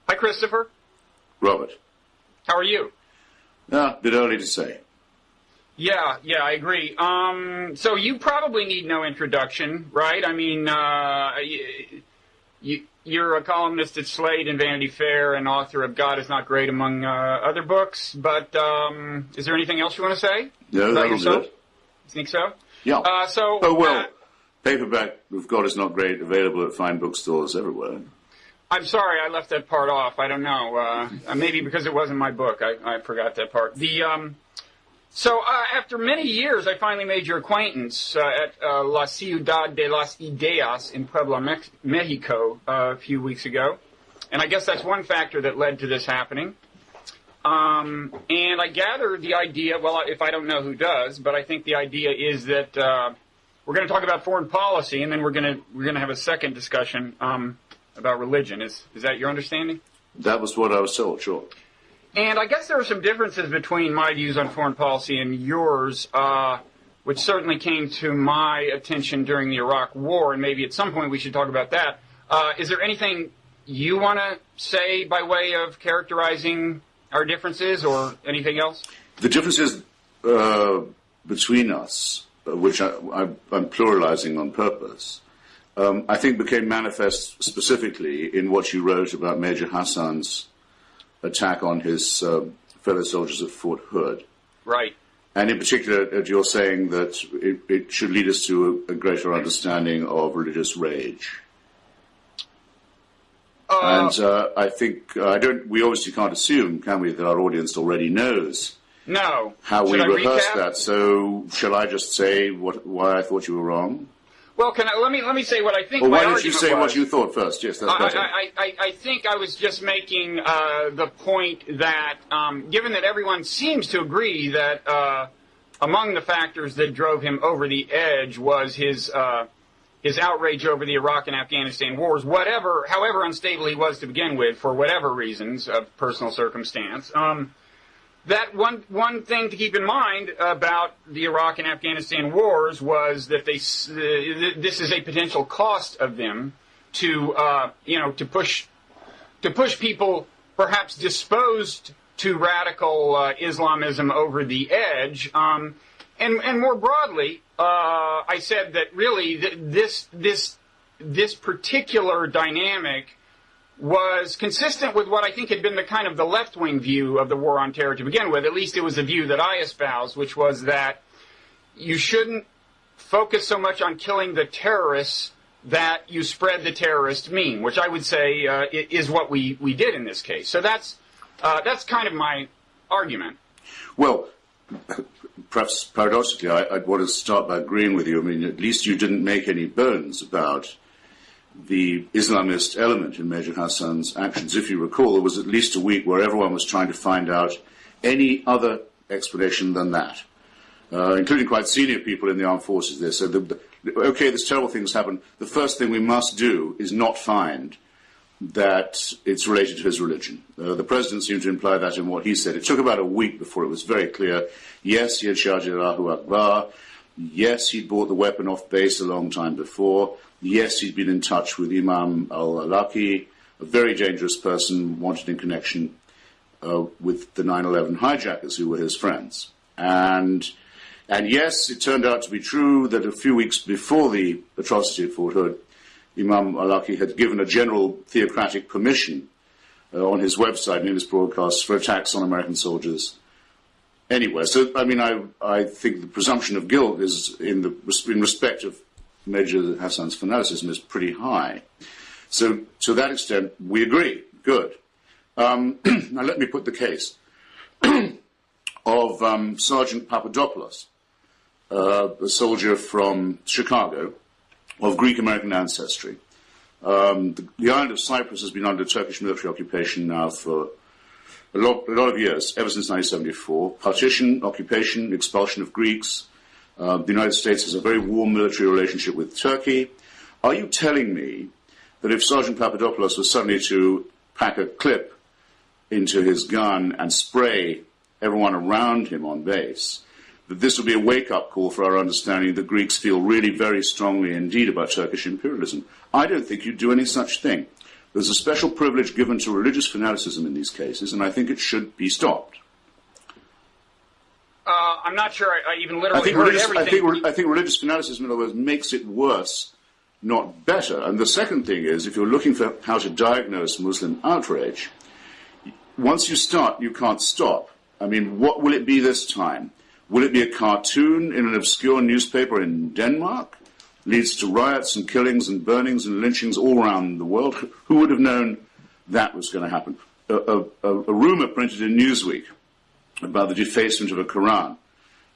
Hi, Christopher. Robert. How are you? A bit early to say. Yeah, I agree. So you probably need no introduction, right? I mean, you're a columnist at Slate and Vanity Fair and author of God is Not Great, among other books. But is there anything else you want to say? No, that'll do it. You think so? Yeah. Paperback of God is Not Great, available at fine bookstores everywhere. I'm sorry, I left that part off. I don't know. Maybe because it wasn't my book. I forgot that part. So after many years, I finally made your acquaintance at La Ciudad de las Ideas in Puebla, Mexico, a few weeks ago. And I guess that's one factor that led to this happening. And I gather the idea, well, if I don't know who does, but I think the idea is that we're going to talk about foreign policy, and then we're going to have a second discussion about religion. Is that your understanding? That was what I was told, sure. And I guess there are some differences between my views on foreign policy and yours, which certainly came to my attention during the Iraq War, and maybe at some point we should talk about that. Is there anything you want to say by way of characterizing our differences or anything else? The differences between us, which I'm pluralizing on purpose, I think became manifest specifically in what you wrote about Major Hassan's attack on his fellow soldiers at Fort Hood. Right. And in particular, you're saying that it should lead us to a greater understanding of religious rage. I think we obviously can't assume, can we, that our audience already knows how we rehearsed that. So shall I just say why I thought you were wrong? Well, let me say what I think. Well, why don't you say what you thought first? Yes, that's better. I think I was just making the point that, given that everyone seems to agree that among the factors that drove him over the edge was his outrage over the Iraq and Afghanistan wars, however unstable he was to begin with, for whatever reasons of personal circumstance. That one thing to keep in mind about the Iraq and Afghanistan wars was that this is a potential cost of them to push people perhaps disposed to radical Islamism over the edge. And more broadly, I said that really this particular dynamic was consistent with what I think had been the left-wing view of the war on terror to begin with. At least it was the view that I espoused, which was that you shouldn't focus so much on killing the terrorists that you spread the terrorist meme, which I would say is what we did in this case. So that's kind of my argument. Well, perhaps paradoxically, I'd want to start by agreeing with you. I mean, at least you didn't make any bones about the Islamist element in Major Hassan's actions. If you recall, there was at least a week where everyone was trying to find out any other explanation than that, including quite senior people in the armed forces. They said, okay, this terrible thing's happened. The first thing we must do is not find that it's related to his religion. The president seemed to imply that in what he said. It took about a week before it was very clear. Yes, he had shouted Allahu Akbar. Yes, he'd bought the weapon off base a long time before. Yes, he'd been in touch with Imam al-Awlaki, a very dangerous person wanted in connection with the 9/11 hijackers who were his friends. And yes, it turned out to be true that a few weeks before the atrocity at Fort Hood, Imam al-Awlaki had given a general theocratic permission on his website and in his broadcasts for attacks on American soldiers anywhere. So, I mean, I think the presumption of guilt is in respect of Major Hassan's fanaticism is pretty high. So, to that extent, we agree. Good. Now, let me put the case of Sergeant Papadopoulos, a soldier from Chicago of Greek-American ancestry. The island of Cyprus has been under Turkish military occupation now for a lot of years, ever since 1974. Partition, occupation, expulsion of Greeks. The United States has a very warm military relationship with Turkey. Are you telling me that if Sergeant Papadopoulos was suddenly to pack a clip into his gun and spray everyone around him on base, that this would be a wake-up call for our understanding that Greeks feel really very strongly indeed about Turkish imperialism? I don't think you'd do any such thing. There's a special privilege given to religious fanaticism in these cases, and I think it should be stopped. I'm not sure I even literally heard everything. I think religious fanaticism, in other words, makes it worse, not better. And the second thing is, if you're looking for how to diagnose Muslim outrage, once you start, you can't stop. I mean, what will it be this time? Will it be a cartoon in an obscure newspaper in Denmark? Leads to riots and killings and burnings and lynchings all around the world. Who would have known that was going to happen? A rumor printed in Newsweek about the defacement of a Quran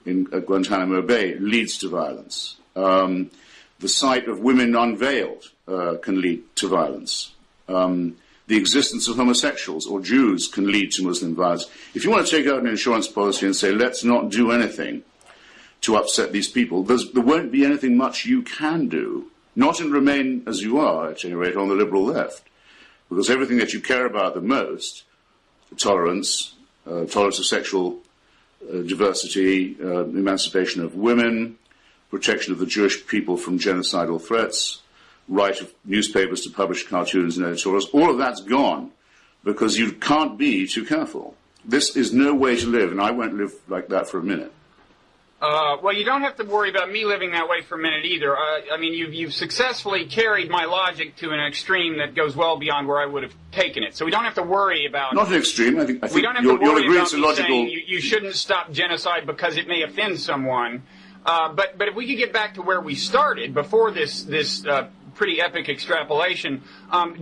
at Guantanamo Bay leads to violence. The sight of women unveiled can lead to violence. The existence of homosexuals or Jews can lead to Muslim violence. If you want to take out an insurance policy and say, let's not do anything to upset these people, there won't be anything much you can do, not and remain as you are, at any rate, on the liberal left. Because everything that you care about the most, tolerance of sexual diversity, emancipation of women, protection of the Jewish people from genocidal threats, right of newspapers to publish cartoons and editorials, all of that's gone because you can't be too careful. This is no way to live, and I won't live like that for a minute. Well, you don't have to worry about me living that way for a minute either. I mean, you've successfully carried my logic to an extreme that goes well beyond where I would have taken it. So we don't have to worry about... Not an extreme. I think we don't have to worry about me logical... saying you shouldn't stop genocide because it may offend someone. But if we could get back to where we started before this pretty epic extrapolation,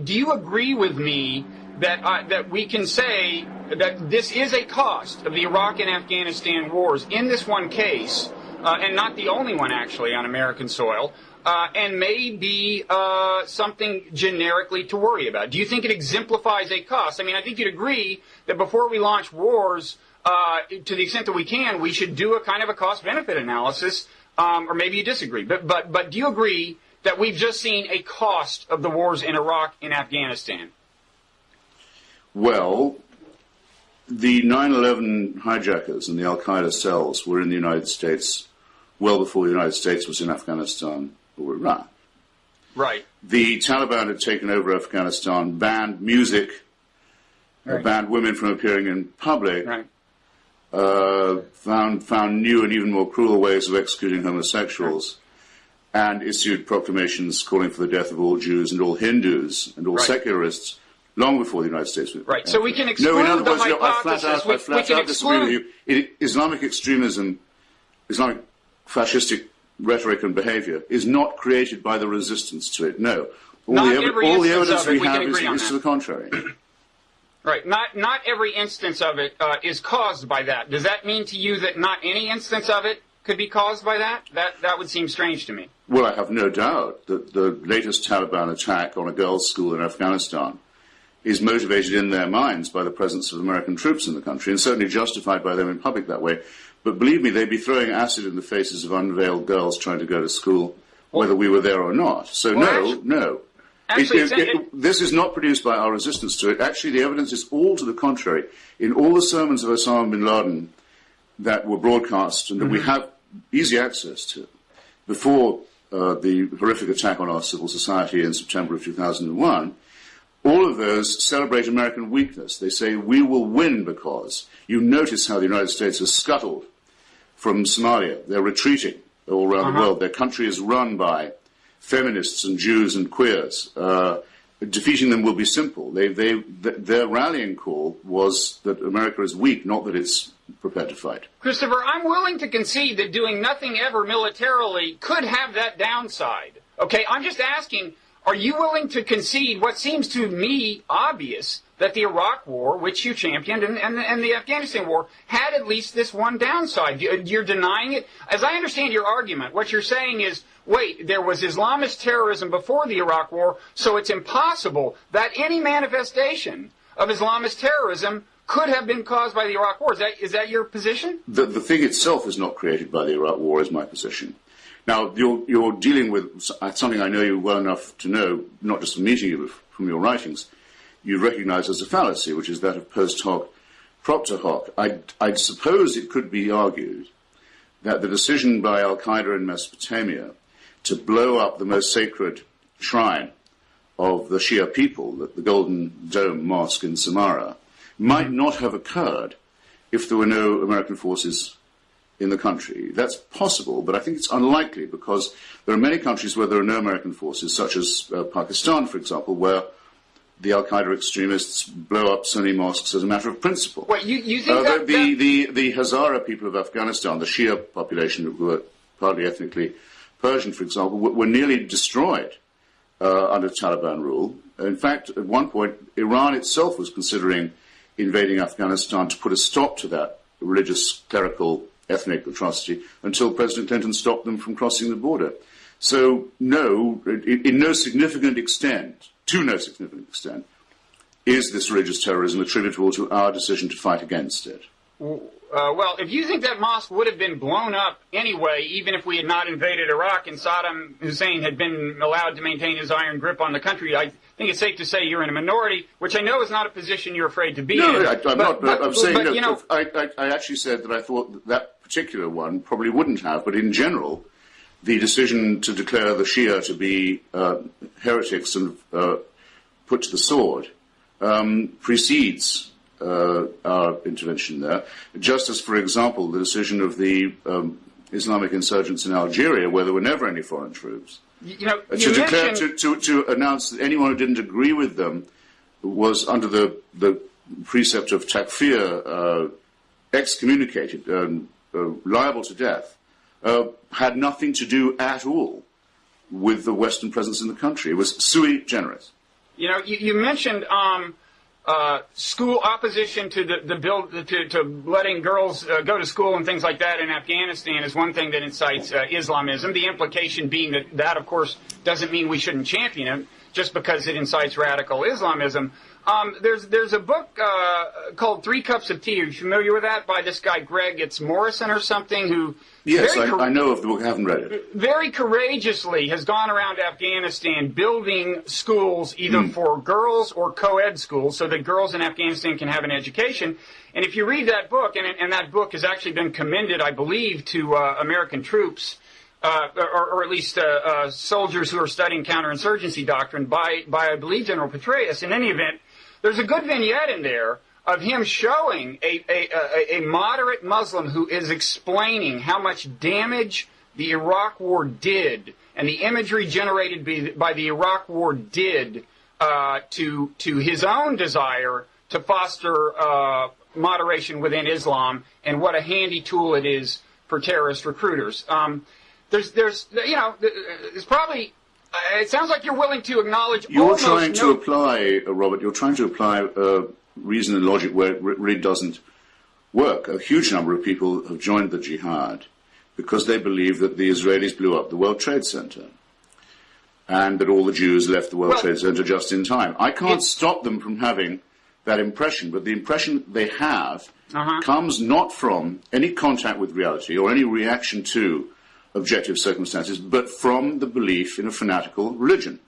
do you agree with me that we can say that this is a cost of the Iraq and Afghanistan wars in this one case, and not the only one actually on American soil, and may be something generically to worry about? Do you think it exemplifies a cost? I mean, I think you'd agree that before we launch wars, to the extent that we can, we should do a kind of a cost-benefit analysis, or maybe you disagree. But do you agree that we've just seen a cost of the wars in Iraq and Afghanistan? Well, the 9/11 hijackers and the al-Qaeda cells were in the United States well before the United States was in Afghanistan or Iraq. Right. The Taliban had taken over Afghanistan, banned music, right. Banned women from appearing in public, right. Found new and even more cruel ways of executing homosexuals, right. And issued proclamations calling for the death of all Jews and all Hindus and all right. secularists long before the United States was. Right, so we can exclude the hypothesis. I flat out disagree with you. Islamic extremism, Islamic fascistic rhetoric and behavior is not created by the resistance to it. No. All the evidence we have is to the contrary. Right. Not every instance of it is caused by that. Does that mean to you that not any instance of it could be caused by that? That would seem strange to me. Well, I have no doubt that the latest Taliban attack on a girls' school in Afghanistan is motivated in their minds by the presence of American troops in the country, and certainly justified by them in public that way. But believe me, they'd be throwing acid in the faces of unveiled girls trying to go to school, whether we were there or not. So no. This is not produced by our resistance to it. Actually, the evidence is all to the contrary. In all the sermons of Osama bin Laden that were broadcast and that we have easy access to before the horrific attack on our civil society in September of 2001, all of those celebrate American weakness. They say, we will win because you notice how the United States has scuttled from Somalia. They're retreating all around the world. Their country is run by feminists and Jews and queers. Defeating them will be simple. Their rallying call was that America is weak, not that it's prepared to fight. Christopher, I'm willing to concede that doing nothing ever militarily could have that downside. Okay, I'm just asking, are you willing to concede what seems to me obvious, that the Iraq War, which you championed, and the Afghanistan War, had at least this one downside? You're denying it? As I understand your argument, what you're saying is, wait, there was Islamist terrorism before the Iraq War, so it's impossible that any manifestation of Islamist terrorism could have been caused by the Iraq War. Is that your position? The thing itself is not created by the Iraq War, is my position. Now, you're dealing with something I know you well enough to know, not just from meeting you, but from your writings, you recognize as a fallacy, which is that of post hoc propter hoc. I'd suppose it could be argued that the decision by al-Qaeda in Mesopotamia to blow up the most sacred shrine of the Shia people, the Golden Dome Mosque in Samarra, might not have occurred if there were no American forces in the country. That's possible, but I think it's unlikely because there are many countries where there are no American forces, such as Pakistan, for example, where the Al-Qaeda extremists blow up Sunni mosques as a matter of principle. Well, you think the Hazara people of Afghanistan, the Shia population who were partly ethnically Persian, for example, were nearly destroyed under Taliban rule. In fact, at one point, Iran itself was considering invading Afghanistan to put a stop to that religious, clerical, ethnic atrocity until President Clinton stopped them from crossing the border. So, no, in no significant extent, to no significant extent, is this religious terrorism attributable to our decision to fight against it. Well, if you think that mosque would have been blown up anyway, even if we had not invaded Iraq and Saddam Hussein had been allowed to maintain his iron grip on the country, I think it's safe to say you're in a minority, which I know is not a position you're afraid to be in. No, I'm not. But I'm saying, but, you know, I actually said that I thought that particular one probably wouldn't have, but in general, the decision to declare the Shia to be heretics and put to the sword precedes our intervention there. Just as, for example, the decision of the Islamic insurgents in Algeria, where there were never any foreign troops, to announce that anyone who didn't agree with them was under the precept of takfir, excommunicated, liable to death, had nothing to do at all with the Western presence in the country. It was sui generis. You know, you mentioned school opposition to the bill to letting girls go to school and things like that in Afghanistan is one thing that incites Islamism. The implication being that, of course, doesn't mean we shouldn't champion it just because it incites radical Islamism. There's a book called 3 Cups of Tea. Are you familiar with that? By this guy, Greg, it's Morrison or something, who... Yes, I know of the book. I haven't read it. Very courageously has gone around Afghanistan building schools either for girls or co-ed schools so that girls in Afghanistan can have an education. And if you read that book, and that book has actually been commended, I believe, to American troops, or at least soldiers who are studying counterinsurgency doctrine by I believe, General Petraeus. In any event, there's a good vignette in there of him showing a moderate Muslim who is explaining how much damage the Iraq War did, and the imagery generated by the Iraq War did to his own desire to foster moderation within Islam, and what a handy tool it is for terrorist recruiters. There's probably. It sounds like you're willing to acknowledge. You're trying to apply, Robert. You're trying to apply reason and logic where it really doesn't work. A huge number of people have joined the jihad because they believe that the Israelis blew up the World Trade Center and that all the Jews left the World Trade Center just in time. I can't stop them from having that impression, but the impression they have comes not from any contact with reality or any reaction to objective circumstances, but from the belief in a fanatical religion.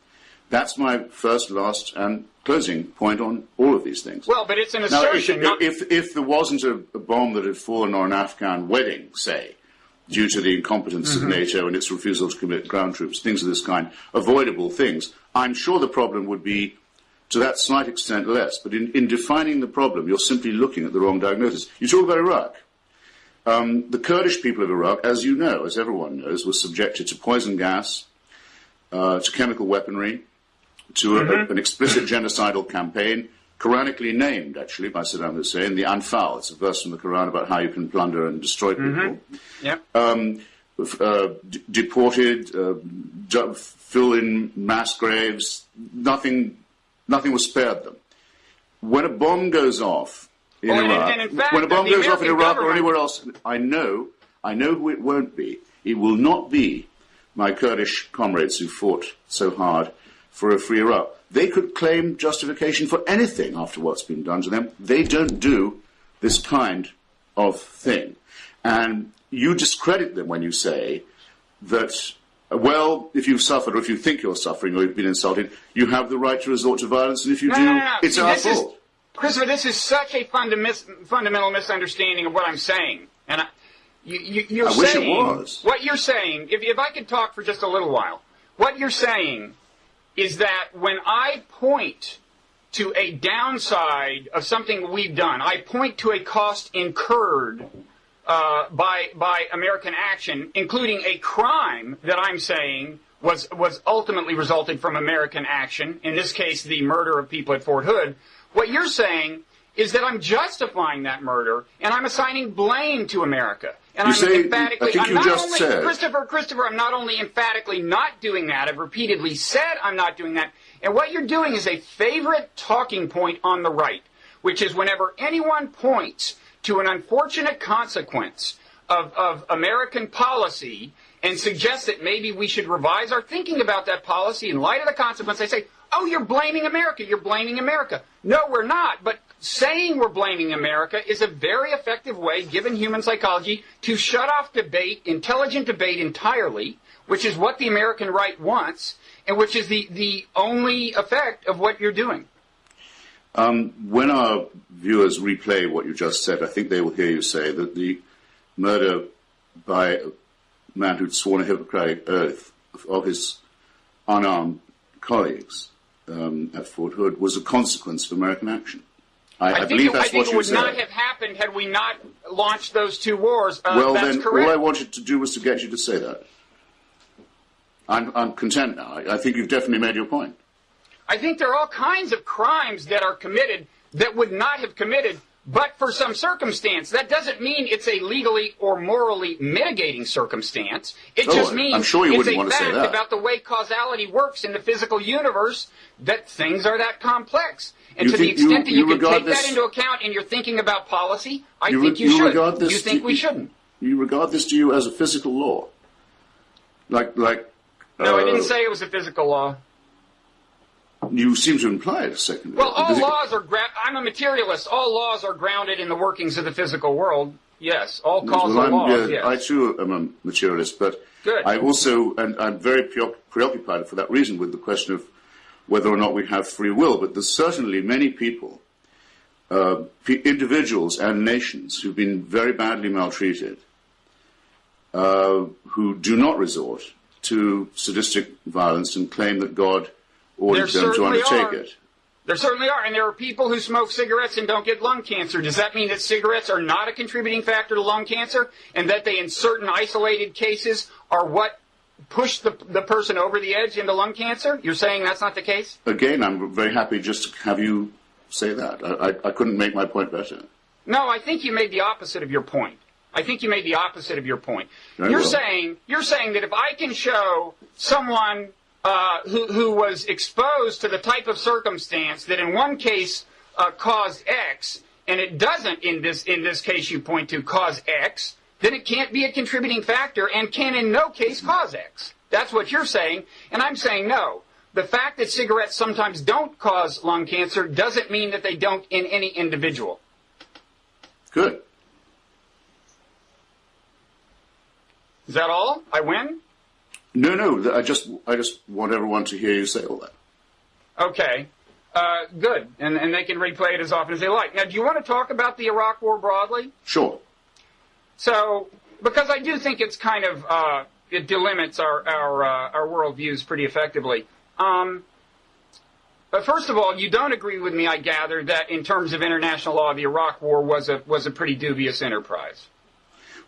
That's my first, last, and closing point on all of these things. Well, but it's an assertion. Now, if there wasn't a bomb that had fallen on an Afghan wedding, say, due to the incompetence of NATO and its refusal to commit ground troops, things of this kind, avoidable things, I'm sure the problem would be, to that slight extent, less. But in defining the problem, you're simply looking at the wrong diagnosis. You talk about Iraq. The Kurdish people of Iraq, as you know, as everyone knows, were subjected to poison gas, to chemical weaponry, to an explicit genocidal campaign, Quranically named, actually, by Saddam Hussein, the Anfal. It's a verse from the Quran about how you can plunder and destroy people. Deported, fill in mass graves. Nothing was spared them. When a bomb goes off in Iraq, and in fact, when a bomb goes off in Iraq government... or anywhere else, I know who it won't be. It will not be my Kurdish comrades who fought so hard for a free Iraq. They could claim justification for anything after what's been done to them. They don't do this kind of thing. And you discredit them when you say that, well, if you've suffered or if you think you're suffering or you've been insulted, you have the right to resort to violence, and if you do, it's our fault. Christopher, this is such a fundamental misunderstanding of what I'm saying. And you're I wish it was. What you're saying, if I could talk for just a little while, what you're saying is that when I point to a downside of something we've done, I point to a cost incurred by American action, including a crime that I'm saying was ultimately resulted from American action, in this case the murder of people at Fort Hood. What you're saying is that I'm justifying that murder, and I'm assigning blame to America. And you I'm say, emphatically, I think I'm you not just only, said, Christopher, I'm not only emphatically not doing that, I've repeatedly said I'm not doing that. And what you're doing is a favorite talking point on the right, which is whenever anyone points to an unfortunate consequence of American policy and suggests that maybe we should revise our thinking about that policy in light of the consequence, they say, oh, you're blaming America, you're blaming America. No, we're not, but saying we're blaming America is a very effective way, given human psychology, to shut off debate, intelligent debate entirely, which is what the American right wants, and which is the only effect of what you're doing. When our viewers replay what you just said, I think they will hear you say that the murder by a man who'd sworn a Hippocratic oath of his unarmed colleagues at Fort Hood was a consequence of American action. I believe that's what you said. I think it would not have happened had we not launched those two wars. Well, that's then, correct. all I wanted to do was to get you to say that. I'm content now. I think you've definitely made your point. I think there are all kinds of crimes that are committed that would not have committed but for some circumstance. That doesn't mean it's a legally or morally mitigating circumstance. It just means I'm sure you it's wouldn't a want to say fact that. about the way causality works in the physical universe, that things are that complex. And You to the think extent that you can regard take this- that into account in your thinking about policy, I You think re- you you should. regard this You think to- we shouldn't. You regard this to you as a physical law? Like No, I didn't say it was a physical law. You seem to imply it a second ago. Well, all laws are I'm a materialist. All laws are grounded in the workings of the physical world. Yes, all causal laws. Yes. I too am a materialist, but Good. I also, and I'm very preoccupied for that reason with the question of whether or not we have free will. But there's certainly many people, individuals and nations, who've been very badly maltreated, who do not resort to sadistic violence and claim that God ordered them to undertake it. There certainly are, and there are people who smoke cigarettes and don't get lung cancer. Does that mean that cigarettes are not a contributing factor to lung cancer, and that they, in certain isolated cases, are what push the person over the edge into lung cancer? You're saying that's not the case? Again, I'm very happy just to have you say that. I couldn't make my point better. No, I think you made the opposite of your point. You're saying that if I can show someone who was exposed to the type of circumstance that in one case caused X, and it doesn't in this case you point to cause X, then it can't be a contributing factor and can in no case cause X. That's what you're saying, and I'm saying no. The fact that cigarettes sometimes don't cause lung cancer doesn't mean that they don't in any individual. Good. Is that all? I win? No. I just want everyone to hear you say all that. Okay. Good. And they can replay it as often as they like. Now, do you want to talk about the Iraq War broadly? Sure. So, because I do think it's kind of, it delimits our worldviews pretty effectively. But first of all, you don't agree with me, I gather, that in terms of international law, the Iraq War was a pretty dubious enterprise.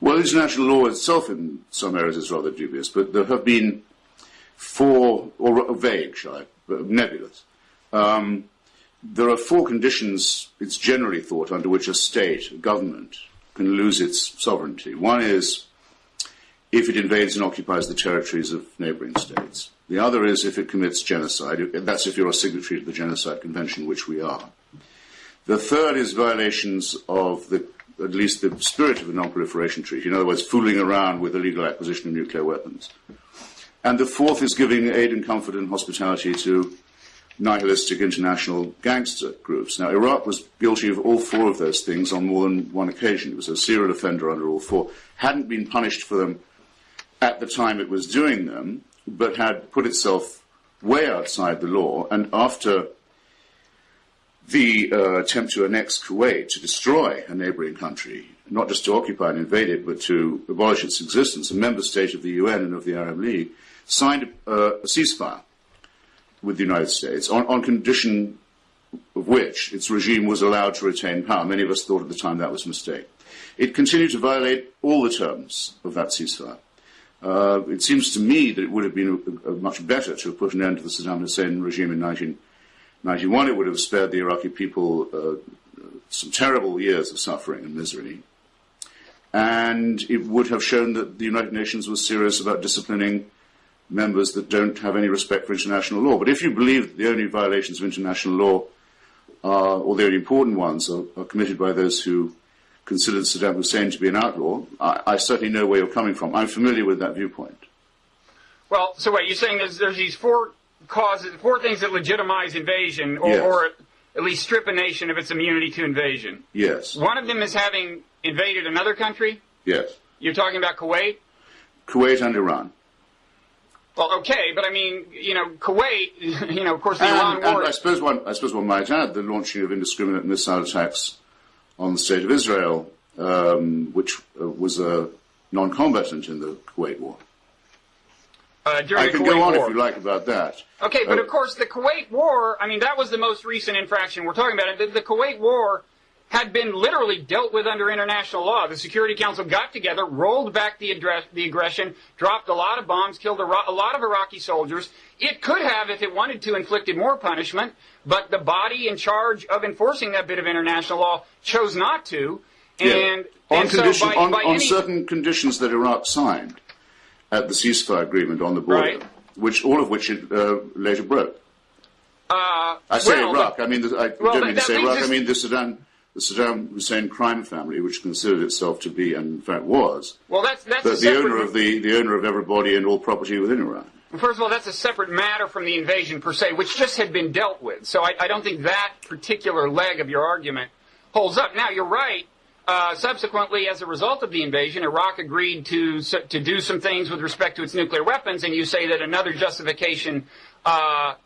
Well, international law itself in some areas is rather dubious, but there have been four, or vague, nebulous. There are four conditions, it's generally thought, under which a state, a government, can lose its sovereignty. One is if it invades and occupies the territories of neighboring states. The other is if it commits genocide. That's if you're a signatory to the Genocide Convention, which we are. The third is violations of at least the spirit of the Non-Proliferation Treaty. In other words, fooling around with illegal acquisition of nuclear weapons. And the fourth is giving aid and comfort and hospitality to nihilistic international gangster groups. Now, Iraq was guilty of all four of those things on more than one occasion. It was a serial offender under all four. Hadn't been punished for them at the time it was doing them, but had put itself way outside the law. And after the attempt to annex Kuwait, to destroy a neighboring country, not just to occupy and invade it, but to abolish its existence, a member state of the UN and of the Arab League, signed a ceasefire with the United States, on condition of which its regime was allowed to retain power. Many of us thought at the time that was a mistake. It continued to violate all the terms of that ceasefire. It seems to me that it would have been much better to have put an end to the Saddam Hussein regime in 1991. It would have spared the Iraqi people some terrible years of suffering and misery. And it would have shown that the United Nations was serious about disciplining members that don't have any respect for international law. But if you believe that the only violations of international law or the only important ones are committed by those who considered Saddam Hussein to be an outlaw, I certainly know where you're coming from. I'm familiar with that viewpoint. Well, so wait, you're saying there's these four things that legitimize invasion, or at least strip a nation of its immunity to invasion. Yes. One of them is having invaded another country? Yes. You're talking about Kuwait? Kuwait and Iran. Well, okay, but I mean, Kuwait, of course, the Iran war. I suppose one might add the launching of indiscriminate missile attacks on the state of Israel, which was a non-combatant in the Kuwait war. I can go on if you like about that. Okay, but of course the Kuwait war, I mean, that was the most recent infraction we're talking about. The Kuwait war had been literally dealt with under international law. The Security Council got together, rolled back the aggression, dropped a lot of bombs, killed a lot of Iraqi soldiers. It could have, if it wanted to, inflicted more punishment, but the body in charge of enforcing that bit of international law chose not to. And, on certain conditions that Iraq signed at the ceasefire agreement on the border, right. all of which it later broke. I say Iraq. I mean, I don't mean to say Iraq. I mean the Saddam Hussein crime family, which considered itself to be, and in fact was, the owner of everybody and all property within Iran. First of all, that's a separate matter from the invasion per se, which just had been dealt with. So I don't think that particular leg of your argument holds up. Now, you're right. Subsequently, as a result of the invasion, Iraq agreed to do some things with respect to its nuclear weapons, and you say that another justification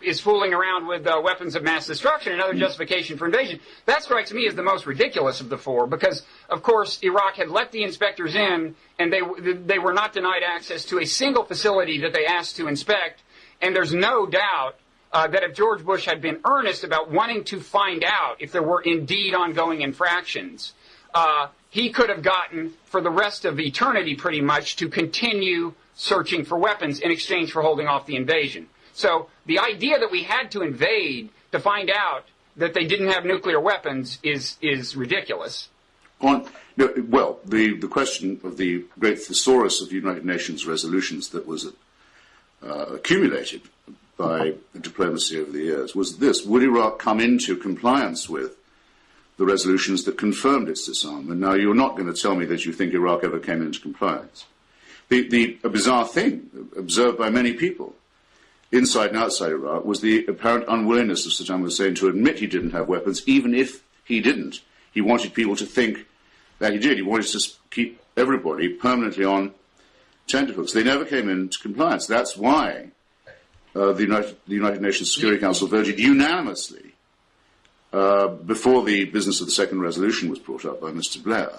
is fooling around with weapons of mass destruction, another justification for invasion. That strikes me as the most ridiculous of the four, because, of course, Iraq had let the inspectors in, and they were not denied access to a single facility that they asked to inspect, and there's no doubt that if George Bush had been earnest about wanting to find out if there were indeed ongoing infractions, he could have gotten, for the rest of eternity pretty much, to continue searching for weapons in exchange for holding off the invasion. So the idea that we had to invade to find out that they didn't have nuclear weapons is ridiculous. The question of the great thesaurus of the United Nations resolutions that was accumulated by diplomacy over the years was this: would Iraq come into compliance with the resolutions that confirmed its disarmament? Now, you're not going to tell me that you think Iraq ever came into compliance. A bizarre thing observed by many people inside and outside Iraq was the apparent unwillingness of Saddam Hussein to admit he didn't have weapons, even if he didn't. He wanted people to think that he did. He wanted to keep everybody permanently on tenterhooks. They never came into compliance. That's why the United Nations Security Council voted unanimously before the business of the second resolution was brought up by Mr. Blair,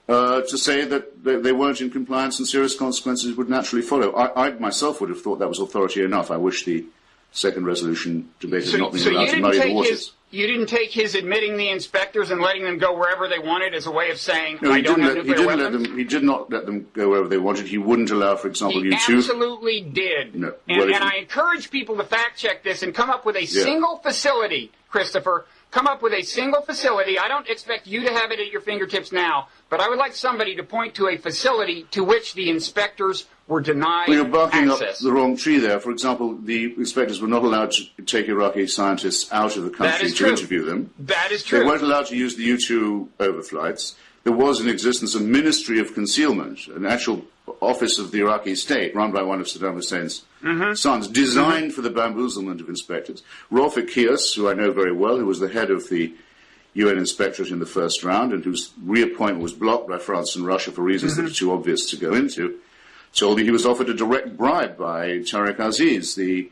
to say that they weren't in compliance and serious consequences would naturally follow. I myself would have thought that was authority enough. I wish the second resolution debate had not been allowed to muddy the waters. You didn't take his admitting the inspectors and letting them go wherever they wanted as a way of saying, I don't have nuclear weapons? He did not let them go wherever they wanted. He wouldn't allow, for example, you to. He absolutely did. No. And I encourage people to fact check this and come up with a single facility, Christopher. Come up with a single facility. I don't expect you to have it at your fingertips now, but I would like somebody to point to a facility to which the inspectors were denied access. You're barking up the wrong tree there. For example, the inspectors were not allowed to take Iraqi scientists out of the country to interview them. That is true. They weren't allowed to use the U-2 overflights. There was in existence a Ministry of Concealment, an actual office of the Iraqi state run by one of Saddam Hussein's sons, designed for the bamboozlement of inspectors. Rolf Ekias, who I know very well, who was the head of the UN inspectorate in the first round and whose reappointment was blocked by France and Russia for reasons that are too obvious to go into, told me he was offered a direct bribe by Tariq Aziz, the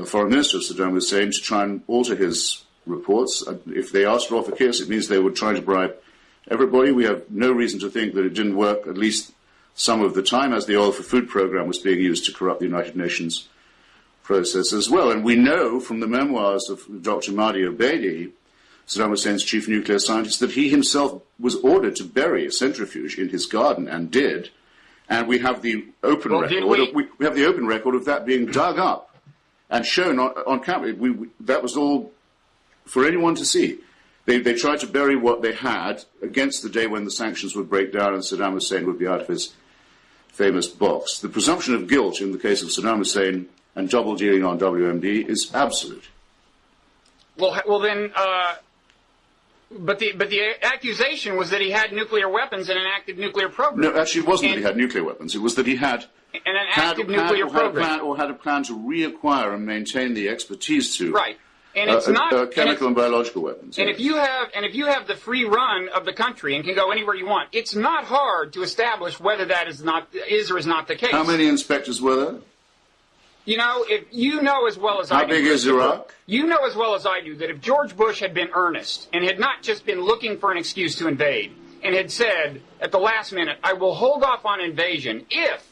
foreign minister of Saddam Hussein, to try and alter his reports. If they asked Rolf Ekias, it means they would try to bribe everybody. We have no reason to think that it didn't work, at least some of the time, as the Oil for Food program was being used to corrupt the United Nations process as well. And we know from the memoirs of Dr. Mahdi Obeidi, Saddam Hussein's chief nuclear scientist, that he himself was ordered to bury a centrifuge in his garden and did. And we have the open record. We have the open record of that being dug up and shown on camera. That was all for anyone to see. They tried to bury what they had against the day when the sanctions would break down and Saddam Hussein would be out of his famous box. The presumption of guilt in the case of Saddam Hussein and double dealing on WMD is absolute. Well then, but the accusation was that he had nuclear weapons and an active nuclear program. No, actually, it wasn't that he had nuclear weapons. It was that he had an active nuclear program, or had a plan to reacquire and maintain the expertise to right. And it's not chemical and biological weapons. And yes. if you have the free run of the country and can go anywhere you want, it's not hard to establish whether that is or is not the case. How many inspectors were there? You know, if you know as well as I do. How big is Iraq? You know as well as I do that if George Bush had been earnest and had not just been looking for an excuse to invade and had said at the last minute, I will hold off on invasion if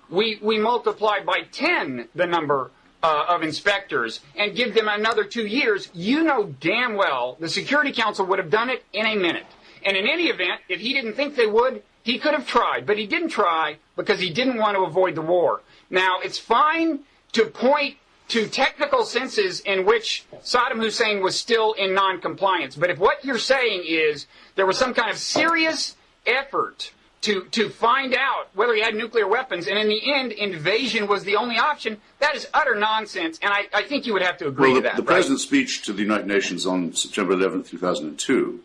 we multiply by 10 the number of inspectors and give them another 2 years, you know damn well the Security Council would have done it in a minute. And in any event, if he didn't think they would, he could have tried. But he didn't try because he didn't want to avoid the war. Now, it's fine to point to technical senses in which Saddam Hussein was still in non-compliance. But if what you're saying is there was some kind of serious effort to find out whether he had nuclear weapons, and in the end, invasion was the only option, that is utter nonsense, and I think you would have to agree to that. The President's speech to the United Nations on September 11th, 2002,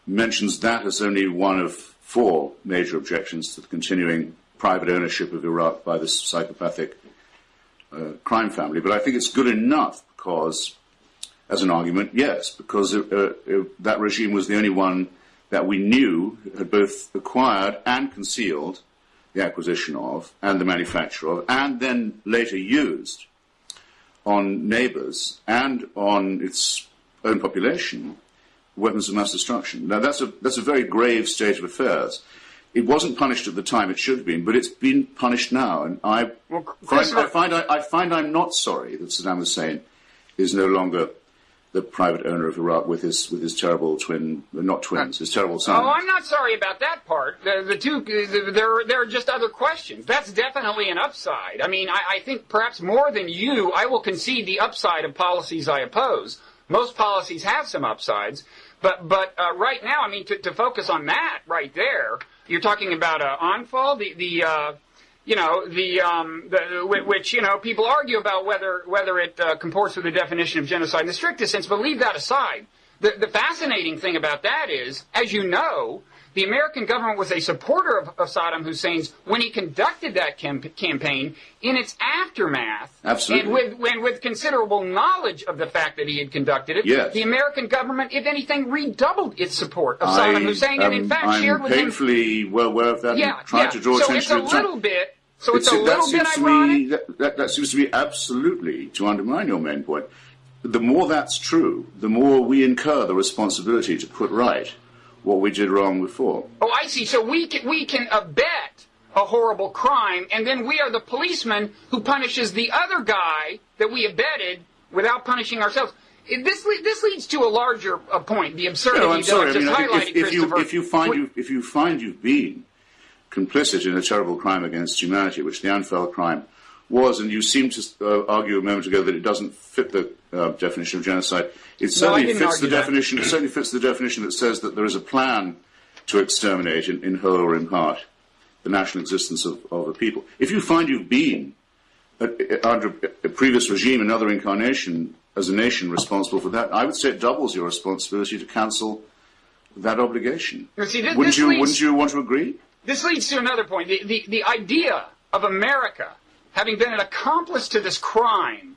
mentions that as only one of 4 major objections to the continuing private ownership of Iraq by this psychopathic crime family. But I think it's good enough because, as an argument, yes, because that regime was the only one that we knew had both acquired and concealed the acquisition of and the manufacture of, and then later used on neighbors and on its own population, weapons of mass destruction. Now, that's a very grave state of affairs. It wasn't punished at the time; it should have been, but it's been punished now. And I find I'm not sorry that Saddam Hussein is no longer the private owner of Iraq with his terrible his terrible son. Oh, I'm not sorry about that part. There are just other questions. That's definitely an upside. I mean, I think perhaps more than you, I will concede the upside of policies I oppose. Most policies have some upsides, but right now, I mean, to focus on that right there, you're talking about ONFAL, which people argue about whether it comports with the definition of genocide in the strictest sense. But leave that aside. The fascinating thing about that is, as you know, the American government was a supporter of Saddam Hussein's when he conducted that campaign. In its aftermath, absolutely, and with considerable knowledge of the fact that he had conducted it, yes, the American government, if anything, redoubled its support of Saddam Hussein, and in fact shared with him. I'm painfully well aware of that. Yeah, trying to draw attention so it's a little bit. So it's a little bit ironic. That seems to me absolutely to undermine your main point. The more that's true, the more we incur the responsibility to put right what we did wrong before. Oh, I see. So we can abet a horrible crime, and then we are the policeman who punishes the other guy that we abetted without punishing ourselves. This leads to a larger point, the absurdity that I just highlighted, Christopher. If you find you've been complicit in a terrible crime against humanity, which the Anfal crime was, and you seem to argue a moment ago that it doesn't fit the definition of genocide. It certainly fits the definition. It certainly fits the definition that says that there is a plan to exterminate, in whole or in part, the national existence of a people. If you find you've been under a previous regime, another incarnation, as a nation responsible for that, I would say it doubles your responsibility to cancel that obligation. Wouldn't you want to agree? This leads to another point. The idea of America having been an accomplice to this crime,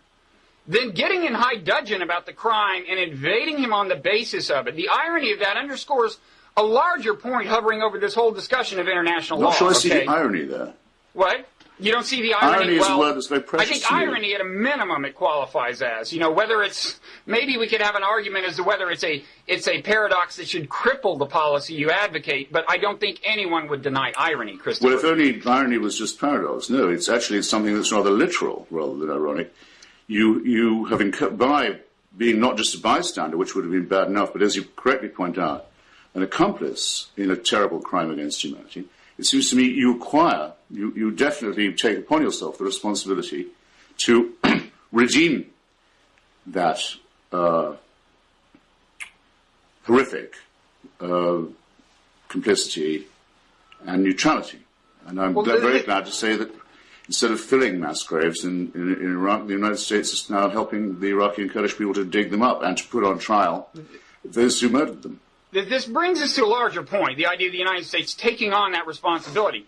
then getting in high dudgeon about the crime and invading him on the basis of it. The irony of that underscores a larger point hovering over this whole discussion of international law. Not sure I see the irony there. What? You don't see the irony? Irony is a word that's very precious I think to me. irony, at a minimum, it qualifies as. Whether it's, maybe we could have an argument as to whether it's a paradox that should cripple the policy you advocate, but I don't think anyone would deny irony, Christopher. Well, if only irony was just paradox. No, it's something that's rather literal rather than ironic. You have, by being not just a bystander, which would have been bad enough, but as you correctly point out, an accomplice in a terrible crime against humanity, it seems to me you definitely take upon yourself the responsibility to redeem that horrific complicity and neutrality. And I'm very glad to say that instead of filling mass graves in Iraq, the United States is now helping the Iraqi and Kurdish people to dig them up and to put on trial those who murdered them. This brings us to a larger point, the idea of the United States taking on that responsibility.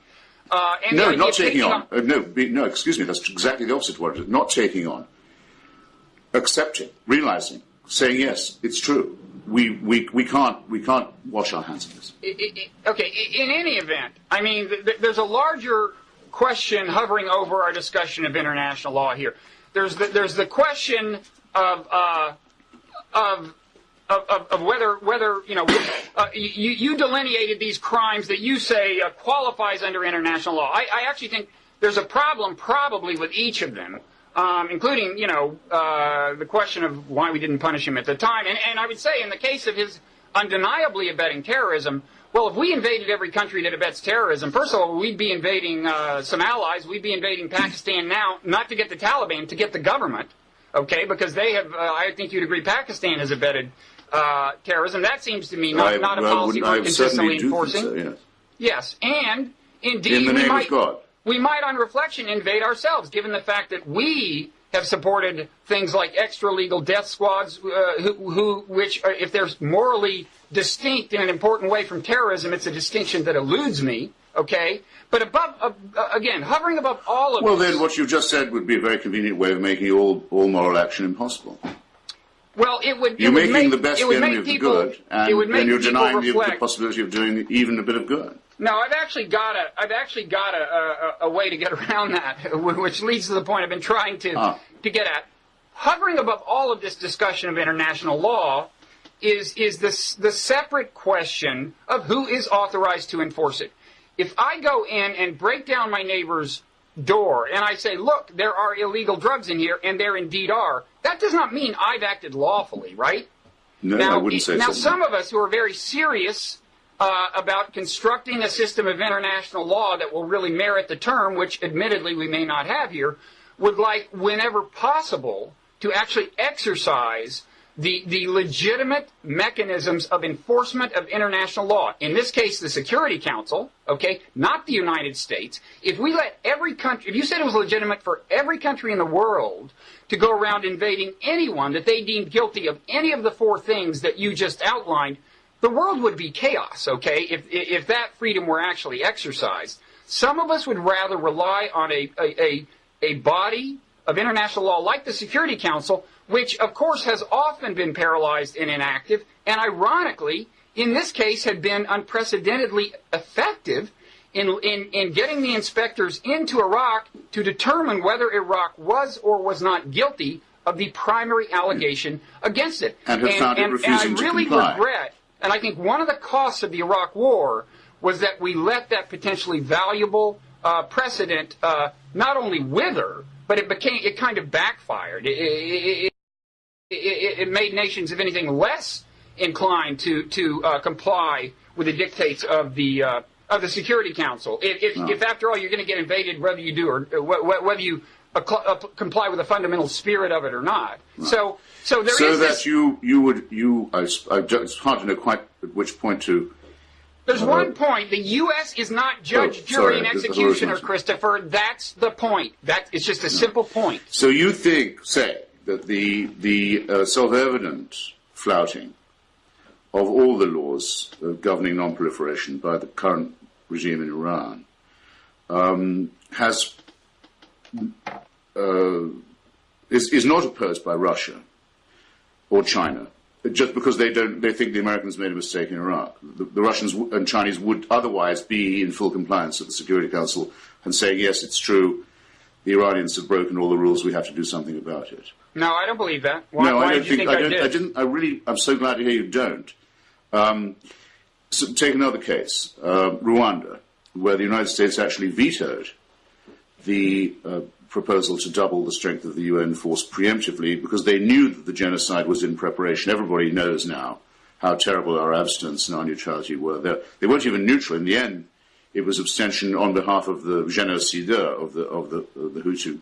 No, not taking on. No, excuse me, that's exactly the opposite word. Not taking on. Accepting, realizing, saying, yes, it's true. We can't wash our hands of this. Okay, in any event, I mean, there's a larger question hovering over our discussion of international law here. There's the question of whether you delineated these crimes that you say qualifies under international law. I actually think there's a problem probably with each of them, including the question of why we didn't punish him at the time. And I would say in the case of his undeniably abetting terrorism, well, if we invaded every country that abets terrorism, first of all, we'd be invading some allies. We'd be invading Pakistan now, not to get the Taliban, to get the government. Okay, because they have, I think you'd agree, Pakistan has abetted terrorism. That seems to me not a policy we're consistently enforcing. So, yes, and indeed, in the name of God, we might, on reflection, invade ourselves, given the fact that we have supported things like extra-legal death squads, which, if they're morally distinct in an important way from terrorism, it's a distinction that eludes me. Okay, but again, hovering above all of well, this. then what you've just said would be a very convenient way of making all moral action impossible. Well, it would. You're making make, the best the enemy of the good, and then you're denying the possibility of doing even a bit of good. No, I've actually got a way to get around that, which leads to the point I've been trying to get at. Hovering above all of this discussion of international law is the separate question of who is authorized to enforce it. If I go in and break down my neighbor's door and I say, look, there are illegal drugs in here, and there indeed are, that does not mean I've acted lawfully, right? No, now, I wouldn't say so. Now, some of us who are very serious about constructing a system of international law that will really merit the term, which admittedly we may not have here, would like, whenever possible, to actually exercise the legitimate mechanisms of enforcement of international law. In this case, the Security Council, okay, not the United States. If we let every country, if you said it was legitimate for every country in the world to go around invading anyone that they deemed guilty of any of the four things that you just outlined, the world would be chaos, okay, if that freedom were actually exercised. Some of us would rather rely on a body of international law like the Security Council, which, of course, has often been paralyzed and inactive, and ironically, in this case, had been unprecedentedly effective in getting the inspectors into Iraq to determine whether Iraq was or was not guilty of the primary allegation against it. And have found it refusing to comply. And I really regret, and I think one of the costs of the Iraq War was that we let that potentially valuable precedent not only wither, but it kind of backfired. It made nations, if anything, less inclined to comply with the dictates of the Security Council. If after all you're going to get invaded, whether you do or whether you comply with the fundamental spirit of it or not. Right. So it's hard to know quite at which point to. There's one point. The U.S. is not judge, jury, and executioner, Christopher. That's the point. It's just a simple point. So you say that the self-evident flouting of all the laws governing non-proliferation by the current regime in Iran is not opposed by Russia or China just because they think the Americans made a mistake in Iraq. The Russians and Chinese would otherwise be in full compliance at the Security Council and saying, yes, it's true, the Iranians have broken all the rules, we have to do something about it. No, I don't believe that. Why did you think I did? I'm so glad to hear you don't. So take another case, Rwanda, where the United States actually vetoed the proposal to double the strength of the UN force preemptively because they knew that the genocide was in preparation. Everybody knows now how terrible our abstinence and our neutrality were. They weren't even neutral. In the end, it was abstention on behalf of the génocideur, of the Hutu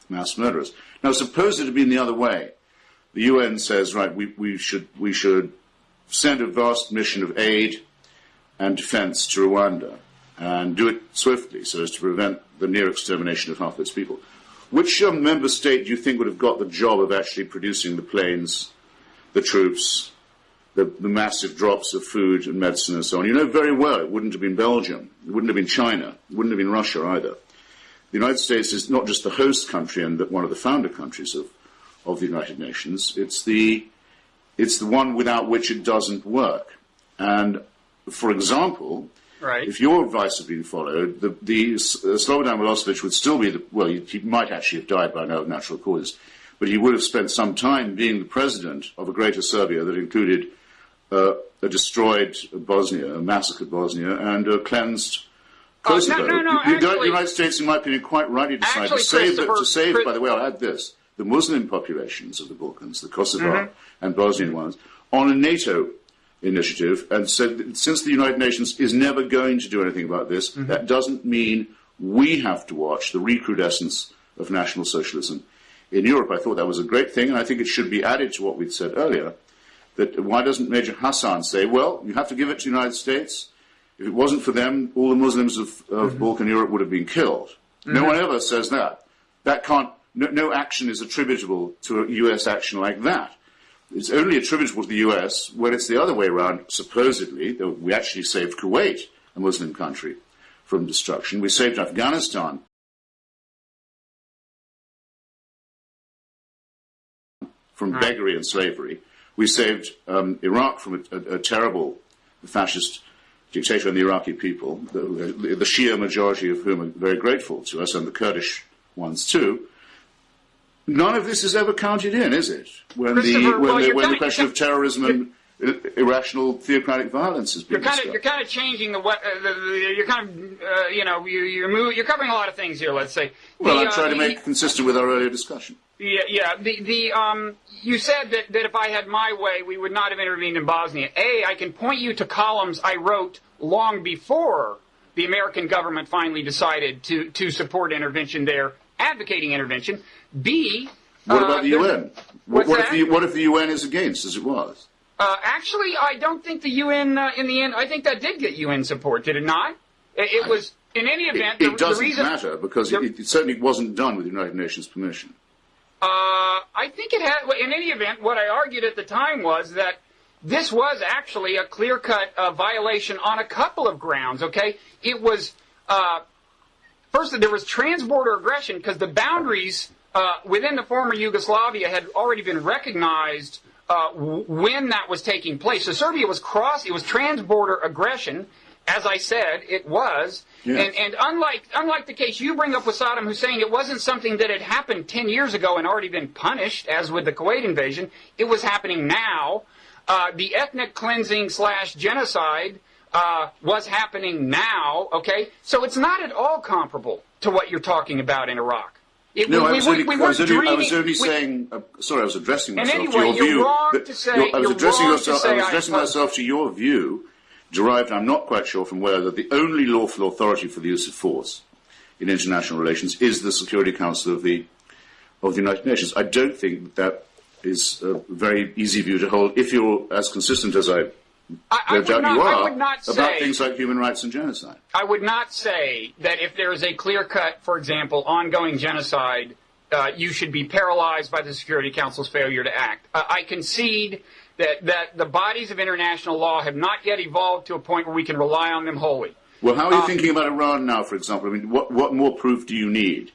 mass murderers. Now, suppose it had been the other way. The UN says, right, we should send a vast mission of aid and defense to Rwanda and do it swiftly so as to prevent the near extermination of half its people. Which member state do you think would have got the job of actually producing the planes, the troops, the massive drops of food and medicine and so on? You know very well it wouldn't have been Belgium, it wouldn't have been China, it wouldn't have been Russia either. The United States is not just the host country and one of the founder countries of the United Nations, it's the one without which it doesn't work. And, for example, right, if your advice had been followed, Slobodan Milosevic would still be he might actually have died by now of natural causes, but he would have spent some time being the president of a greater Serbia that included a destroyed Bosnia, a massacred Bosnia, and a cleansed Kosovo. The United States, in my opinion, quite rightly decided to save, by the way, I'll add this, the Muslim populations of the Balkans, the Kosovar and Bosnian ones, on a NATO initiative, and said that since the United Nations is never going to do anything about this, that doesn't mean we have to watch the recrudescence of National Socialism in Europe. I thought that was a great thing, and I think it should be added to what we'd said earlier, that why doesn't Major Hassan say, well, you have to give it to the United States. If it wasn't for them, all the Muslims of Balkan Europe would have been killed. No one ever says that. No action is attributable to a US action like that. It's only attributable to the US when it's the other way around, supposedly. We actually saved Kuwait, a Muslim country, from destruction. We saved Afghanistan from beggary and slavery. We saved Iraq from a terrible fascist dictator and the Iraqi people, the Shia majority of whom are very grateful to us, and the Kurdish ones too. None of this is ever counted in, is it? When the question of terrorism and irrational theocratic violence has been discussed. You're kind of changing you're covering a lot of things here. Let's say. Well, I'm trying to make it consistent with our earlier discussion. Yeah. You said that if I had my way, we would not have intervened in Bosnia. I can point you to columns I wrote long before the American government finally decided to support intervention there, advocating intervention. What about the UN? What if the UN is against, as it was? Actually, I don't think the UN, in the end, I think that did get UN support, did it not? It was, in any event... It doesn't matter, because it certainly wasn't done with the United Nations' permission. I think it had, in any event, what I argued at the time was that this was actually a clear-cut violation on a couple of grounds, okay? It was, first, there was transborder aggression, because the boundaries within the former Yugoslavia had already been recognized when that was taking place. So Serbia was it was transborder aggression, as I said, it was. Yes. And unlike the case you bring up with Saddam Hussein, it wasn't something that had happened 10 years ago and already been punished, as with the Kuwait invasion. It was happening now. The ethnic cleansing / genocide was happening now, okay? So it's not at all comparable to what you're talking about in Iraq. I was only saying, sorry, I was addressing myself to your view. I was addressing myself to your view, derived, I'm not quite sure from where, that the only lawful authority for the use of force in international relations is the Security Council of the United Nations. I don't think that is a very easy view to hold, if you're as consistent as I doubt you are, about things like human rights and genocide. I would not say that if there is a clear-cut, for example, ongoing genocide, you should be paralyzed by the Security Council's failure to act. I concede that the bodies of international law have not yet evolved to a point where we can rely on them wholly. Well, how are you thinking about Iran now, for example? I mean, what more proof do you need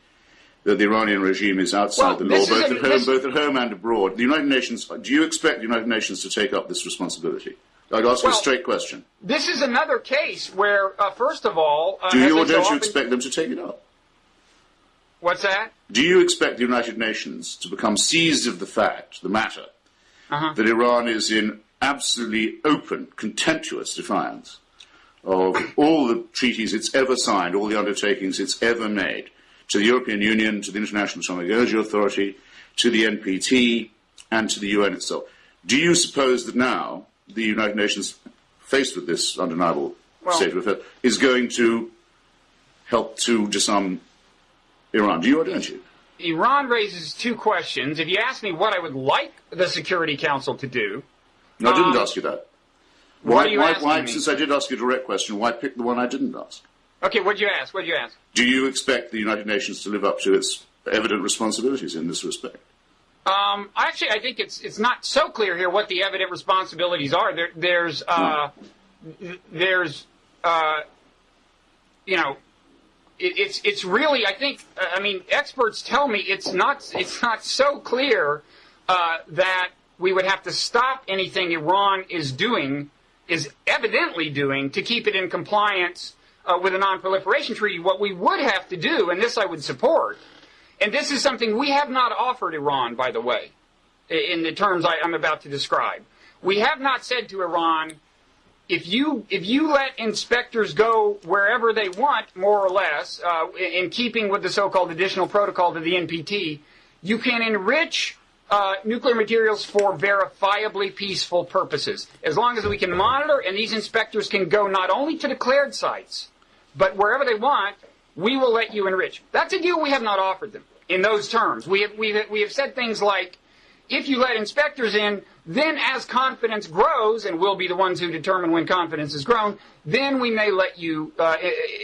that the Iranian regime is outside the law, both at home and abroad. The United Nations, do you expect the United Nations to take up this responsibility? I'd ask you a straight question. This is another case where, first of all... do you or don't you expect them to take it up? What's that? Do you expect the United Nations to become seized of the matter, that Iran is in absolutely open, contemptuous defiance of all the treaties it's ever signed, all the undertakings it's ever made, to the European Union, to the International Atomic Energy Authority, to the NPT, and to the UN itself? Do you suppose that now the United Nations, faced with this undeniable state of affairs, is going to help to disarm Iran? Do you or don't you? Iran raises two questions. If you ask me what I would like the Security Council to do... No, I didn't ask you that. What are you asking me? Since I did ask you a direct question, why pick the one I didn't ask? Okay, what did you ask? Do you expect the United Nations to live up to its evident responsibilities in this respect? Actually, I think it's not so clear here what the evident responsibilities are. There's it's really, I think, experts tell me it's not so clear that we would have to stop anything Iran is evidently doing to keep it in compliance with a non-proliferation treaty. What we would have to do, and this I would support, and this is something we have not offered Iran, by the way, in the terms I'm about to describe. We have not said to Iran, if you let inspectors go wherever they want, more or less, in keeping with the so-called additional protocol to the NPT, you can enrich nuclear materials for verifiably peaceful purposes. As long as we can monitor and these inspectors can go not only to declared sites, but wherever they want, we will let you enrich. That's a deal we have not offered them in those terms. We have said things like, if you let inspectors in, then as confidence grows, and we'll be the ones who determine when confidence has grown, then we may let you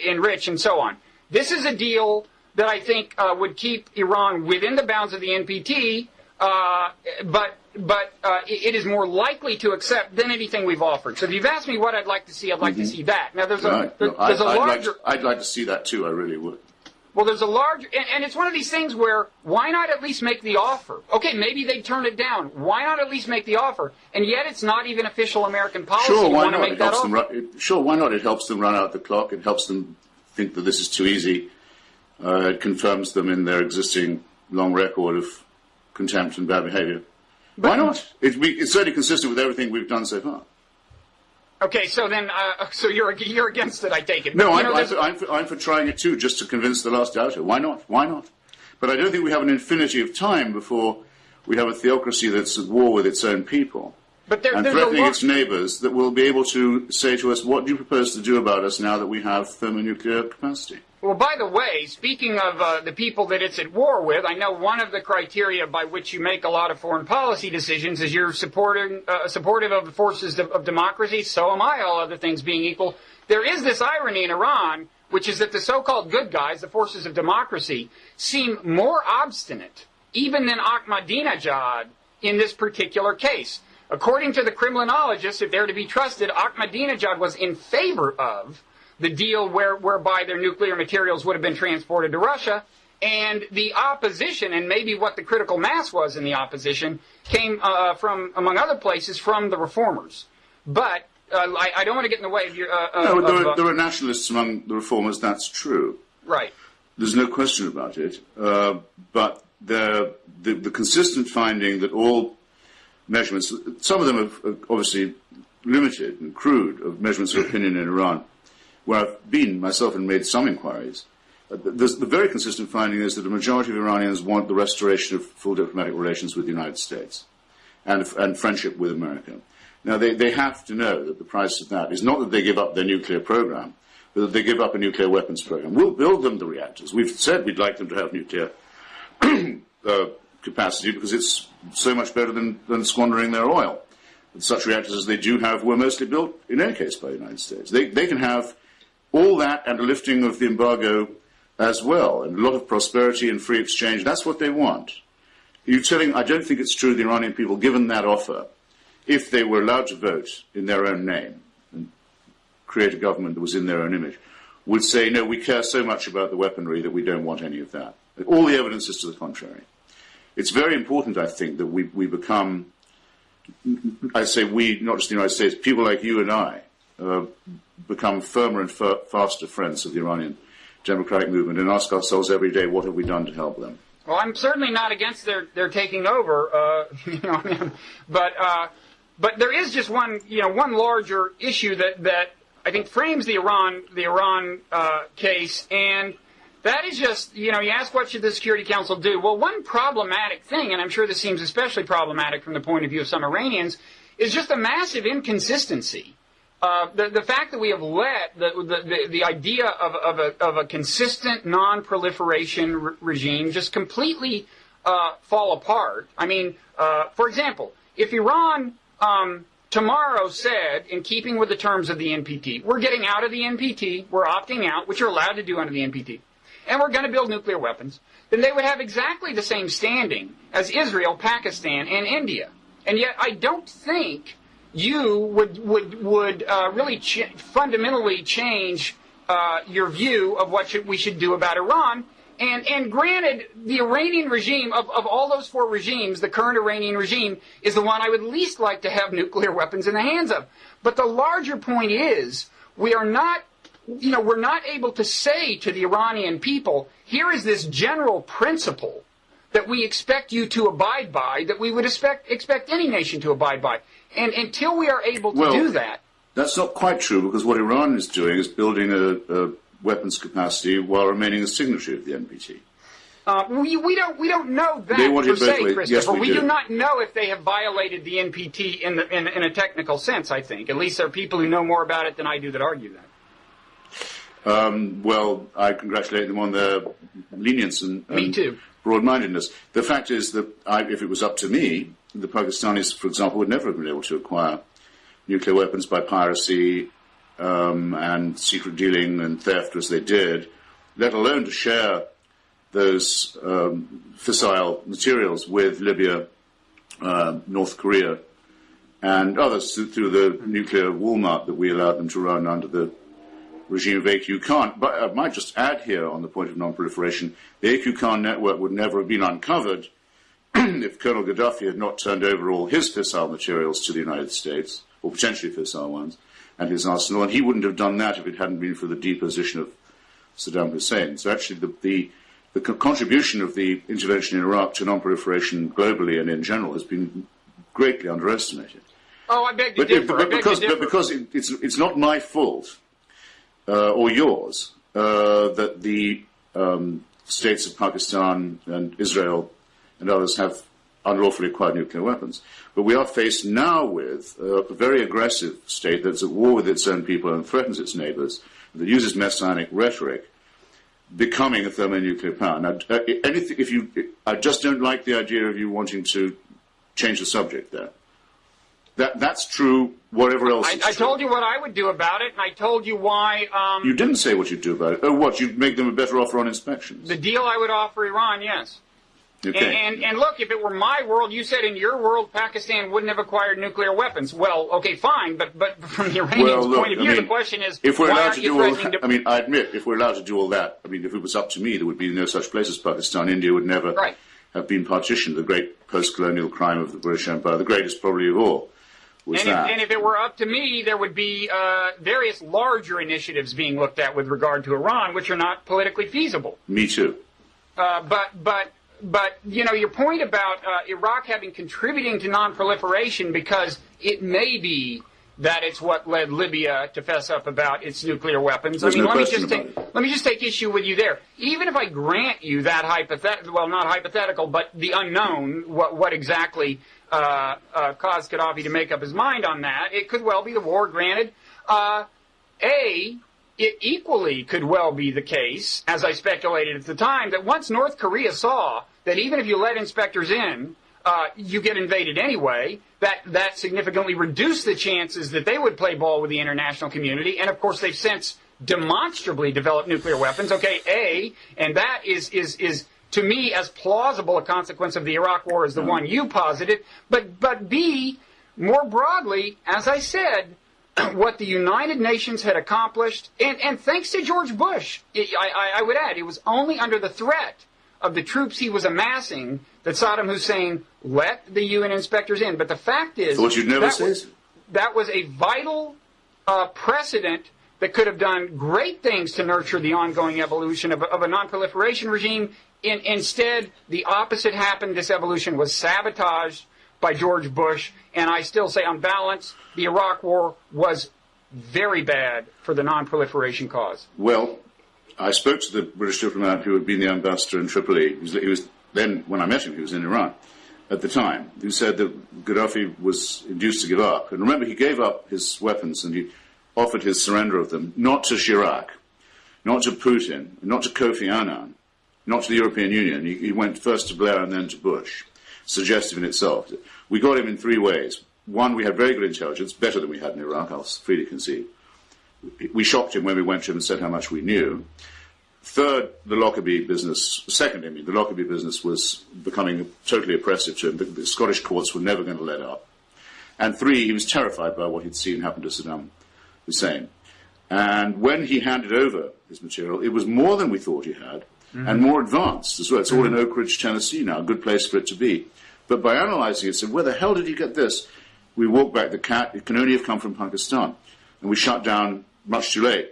enrich and so on. This is a deal that I think would keep Iran within the bounds of the NPT, but it is more likely to accept than anything we've offered. So if you've asked me what I'd like to see, I'd like to see that. Now, I'd like to see that too. I really would. Well, there's a large, and it's one of these things where why not at least make the offer? Okay, maybe they turn it down. Why not at least make the offer? And yet, it's not even official American policy. Sure, why not? Sure, why not? It helps them run out the clock. It helps them think that this is too easy. It confirms them in their existing long record of contempt and bad behavior. Why not? It's certainly consistent with everything we've done so far. Okay, so then, so you're against it, I take it. No, I'm for trying it too, just to convince the last doubter. Why not? Why not? But I don't think we have an infinity of time before we have a theocracy that's at war with its own people and threatening its neighbours that will be able to say to us, what do you propose to do about us now that we have thermonuclear capacity? Well, by the way, speaking of the people that it's at war with, I know one of the criteria by which you make a lot of foreign policy decisions is you're supportive of the forces of democracy. So am I, all other things being equal. There is this irony in Iran, which is that the so-called good guys, the forces of democracy, seem more obstinate, even than Ahmadinejad, in this particular case. According to the Kremlinologists, if they're to be trusted, Ahmadinejad was in favor of the deal whereby their nuclear materials would have been transported to Russia, and the opposition, and maybe what the critical mass was in the opposition, came from, among other places, from the reformers. But I don't want to get in the way of your... there are nationalists among the reformers, that's true. Right. There's no question about it. But the consistent finding that all measurements, some of them are obviously limited and crude, of measurements of opinion in Iran, where I've been myself and made some inquiries, the very consistent finding is that a majority of Iranians want the restoration of full diplomatic relations with the United States and friendship with America. Now, they have to know that the price of that is not that they give up their nuclear program, but that they give up a nuclear weapons program. We'll build them the reactors. We've said we'd like them to have nuclear capacity because it's so much better than squandering their oil. And such reactors as they do have were mostly built, in any case, by the United States. They can have all that and a lifting of the embargo as well, and a lot of prosperity and free exchange. That's what they want. I don't think it's true the Iranian people, given that offer, if they were allowed to vote in their own name and create a government that was in their own image, would say, no, we care so much about the weaponry that we don't want any of that. All the evidence is to the contrary. It's very important, I think, that we become, I say we, not just the United States, people like you and I, become firmer and faster friends of the Iranian democratic movement and ask ourselves every day, what have we done to help them? Well, I'm certainly not against their taking over, but there is just one larger issue that I think frames the Iran case, and that is just, you ask what should the Security Council do? Well, one problematic thing, and I'm sure this seems especially problematic from the point of view of some Iranians, is just a massive inconsistency. The fact that we have let the idea of a consistent non-proliferation regime just completely fall apart. I mean, for example, if Iran tomorrow said, in keeping with the terms of the NPT, we're getting out of the NPT, we're opting out, which you're allowed to do under the NPT, and we're going to build nuclear weapons, then they would have exactly the same standing as Israel, Pakistan, and India. And yet I don't think you would really fundamentally change your view of what we should do about Iran. And granted, the Iranian regime, of all those four regimes, the current Iranian regime is the one I would least like to have nuclear weapons in the hands of. But the larger point is, we're not able to say to the Iranian people, here is this general principle that we expect you to abide by, that we would expect any nation to abide by. And until we are able to do that... That's not quite true, because what Iran is doing is building a weapons capacity while remaining a signatory of the NPT. We don't know that per se, Christopher. Yes, we do not know if they have violated the NPT in a technical sense, I think. At least there are people who know more about it than I do that argue that. Well, I congratulate them on their lenience and Me too. Broad-mindedness. The fact is that if it was up to me, the Pakistanis, for example, would never have been able to acquire nuclear weapons by piracy and secret dealing and theft as they did, let alone to share those fissile materials with Libya, North Korea, and others through the nuclear Walmart that we allowed them to run under the regime of AQ Khan. But I might just add here on the point of non-proliferation, the AQ Khan network would never have been uncovered if Colonel Gaddafi had not turned over all his fissile materials to the United States, or potentially fissile ones, and his arsenal, and he wouldn't have done that if it hadn't been for the deposition of Saddam Hussein. So actually the contribution of the intervention in Iraq to non-proliferation globally and in general has been greatly underestimated. Oh, I beg to differ. But because it's not my fault or yours that the states of Pakistan and Israel and others have unlawfully acquired nuclear weapons. But we are faced now with a very aggressive state that's at war with its own people and threatens its neighbors, that uses messianic rhetoric, becoming a thermonuclear power. Now, I just don't like the idea of you wanting to change the subject there. That's true, whatever else is true. I told you what I would do about it, and I told you why... You didn't say what you'd do about it. Oh, what, you'd make them a better offer on inspections? The deal I would offer Iran, yes. Okay. And look, if it were my world, you said in your world Pakistan wouldn't have acquired nuclear weapons. Well, okay, fine, but from the Iranians' point of view, the question is, if we're why allowed aren't to you do all threatening that, I mean, I admit, if we're allowed to do all that, I mean, if it was up to me, there would be no such place as Pakistan. India would never have been partitioned. The great post-colonial crime of the British Empire, the greatest probably of all, was that. And if it were up to me, there would be various larger initiatives being looked at with regard to Iran, which are not politically feasible. Me too. But you know, your point about Iraq contributing to non-proliferation because it may be that it's what led Libya to fess up about its nuclear weapons. There's no let me just take issue with you there. Even if I grant you that not hypothetical, but the unknown, what exactly caused Gaddafi to make up his mind on that, it could well be the war. Granted, it equally could well be the case, as I speculated at the time, that once North Korea saw that even if you let inspectors in, you get invaded anyway, that significantly reduced the chances that they would play ball with the international community. And, of course, they've since demonstrably developed nuclear weapons. Okay, and that is to me as plausible a consequence of the Iraq War as the one you posited. But B, more broadly, as I said, what the United Nations had accomplished, and thanks to George Bush, I would add, it was only under the threat of the troops he was amassing that Saddam Hussein let the UN inspectors in. But the fact is, what you'd never say. That was a vital precedent that could have done great things to nurture the ongoing evolution of a non-proliferation regime. Instead, the opposite happened. This evolution was sabotaged by George Bush. And I still say, on balance, the Iraq War was very bad for the non-proliferation cause. Well, I spoke to the British diplomat who had been the ambassador in Tripoli. He was then, when I met him, he was in Iran at the time, who said that Gaddafi was induced to give up. And remember, he gave up his weapons and he offered his surrender of them, not to Chirac, not to Putin, not to Kofi Annan, not to the European Union. He went first to Blair and then to Bush. Suggestive in itself. We got him in three ways. One, we had very good intelligence, better than we had in Iraq, I'll freely concede. We shocked him when we went to him and said how much we knew. Third, the Lockerbie business. Second, the Lockerbie business was becoming totally oppressive to him. The Scottish courts were never going to let up. And three, he was terrified by what he'd seen happen to Saddam Hussein. And when he handed over his material, it was more than we thought he had, and more advanced as well. It's all in Oak Ridge, Tennessee now, a good place for it to be. But by analysing it, said, where the hell did he get this? We walked back the cat. It can only have come from Pakistan. And we shut down, much too late,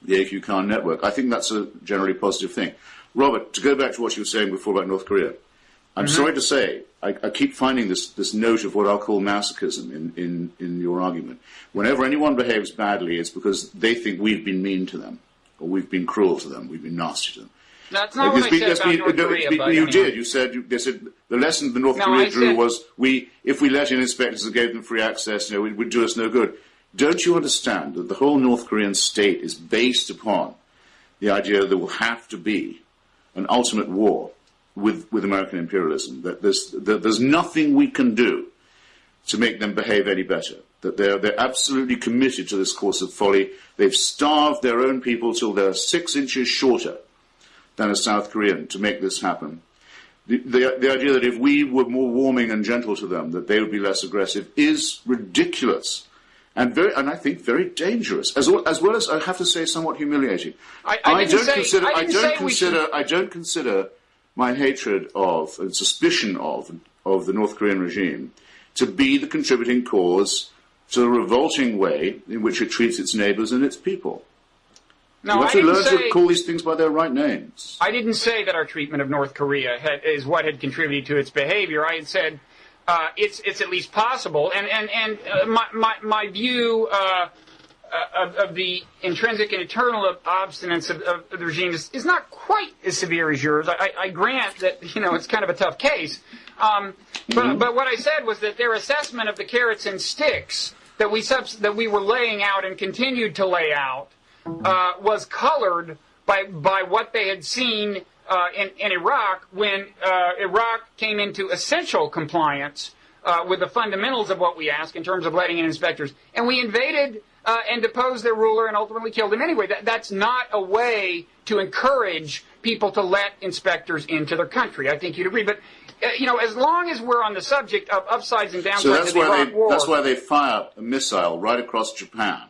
the AQ Khan network. I think that's a generally positive thing. Robert, to go back to what you were saying before about North Korea, I'm sorry to say, I keep finding this note of what I'll call masochism in your argument. Whenever anyone behaves badly, it's because they think we've been mean to them, or we've been cruel to them, we've been nasty to them. That's not what I said about North Korea. You did. You said they said the lesson the North Korea drew was if we let in inspectors and gave them free access, it would do us no good. Don't you understand that the whole North Korean state is based upon the idea that there will have to be an ultimate war with American imperialism? That there's nothing we can do to make them behave any better. That they're absolutely committed to this course of folly. They've starved their own people till they're 6 inches shorter than a South Korean to make this happen. The idea that if we were more warming and gentle to them, that they would be less aggressive, is ridiculous and I think very dangerous, as well as I have to say somewhat humiliating. I don't consider my hatred of and suspicion of the North Korean regime to be the contributing cause to the revolting way in which it treats its neighbours and its people. No, you have to learn to call these things by their right names. I didn't say that our treatment of North Korea is what had contributed to its behavior. I had said it's at least possible. And my view of the intrinsic and eternal obstinance of the regime is not quite as severe as yours. I grant that it's kind of a tough case. But what I said was that their assessment of the carrots and sticks that we were laying out and continued to lay out was colored by what they had seen in Iraq when Iraq came into essential compliance with the fundamentals of what we ask in terms of letting in inspectors. And we invaded and deposed their ruler and ultimately killed him anyway. That's not a way to encourage people to let inspectors into their country. I think you'd agree. But, as long as we're on the subject of upsides and downsides of the Iraq War... That's why they fire a missile right across Japan.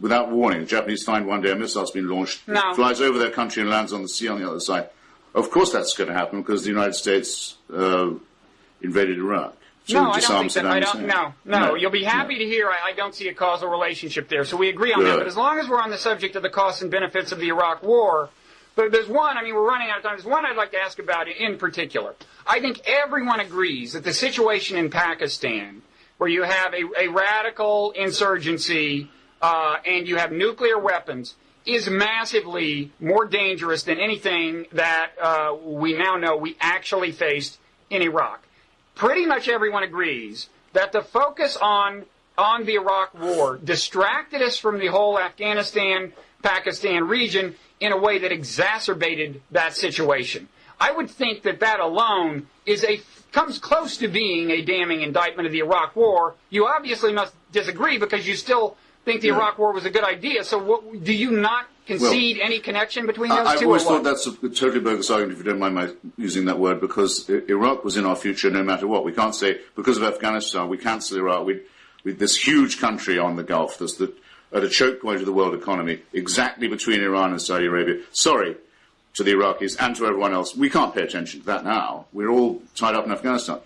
Without warning, the Japanese find one day a missile's been launched, flies over their country and lands on the sea on the other side. Of course that's going to happen because the United States invaded Iraq. No, I don't think that. No. You'll be happy to hear I don't see a causal relationship there. So we agree on that. But as long as we're on the subject of the costs and benefits of the Iraq War, but there's one, we're running out of time. There's one I'd like to ask about in particular. I think everyone agrees that the situation in Pakistan, where you have a radical insurgency and you have nuclear weapons, is massively more dangerous than anything that we now know we actually faced in Iraq. Pretty much everyone agrees that the focus on the Iraq War distracted us from the whole Afghanistan-Pakistan region in a way that exacerbated that situation. I would think that alone comes close to being a damning indictment of the Iraq War. You obviously must disagree because you still think the Iraq War was a good idea. So do you not concede any connection between those two? I've always thought that's a totally bogus argument, if you don't mind my using that word, because Iraq was in our future no matter what. We can't say, because of Afghanistan, we cancel Iraq. With this huge country on the Gulf that's at a choke point of the world economy, exactly between Iran and Saudi Arabia. Sorry, to the Iraqis and to everyone else. We can't pay attention to that now. We're all tied up in Afghanistan.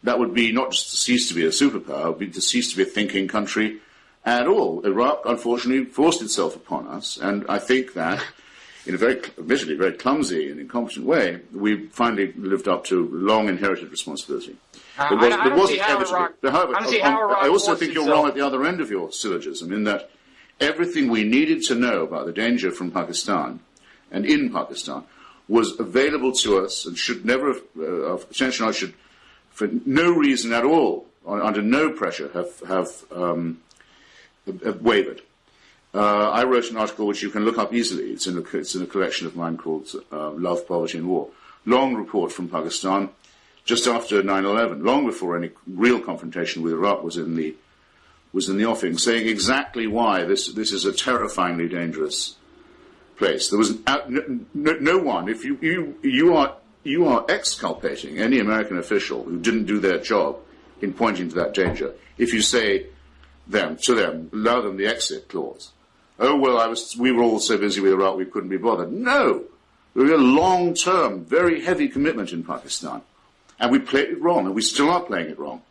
That would be not just to cease to be a superpower, it would be to cease to be a thinking country at all. Iraq, unfortunately, forced itself upon us, and I think that, in a very, admittedly, very clumsy and incompetent way, we finally lived up to long inherited responsibility. I also think you're wrong at the other end of your syllogism, in that everything we needed to know about the danger from Pakistan and in Pakistan was available to us and should never have, essentially, should, for no reason at all, under no pressure, have wavered. I wrote an article which you can look up easily. It's in a collection of mine called Love, Poverty and War. Long report from Pakistan, just after 9/11, long before any real confrontation with Iraq was in the offing, saying exactly why this is a terrifyingly dangerous place. There was no one. If you are exculpating any American official who didn't do their job in pointing to that danger, if you say to them, allow them the exit clause. Oh well, we were all so busy with Iraq we couldn't be bothered. No, we had a long-term, very heavy commitment in Pakistan, and we played it wrong, and we still are playing it wrong.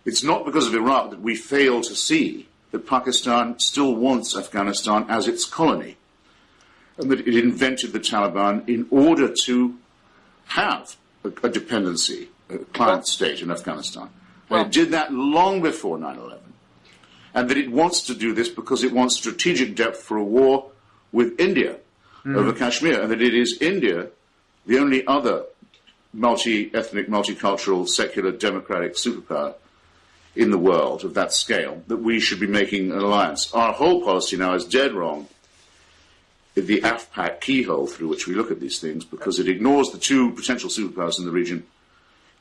It's not because of Iraq that we fail to see that Pakistan still wants Afghanistan as its colony, and that it invented the Taliban in order to have a dependency, a client state in Afghanistan. And it did that long before 9/11. And that it wants to do this because it wants strategic depth for a war with India over Kashmir, and that it is India, the only other multi-ethnic, multicultural, secular, democratic superpower in the world of that scale, that we should be making an alliance. Our whole policy now is dead wrong, the AFPAC keyhole through which we look at these things, because it ignores the two potential superpowers in the region,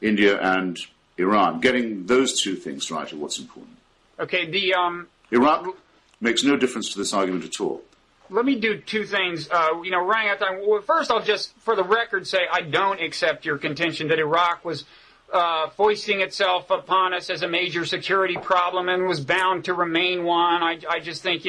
India and Iran. Getting those two things right are what's important. Okay, Iraq makes no difference to this argument at all. Let me do two things. Running out of time. Well, first, I'll just, for the record, say I don't accept your contention that Iraq was foisting itself upon us as a major security problem and was bound to remain one. I just think,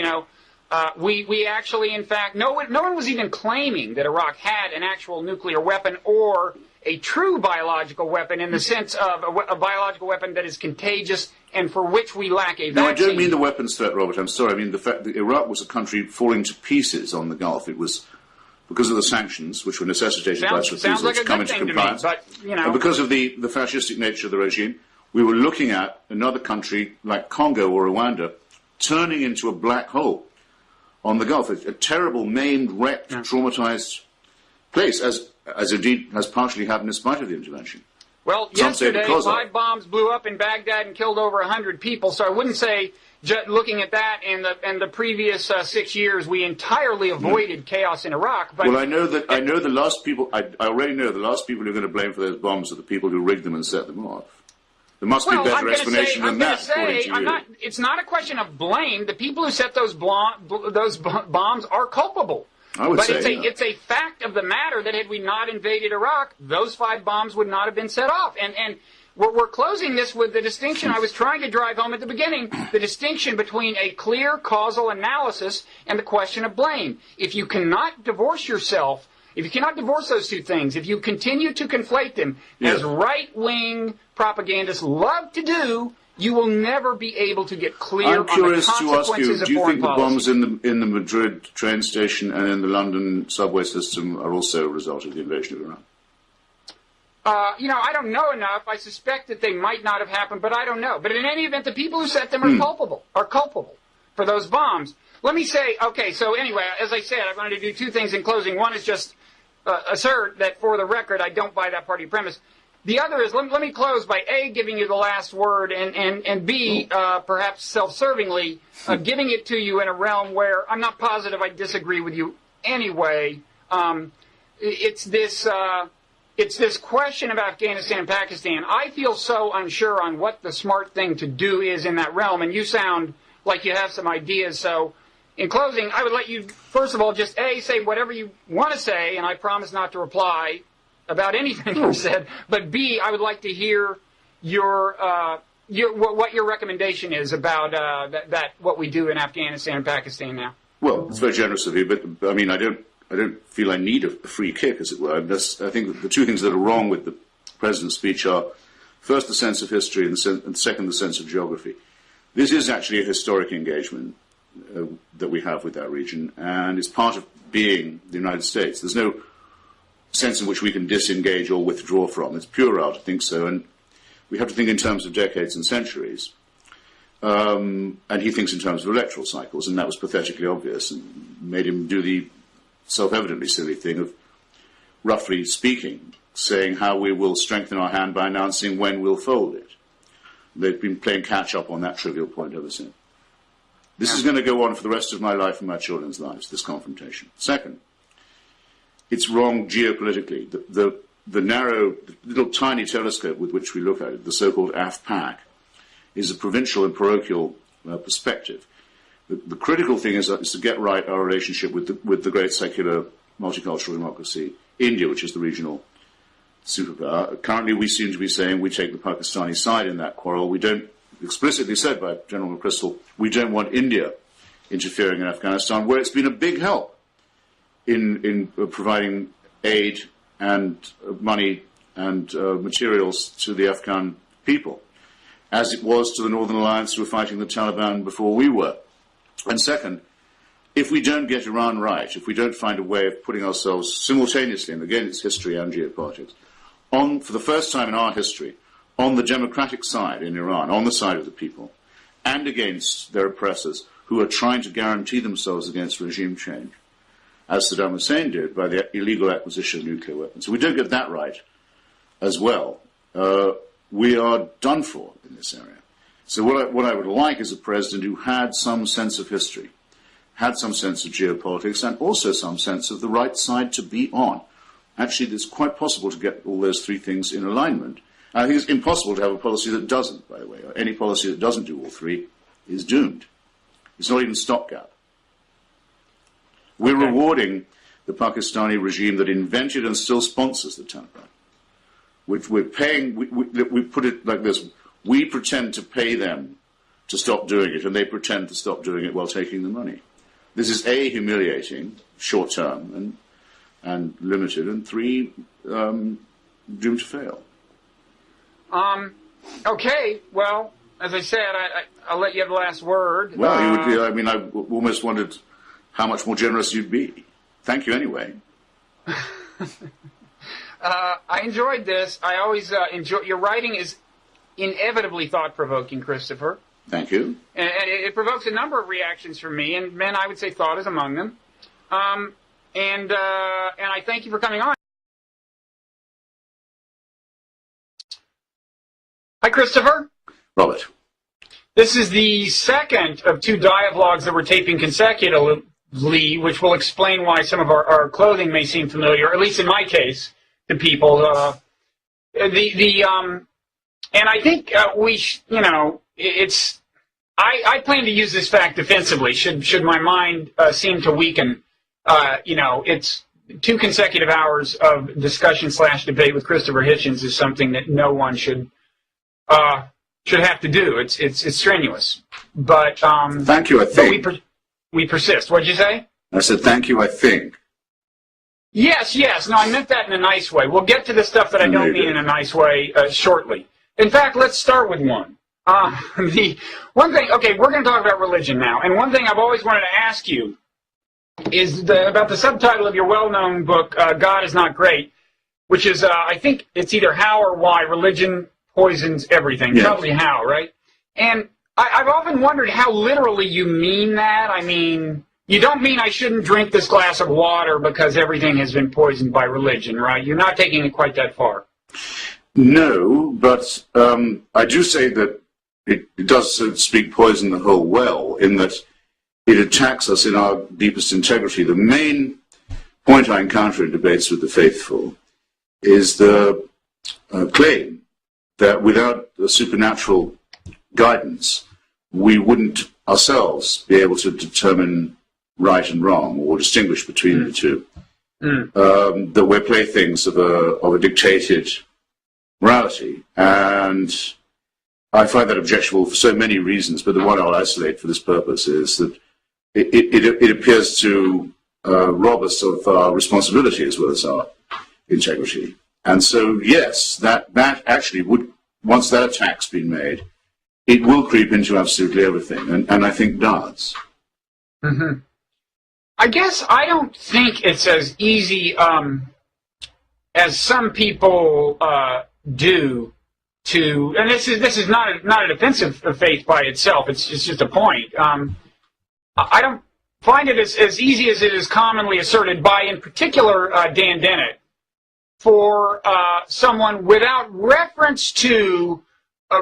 we actually, in fact, no one was even claiming that Iraq had an actual nuclear weapon or a true biological weapon in the sense of a biological weapon that is contagious and for which we lack a vaccine. No, I don't mean the weapons threat, Robert. I'm sorry. I mean the fact that Iraq was a country falling to pieces on the Gulf. It was because of the sanctions, which were necessitated by its refusal to come into compliance. And because of the fascistic nature of the regime, we were looking at another country like Congo or Rwanda turning into a black hole on the Gulf, a terrible, maimed, wrecked, traumatized place, as indeed has partially happened in spite of the intervention. Well, yesterday, 5 bombs blew up in Baghdad and killed over 100 people, so I wouldn't say, looking at that and the previous 6 years, we entirely avoided chaos in Iraq. But well, I know the last people, I already know the last people who are going to blame for those bombs are the people who rigged them and set them off. There must be a better explanation than that, according to you. It's not a question of blame. The people who set those bombs are culpable. It's a fact of the matter that had we not invaded Iraq, those 5 bombs would not have been set off. And we're closing this with the distinction I was trying to drive home at the beginning, the distinction between a clear causal analysis and the question of blame. If you cannot divorce yourself, if you cannot divorce those two things, if you continue to conflate them, as right-wing propagandists love to do, you will never be able to get clear on the consequences of foreign policy. I'm curious to ask you, do you think the bombs in the Madrid train station and in the London subway system are also a result of the invasion of Iran? I don't know enough. I suspect that they might not have happened, but I don't know. But in any event, the people who set them are culpable for those bombs. Let me say, okay, so anyway, as I said, I wanted to do two things in closing. One is just assert that, for the record, I don't buy that party premise. The other is, let me close by A, giving you the last word, and B, perhaps self-servingly, giving it to you in a realm where I'm not positive I disagree with you anyway. It's this question of Afghanistan and Pakistan. I feel so unsure on what the smart thing to do is in that realm, and you sound like you have some ideas. So in closing, I would let you, first of all, just A, say whatever you want to say, and I promise not to reply about anything you said, but B, I would like to hear what your recommendation is about what we do in Afghanistan and Pakistan now. Well, it's very generous of you, but I mean, I don't feel I need a free kick, as it were. I think that the two things that are wrong with the President's speech are, first, the sense of history, and second, the sense of geography. This is actually a historic engagement that we have with that region, and it's part of being the United States. There's no sense in which we can disengage or withdraw from. It's puerile to think so, and we have to think in terms of decades and centuries. And he thinks in terms of electoral cycles, and that was pathetically obvious and made him do the self-evidently silly thing of, roughly speaking, saying how we will strengthen our hand by announcing when we'll fold it. They've been playing catch-up on that trivial point ever since. This is going to go on for the rest of my life and my children's lives, this confrontation. Second, it's wrong geopolitically. The narrow, little tiny telescope with which we look at it, the so-called AFPAC, is a provincial and parochial perspective. The critical thing is to get right our relationship with the great secular multicultural democracy, India, which is the regional superpower. Currently, we seem to be saying we take the Pakistani side in that quarrel. We don't, explicitly said by General McChrystal, we don't want India interfering in Afghanistan, where it's been a big help in providing aid and money and materials to the Afghan people, as it was to the Northern Alliance who were fighting the Taliban before we were. And second, if we don't get Iran right, if we don't find a way of putting ourselves simultaneously, and again it's history and geopolitics, for the first time in our history, on the democratic side in Iran, on the side of the people, and against their oppressors who are trying to guarantee themselves against regime change, as Saddam Hussein did by the illegal acquisition of nuclear weapons. So we don't get that right as well. We are done for in this area. So what I would like is a president who had some sense of history, had some sense of geopolitics, and also some sense of the right side to be on. Actually, it's quite possible to get all those three things in alignment. I think it's impossible to have a policy that doesn't, by the way. Any policy that doesn't do all three is doomed. It's not even stopgap. We're rewarding the Pakistani regime that invented and still sponsors the Taliban. We're paying, we put it like this, we pretend to pay them to stop doing it, and they pretend to stop doing it while taking the money. This is A, humiliating, short-term and limited, and three, doomed to fail. Okay, well, as I said, I'll let you have the last word. Well, you would be, I mean, I almost wondered how much more generous you'd be. Thank you anyway. I enjoyed this. I always enjoy, your writing is inevitably thought-provoking, Christopher. Thank you. And it provokes a number of reactions from me, and men, I would say thought is among them. And I thank you for coming on. Hi, Christopher. Robert. This is the second of two dialogues that we're taping consecutively, which will explain why some of our clothing may seem familiar, or at least in my case, to people. And I think I plan to use this fact defensively. Should my mind seem to weaken, it's 2 consecutive hours of discussion/debate with Christopher Hitchens is something that no one should have to do. It's strenuous, but thank you. I think we persist. What'd you say? I said thank you. I think. Yes. No, I meant that in a nice way. We'll get to the stuff that I don't mean in a nice way shortly. In fact, let's start with one. The one thing. Okay, we're going to talk about religion now, and one thing I've always wanted to ask you is about the subtitle of your well-known book, "God is Not Great," which is I think it's either how or why religion poisons everything. Yes. Probably how, right? And I've often wondered how literally you mean that. I mean, you don't mean I shouldn't drink this glass of water because everything has been poisoned by religion, right? You're not taking it quite that far. No, but I do say that it does, so to speak, poison the whole well, in that it attacks us in our deepest integrity. The main point I encounter in debates with the faithful is the claim that without a supernatural guidance, we wouldn't ourselves be able to determine right and wrong or distinguish between the two. That we're playthings of a dictated morality. And I find that objectionable for so many reasons, but the one I'll isolate for this purpose is that it appears to rob us of our responsibility as well as our integrity. And so, yes, that actually would, once that attack's been made, it will creep into absolutely everything, and I think does. Mm-hmm. I guess I don't think it's as easy as some people do to, and this is not a defense of faith by itself. It's just a point. I don't find it as easy as it is commonly asserted by, in particular, Dan Dennett, for someone without reference to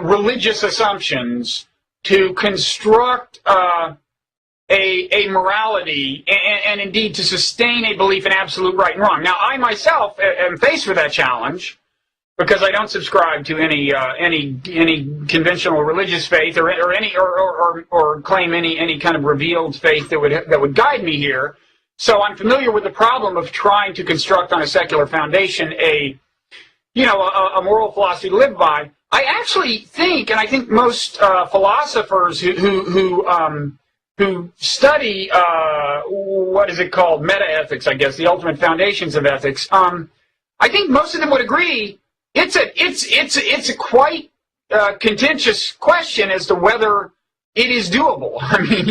religious assumptions to construct a morality and indeed to sustain a belief in absolute right and wrong. Now, I myself am faced with that challenge because I don't subscribe to any conventional religious faith or claim any kind of revealed faith that would guide me here. So I'm familiar with the problem of trying to construct on a secular foundation a moral philosophy to live by. I actually think, and I think most philosophers who study what is it called, meta-ethics, I guess, the ultimate foundations of ethics. I think most of them would agree it's a quite contentious question as to whether it is doable. I mean,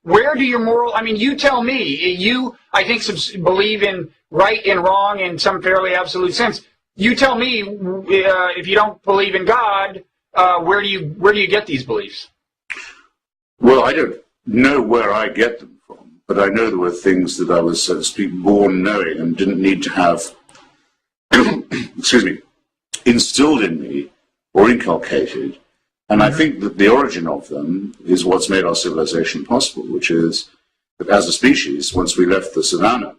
where do your moral? I mean, you tell me. You, I think, believe in right and wrong in some fairly absolute sense. You tell me if you don't believe in God, where do you get these beliefs? Well, I don't know where I get them from, but I know there were things that I was, so to speak, born knowing and didn't need to have, excuse me, instilled in me or inculcated. And I think that the origin of them is what's made our civilization possible, which is that as a species, once we left the savannah,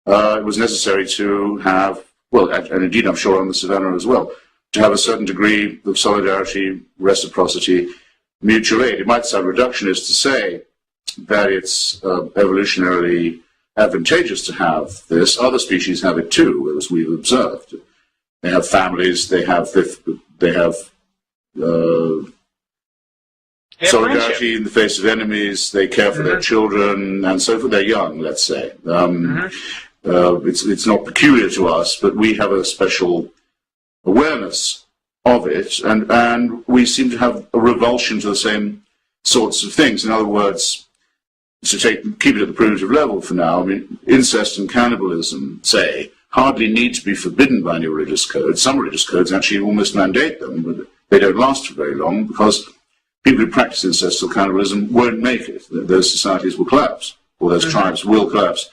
it was necessary to have, well, and indeed I'm sure on the savannah as well, to have a certain degree of solidarity, reciprocity, mutual aid. It might sound reductionist to say that it's evolutionarily advantageous to have this. Other species have it too, as we've observed. They have families, they have solidarity in the face of enemies, they care for their children, and so forth. They're young, let's say. It's not peculiar to us, but we have a special awareness of it, and we seem to have a revulsion to the same sorts of things. In other words, to keep it at the primitive level for now, I mean, incest and cannibalism, say, hardly need to be forbidden by any religious code. Some religious codes actually almost mandate them, but they don't last for very long because people who practice incest or cannibalism won't make it. Those societies will collapse, or those tribes will collapse.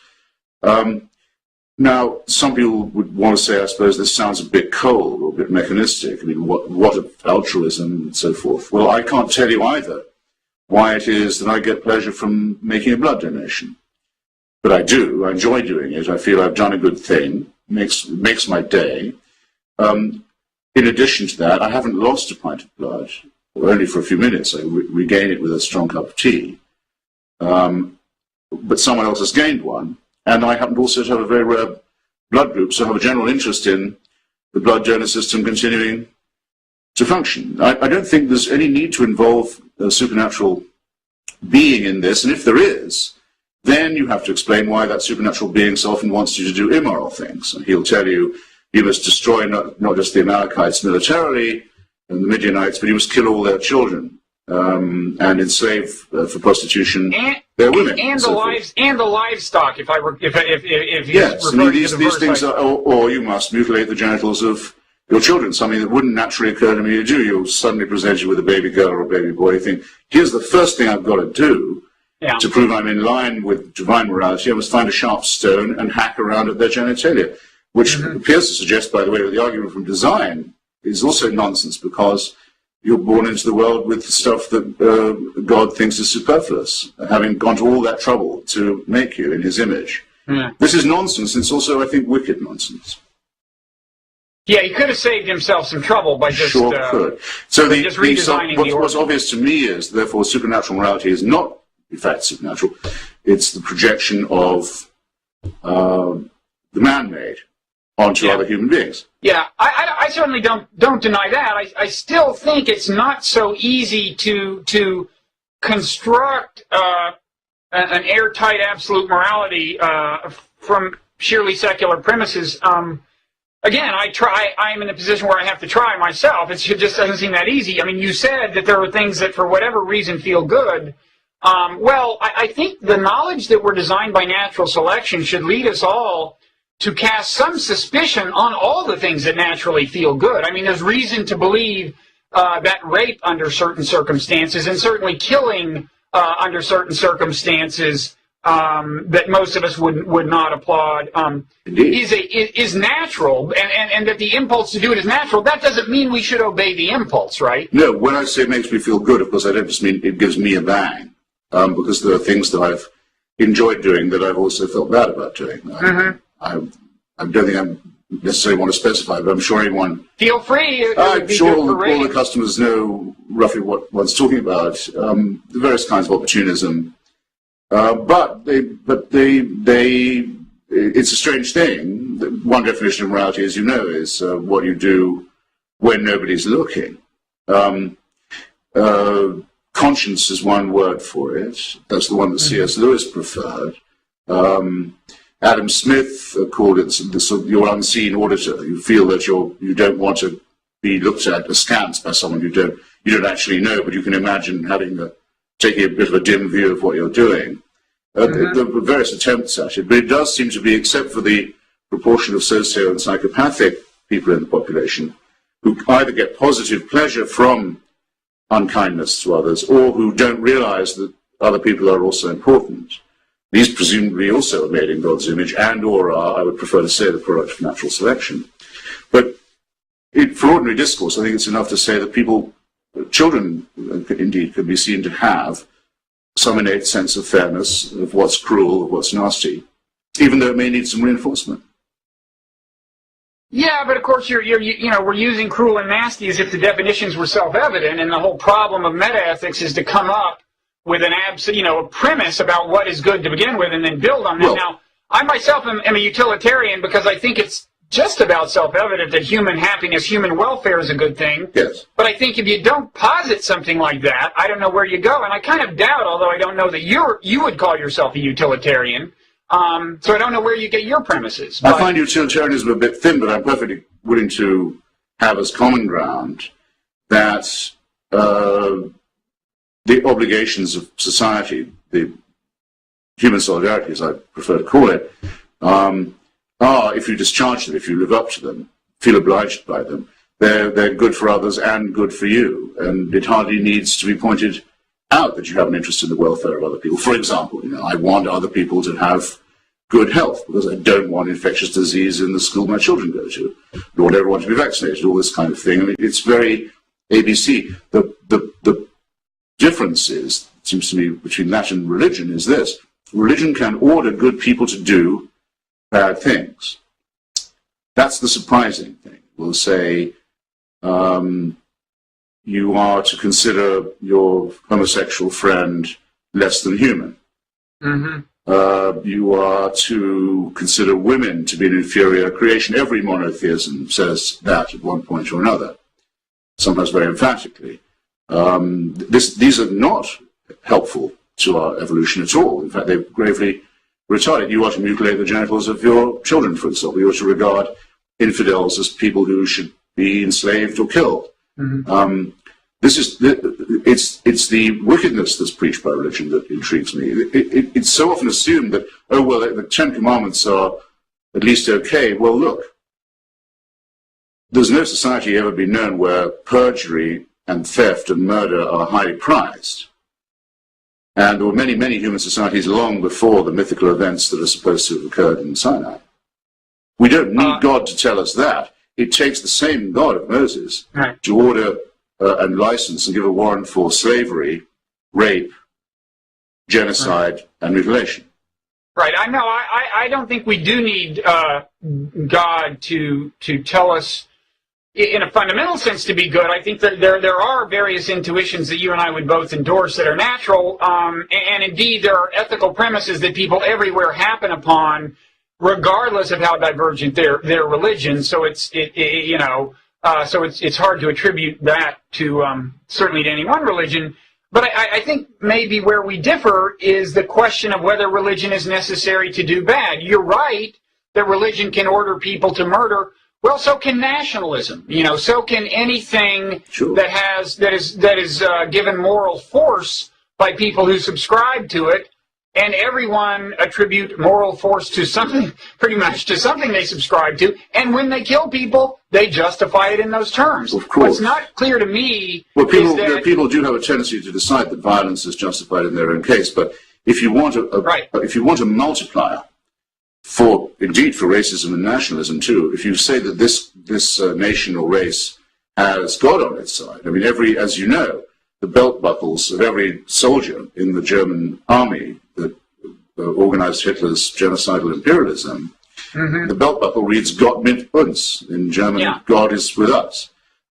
Now, some people would want to say, I suppose, this sounds a bit cold or a bit mechanistic. I mean, what of altruism and so forth? Well, I can't tell you either why it is that I get pleasure from making a blood donation. But I do. I enjoy doing it. I feel I've done a good thing. Makes my day. In addition to that, I haven't lost a pint of blood, or only for a few minutes. I regain it with a strong cup of tea. But someone else has gained one. And I happen also to have a very rare blood group, so I have a general interest in the blood donor system continuing to function. I don't think there's any need to involve a supernatural being in this, and if there is, then you have to explain why that supernatural being so often wants you to do immoral things. And he'll tell you, you must destroy not just the Amalekites militarily and the Midianites, but you must kill all their children and enslave for prostitution their women and the livestock. If yes, I mean, these things are, or you must mutilate the genitals of your children, something that wouldn't naturally occur to me to do. You'll suddenly present you with a baby girl or a baby boy. You think, here's the first thing I've got to do to prove I'm in line with divine morality. I must find a sharp stone and hack around at their genitalia, which appears to suggest, by the way, that the argument from design is also nonsense because you're born into the world with stuff that God thinks is superfluous, having gone to all that trouble to make you in his image. This is nonsense. It's also, I think, wicked nonsense. Yeah, he could have saved himself some trouble by just could. So just redesigning the order. What's obvious to me is, therefore, supernatural morality is not, in fact, supernatural. It's the projection of the man-made onto other human beings. Yeah, I certainly don't deny that. I still think it's not so easy to construct an airtight absolute morality from purely secular premises. Again, I'm in a position where I have to try myself. It just doesn't seem that easy. I mean, you said that there are things that for whatever reason feel good. Well, I think the knowledge that we're designed by natural selection should lead us all to cast some suspicion on all the things that naturally feel good. I mean, there's reason to believe that rape under certain circumstances, and certainly killing under certain circumstances, that most of us would not applaud, is natural, and that the impulse to do it is natural. That doesn't mean we should obey the impulse, right? No, when I say it makes me feel good, of course, I don't just mean it gives me a bang, because there are things that I've enjoyed doing that I've also felt bad about doing. I don't think I necessarily want to specify, but I'm sure anyone... Feel free. I'm sure all the customers know roughly what one's talking about, the various kinds of opportunism. But it's a strange thing. One definition of morality, as you know, is what you do when nobody's looking. Conscience is one word for it. That's the one that C.S. Lewis preferred. Adam Smith called it your unseen auditor. You feel that you don't want to be looked at askance by someone you don't actually know, but you can imagine taking a bit of a dim view of what you're doing. There are various attempts at it, but it does seem to be, except for the proportion of socio and psychopathic people in the population, who either get positive pleasure from unkindness to others, or who don't realize that other people are also important. These presumably also are made in God's image, and or are, I would prefer to say, the product of natural selection. But for ordinary discourse, I think it's enough to say that children indeed, can be seen to have some innate sense of fairness, of what's cruel, of what's nasty, even though it may need some reinforcement. Yeah, but of course, we're using cruel and nasty as if the definitions were self-evident, and the whole problem of metaethics is to come up with a premise about what is good to begin with, and then build on that. Now, I myself am a utilitarian because I think it's just about self-evident that human happiness, human welfare is a good thing. Yes. But I think if you don't posit something like that, I don't know where you go. And I kind of doubt, although I don't know that you would call yourself a utilitarian. So I don't know where you get your premises. I find utilitarianism a bit thin, but I'm perfectly willing to have as common ground that the obligations of society, the human solidarity, as I prefer to call it, are, if you discharge them, if you live up to them, feel obliged by them, they're good for others and good for you. And it hardly needs to be pointed out that you have an interest in the welfare of other people. For example, I want other people to have good health because I don't want infectious disease in the school my children go to. I want everyone to be vaccinated, all this kind of thing. I mean, it's very ABC. The difference is, it seems to me, between that and religion is this. Religion can order good people to do bad things. That's the surprising thing. We'll say you are to consider your homosexual friend less than human. You are to consider women to be an inferior creation. Every monotheism says that at one point or another, sometimes very emphatically. These are not helpful to our evolution at all. In fact, they're gravely retarded. You are to mutilate the genitals of your children, for example. You are to regard infidels as people who should be enslaved or killed. It's the wickedness that's preached by religion that intrigues me. It's so often assumed that, the Ten Commandments are at least okay. Well, look, there's no society ever been known where perjury and theft and murder are highly prized. And there were many, many human societies long before the mythical events that are supposed to have occurred in Sinai. We don't need God to tell us that. It takes the same God of Moses to order and license and give a warrant for slavery, rape, genocide, and mutilation. Right. I know. I don't think we do need God to tell us, in a fundamental sense, to be good. I think that there are various intuitions that you and I would both endorse that are natural, and indeed there are ethical premises that people everywhere happen upon, regardless of how divergent their religion. So it's hard to attribute that to certainly to any one religion. But I think maybe where we differ is the question of whether religion is necessary to do bad. You're right that religion can order people to murder. Well, so can nationalism. So can anything that is given moral force by people who subscribe to it. And everyone attribute moral force to something, pretty much to something they subscribe to. And when they kill people, they justify it in those terms. Of course. What's not clear to me people do have a tendency to decide that violence is justified in their own case. But if you want a multiplier for racism and nationalism too, if you say that this nation or race has God on its side, I mean, as you know, the belt buckles of every soldier in the German army that organized Hitler's genocidal imperialism, the belt buckle reads "Gott mit uns" in German. Yeah. God is with us.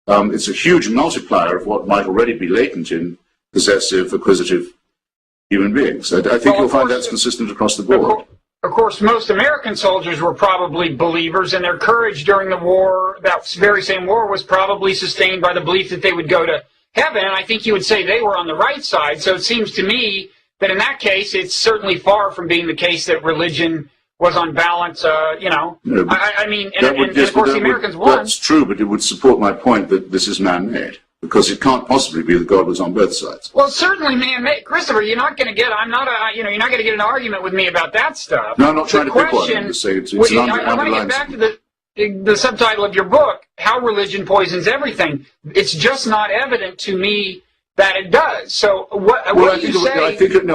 It's a huge multiplier of what might already be latent in possessive, acquisitive human beings. I think you'll find that's consistent across the board. Of course, most American soldiers were probably believers, and their courage during the war, that very same war, was probably sustained by the belief that they would go to heaven, and I think you would say they were on the right side. So it seems to me that in that case, it's certainly far from being the case that religion was on balance. No, I mean, and of course the Americans won. That's true, but it would support my point that this is man-made, because it can't possibly be that God was on both sides. Well, certainly man-made, Christopher. You're not going to get. I'm not a. You're not going to get an argument with me about that stuff. No, I'm not trying to pick one. I'm just saying it's an I want to get back to the subtitle of your book, How Religion Poisons Everything. It's just not evident to me that it does. So what do you say? I think that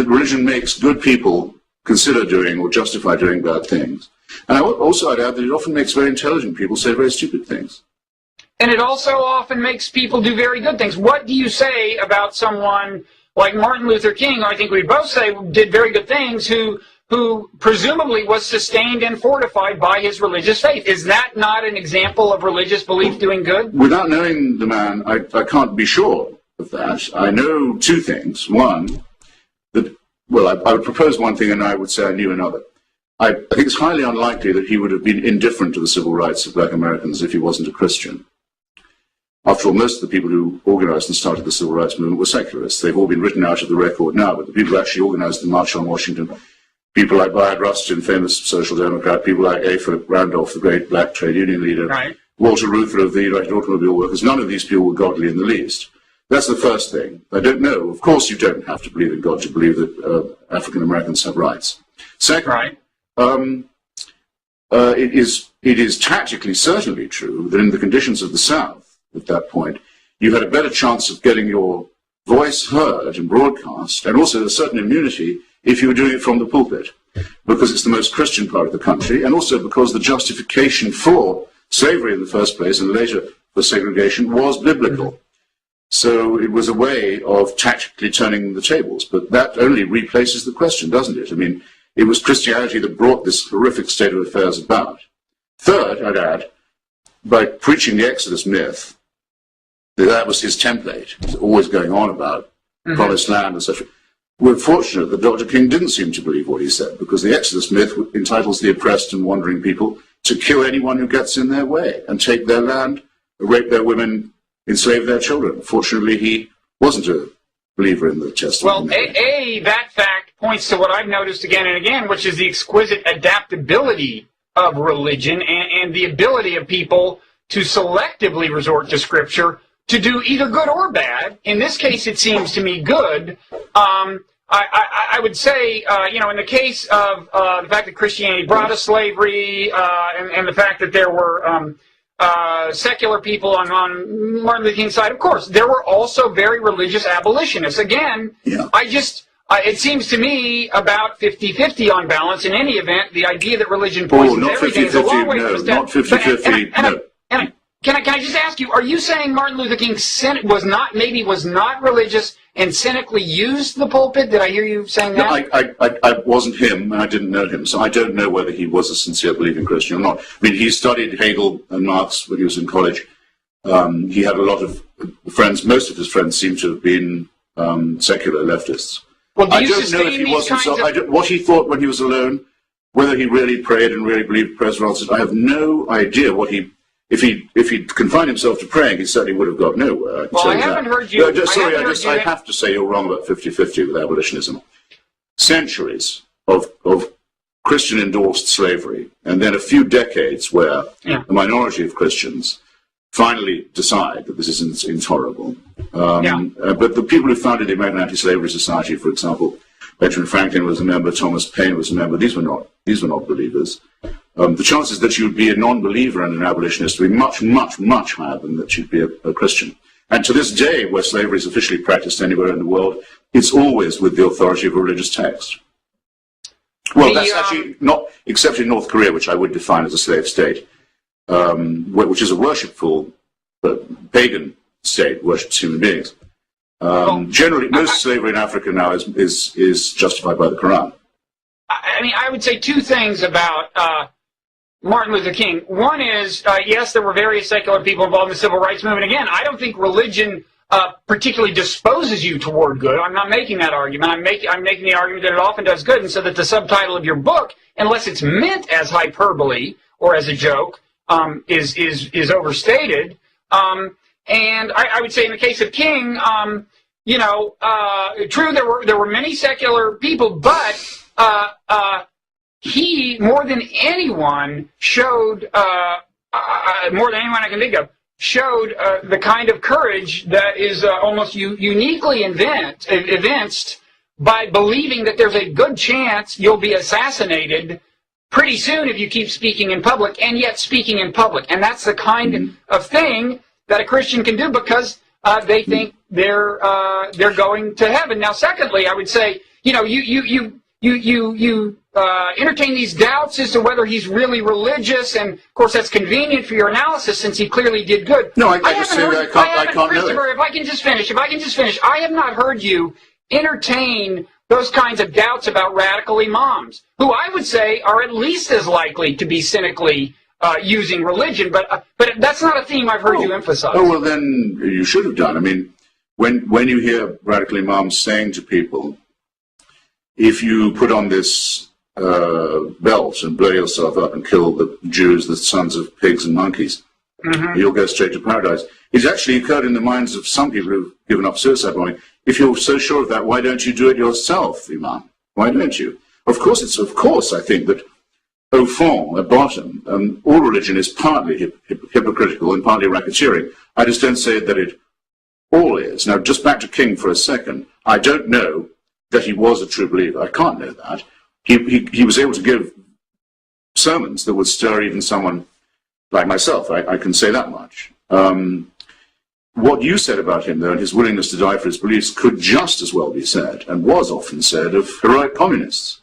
religion makes good people consider doing or justify doing bad things. And I'd add that it often makes very intelligent people say very stupid things. And it also often makes people do very good things. What do you say about someone like Martin Luther King, who I think we both say did very good things, who presumably was sustained and fortified by his religious faith? Is that not an example of religious belief doing good? Without knowing the man, I can't be sure of that. I know two things. One, I would propose one thing and I would say I knew another. I think it's highly unlikely that he would have been indifferent to the civil rights of black Americans if he wasn't a Christian. After all, most of the people who organized and started the civil rights movement were secularists. They've all been written out of the record now, but the people who actually organized the March on Washington, people like Bayard Rustin, famous social democrat, people like A. Randolph, the great black trade union leader, right. Walter Reuther of the United Automobile Workers, none of these people were godly in the least. That's the first thing. I don't know. Of course, you don't have to believe in God to believe that African Americans have rights. Second, right. It is tactically certainly true that in the conditions of the South at that point, you had a better chance of getting your voice heard and broadcast, and also a certain immunity if you were doing it from the pulpit, because it's the most Christian part of the country, and also because the justification for slavery in the first place and later for segregation was biblical. So it was a way of tactically turning the tables, but that only replaces the question, doesn't it? I mean, it was Christianity that brought this horrific state of affairs about. Third, I'd add, by preaching the Exodus myth, that was his template, always going on about promised land, etc. We're fortunate that Dr. King didn't seem to believe what he said, because the Exodus myth entitles the oppressed and wandering people to kill anyone who gets in their way and take their land, rape their women, enslave their children. Fortunately, he wasn't a believer in the Testament. Well, that fact points to what I've noticed again and again, which is the exquisite adaptability of religion and the ability of people to selectively resort to Scripture to do either good or bad. In this case, it seems to me good. I would say, in the case of the fact that Christianity brought us slavery and the fact that there were secular people on Martin Luther King's side, of course, there were also very religious abolitionists. Again, it seems to me about 50-50 on balance. In any event, the idea that religion poisons everything is a long way from the step. Not 50-50, no. Can I just ask you, are you saying Martin Luther King was not religious and cynically used the pulpit? Did I hear you saying that? No, I wasn't him, and I didn't know him, so I don't know whether he was a sincere believing Christian or not. I mean, he studied Hegel and Marx when he was in college. He had a lot of friends. Most of his friends seem to have been secular leftists. Well, I don't know if he was himself. What he thought when he was alone, whether he really prayed and really believed prayers were answered, I have no idea what he if he'd confined himself to praying, he certainly would have got nowhere. Well, I haven't heard you. I have to say you're wrong about 50-50 with abolitionism. Centuries of Christian-endorsed slavery, and then a few decades where a minority of Christians finally decide that this is intolerable. But the people who founded the American Anti-Slavery Society, for example, Benjamin Franklin was a member, Thomas Paine was a member. These were not believers. The chances that you'd be a non-believer and an abolitionist would be much, much, much higher than that you'd be a Christian. And to this day, where slavery is officially practiced anywhere in the world, it's always with the authority of a religious text. Well, that's actually not, except in North Korea, which I would define as a slave state, which is a worshipful pagan state, worships human beings. Generally, most slavery in Africa now is justified by the Quran. I mean, I would say two things about Martin Luther King. One is, yes, there were various secular people involved in the civil rights movement. Again, I don't think religion particularly disposes you toward good. I'm not making that argument. I'm making the argument that it often does good, and so that the subtitle of your book, unless it's meant as hyperbole or as a joke, is overstated. And I would say in the case of King, true, there were many secular people, but he, more than anyone, showed, more than anyone I can think of, showed the kind of courage that is almost uniquely evinced by believing that there's a good chance you'll be assassinated pretty soon if you keep speaking in public, and yet speaking in public. And that's the kind of thing that a Christian can do because they think they're going to heaven. Now, secondly, I would say, you entertain these doubts as to whether he's really religious, and of course that's convenient for your analysis since he clearly did good. No, I can't know it. Christopher, if I can just finish, I have not heard you entertain those kinds of doubts about radical imams, who I would say are at least as likely to be cynically using religion, but that's not a theme I've heard you emphasize. Oh, well, then you should have done. I mean, when you hear radical imams saying to people, if you put on this belt and blow yourself up and kill the Jews, the sons of pigs and monkeys, you'll go straight to paradise. It's actually occurred in the minds of some people who've given up suicide bombing. If you're so sure of that, why don't you do it yourself, Imam? Why don't you? Of course, I think that au fond, at bottom, all religion is partly hypocritical and partly racketeering. I just don't say that it all is. Now, just back to King for a second. I don't know that he was a true believer. I can't know that. He was able to give sermons that would stir even someone like myself. I can say that much. What you said about him, though, and his willingness to die for his beliefs could just as well be said, and was often said, of heroic communists,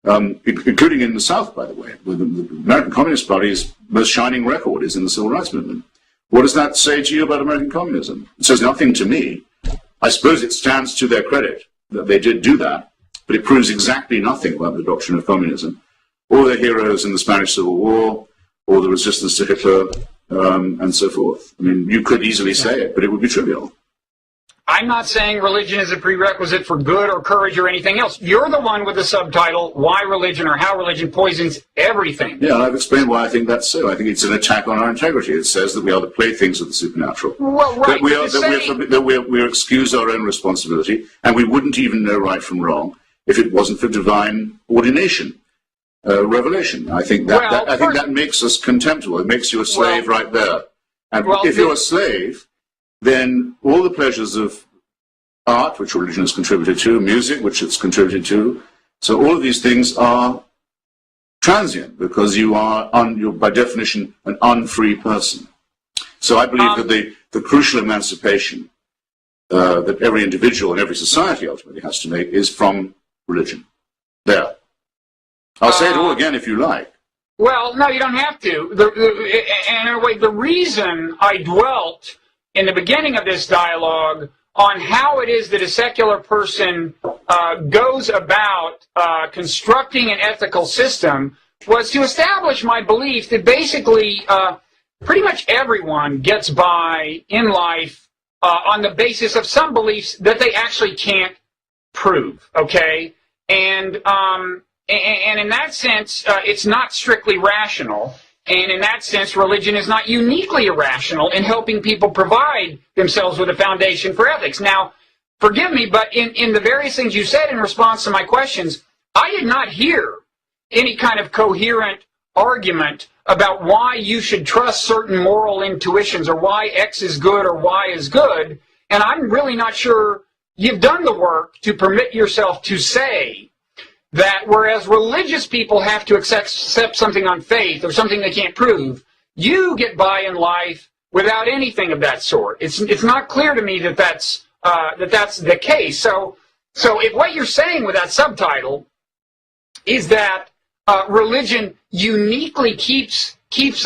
including in the South, by the way. The American Communist Party's most shining record is in the civil rights movement. What does that say to you about American communism? It says nothing to me. I suppose it stands to their credit that they did do that, but it proves exactly nothing about the doctrine of communism, or their heroes in the Spanish Civil War, or the resistance to Hitler, and so forth. I mean, you could easily say it, but it would be trivial. I'm not saying religion is a prerequisite for good or courage or anything else. You're the one with the subtitle, Why Religion or How Religion Poisons Everything. Yeah, and I've explained why I think that's so. I think it's an attack on our integrity. It says that we are the playthings of the supernatural. Well, right. That we excuse our own responsibility, and we wouldn't even know right from wrong if it wasn't for divine ordination, revelation. I think that makes us contemptible. It makes you a slave right there. And if you're a slave, then all the pleasures of art, which religion has contributed to, music, which it's contributed to, so all of these things are transient because you're by definition an unfree person. So I believe that the crucial emancipation that every individual and every society ultimately has to make is from religion. There. I'll say it all again if you like. Well, no, you don't have to. And in a way, the reason I dwelt in the beginning of this dialogue on how it is that a secular person goes about constructing an ethical system was to establish my belief that basically pretty much everyone gets by in life on the basis of some beliefs that they actually can't prove, okay? And in that sense, it's not strictly rational. And in that sense, religion is not uniquely irrational in helping people provide themselves with a foundation for ethics. Now, forgive me, but in the various things you said in response to my questions, I did not hear any kind of coherent argument about why you should trust certain moral intuitions or why X is good or Y is good. And I'm really not sure you've done the work to permit yourself to say that whereas religious people have to accept something on faith or something they can't prove, you get by in life without anything of that sort. It's not clear to me that that's the case. So if what you're saying with that subtitle is that religion uniquely keeps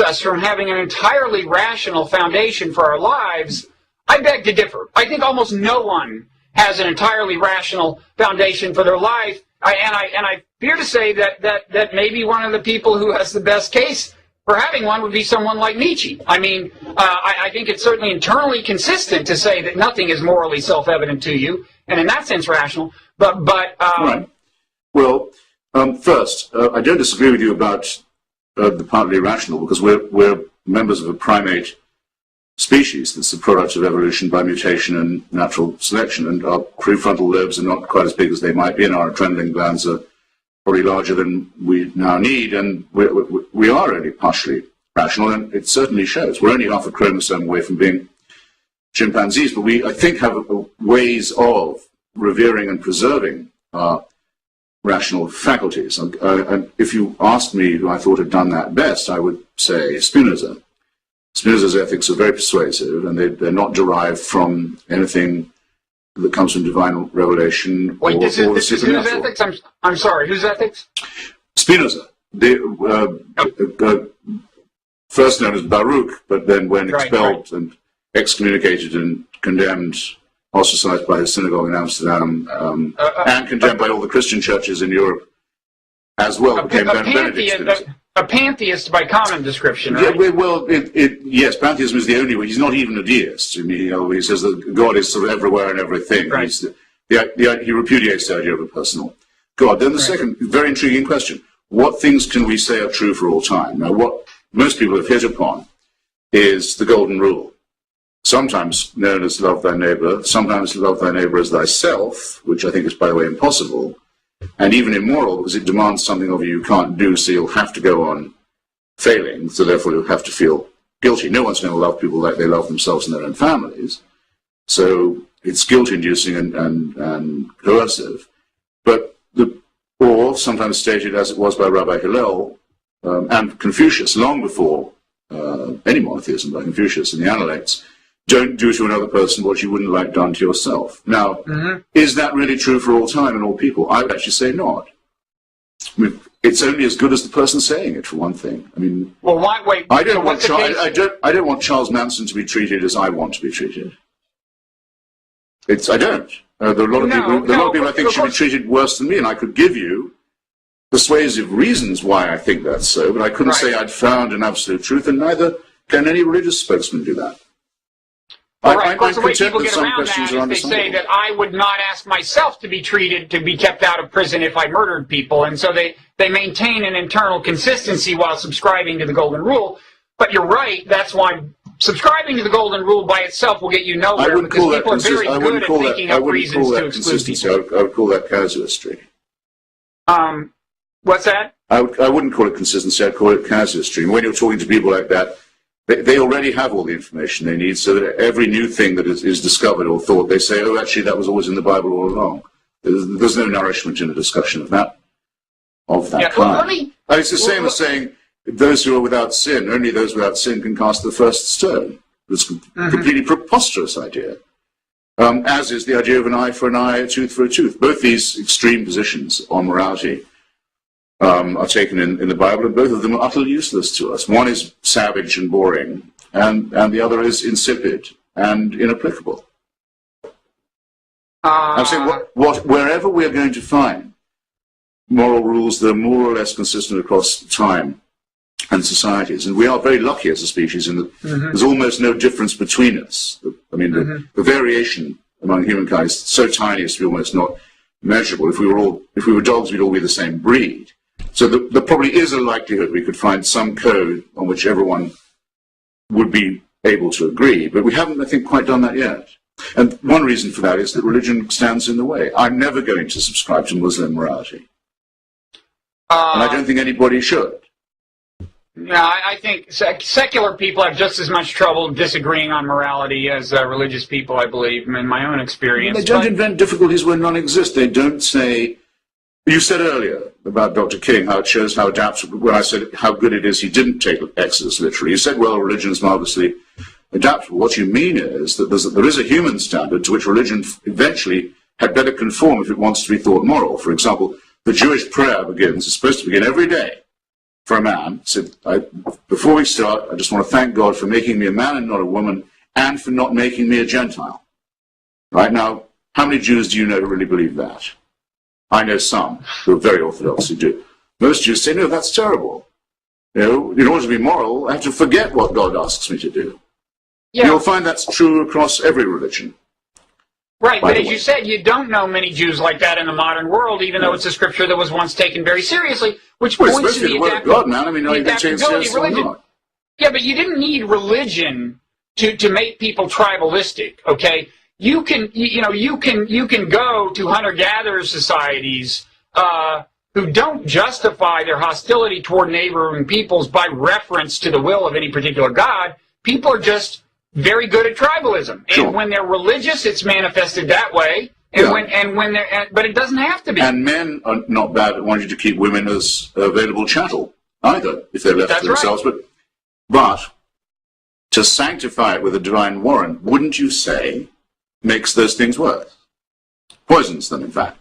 us from having an entirely rational foundation for our lives, I beg to differ. I think almost no one has an entirely rational foundation for their life. I fear to say that maybe one of the people who has the best case for having one would be someone like Nietzsche. I mean, I think it's certainly internally consistent to say that nothing is morally self-evident to you, and in that sense rational. Right. Well, first, I don't disagree with you about the partly rational, because we're members of a primate species that's the product of evolution by mutation and natural selection, and our prefrontal lobes are not quite as big as they might be, and our adrenaline glands are probably larger than we now need, and we are only partially rational, and it certainly shows. We're only half a chromosome away from being chimpanzees, but we, I think, have ways of revering and preserving our rational faculties. And if you asked me who I thought had done that best, I would say Spinoza. Spinoza's ethics are very persuasive, and they're not derived from anything that comes from divine revelation. Wait, this is whose ethics? I'm sorry, whose ethics? Spinoza. First known as Baruch, but then when expelled and excommunicated and condemned, ostracized by the synagogue in Amsterdam, and condemned by all the Christian churches in Europe as well, became Benedict. A pantheist by common description, right? Yeah, well, yes, pantheism is the only way. He's not even a deist. I mean, he says that God is sort of everywhere and everything. Right. He repudiates the idea of a personal God. Then the second very intriguing question, what things can we say are true for all time? Now, what most people have hit upon is the golden rule, sometimes known as love thy neighbor, sometimes love thy neighbor as thyself, which I think is, by the way, impossible, and even immoral, because it demands something of you can't do, so you'll have to go on failing, so therefore you'll have to feel guilty. No one's going to love people like they love themselves and their own families, so it's guilt-inducing and coercive. Or sometimes stated as it was by Rabbi Hillel and Confucius, long before any monotheism by Confucius in the Analects, don't do to another person what you wouldn't like done to yourself. Now, is that really true for all time and all people? I would actually say not. I mean, it's only as good as the person saying it, for one thing. I mean, well, wait. I don't want Charles Manson to be treated as I want to be treated. I don't. There are a lot of people I think should be treated worse than me, and I could give you persuasive reasons why I think that's so, but I couldn't say I'd found an absolute truth, and neither can any religious spokesman do that. Of course, the way people get around that is they say that I would not ask myself to be treated, to be kept out of prison if I murdered people, and so they maintain an internal consistency while subscribing to the golden rule. But you're right, that's why subscribing to the golden rule by itself will get you nowhere, because people are very good at thinking up reasons to exclude people. I would call that casuistry. What's that? I wouldn't call it consistency, I'd call it casuistry. And when you're talking to people like that, they already have all the information they need, so that every new thing that is discovered or thought, they say, oh, actually, that was always in the Bible all along. There's no nourishment in a discussion of that kind. It's the same as saying, those who are without sin, only those without sin can cast the first stone. It's a completely preposterous idea, as is the idea of an eye for an eye, a tooth for a tooth. Both these extreme positions on morality are taken in the Bible, and both of them are utterly useless to us. One is savage and boring, and the other is insipid and inapplicable. I'm saying wherever we're going to find moral rules that are more or less consistent across time and societies, and we are very lucky as a species in that there's almost no difference between us. I mean, the variation among humankind is so tiny as to be almost not measurable. If we were dogs, we'd all be the same breed. So there probably is a likelihood we could find some code on which everyone would be able to agree, but we haven't, I think, quite done that yet. And one reason for that is that religion stands in the way. I'm never going to subscribe to Muslim morality. And I don't think anybody should. Yeah, I think secular people have just as much trouble disagreeing on morality as religious people, I believe, in my own experience. They don't invent difficulties where none exist. They don't say... You said earlier about Dr. King, how it shows how adaptable... When I said how good it is he didn't take Exodus literally, you said, well, religion is marvelously adaptable. What you mean is that there is a human standard to which religion eventually had better conform if it wants to be thought moral. For example, the Jewish prayer is supposed to begin every day for a man. Said, before we start, I just want to thank God for making me a man and not a woman, and for not making me a Gentile. Right now, how many Jews do you know who really believe that? I know some who are very orthodox who do. Most Jews say, no, that's terrible. You know, in order to be moral, I have to forget what God asks me to do. Yeah. You'll find that's true across every religion. Right, but as you said, you don't know many Jews like that in the modern world, even though it's a scripture that was once taken very seriously, which points to the adaptability of religion. Yeah, but you didn't need religion to make people tribalistic, okay? You can go to hunter-gatherer societies who don't justify their hostility toward neighboring peoples by reference to the will of any particular god. People are just very good at tribalism, and when they're religious, it's manifested that way. And but it doesn't have to be. And men are not bad at wanting to keep women as available chattel either, if they're left to themselves. Right. But to sanctify it with a divine warrant, wouldn't you say, makes those things worse? Poisons them, in fact.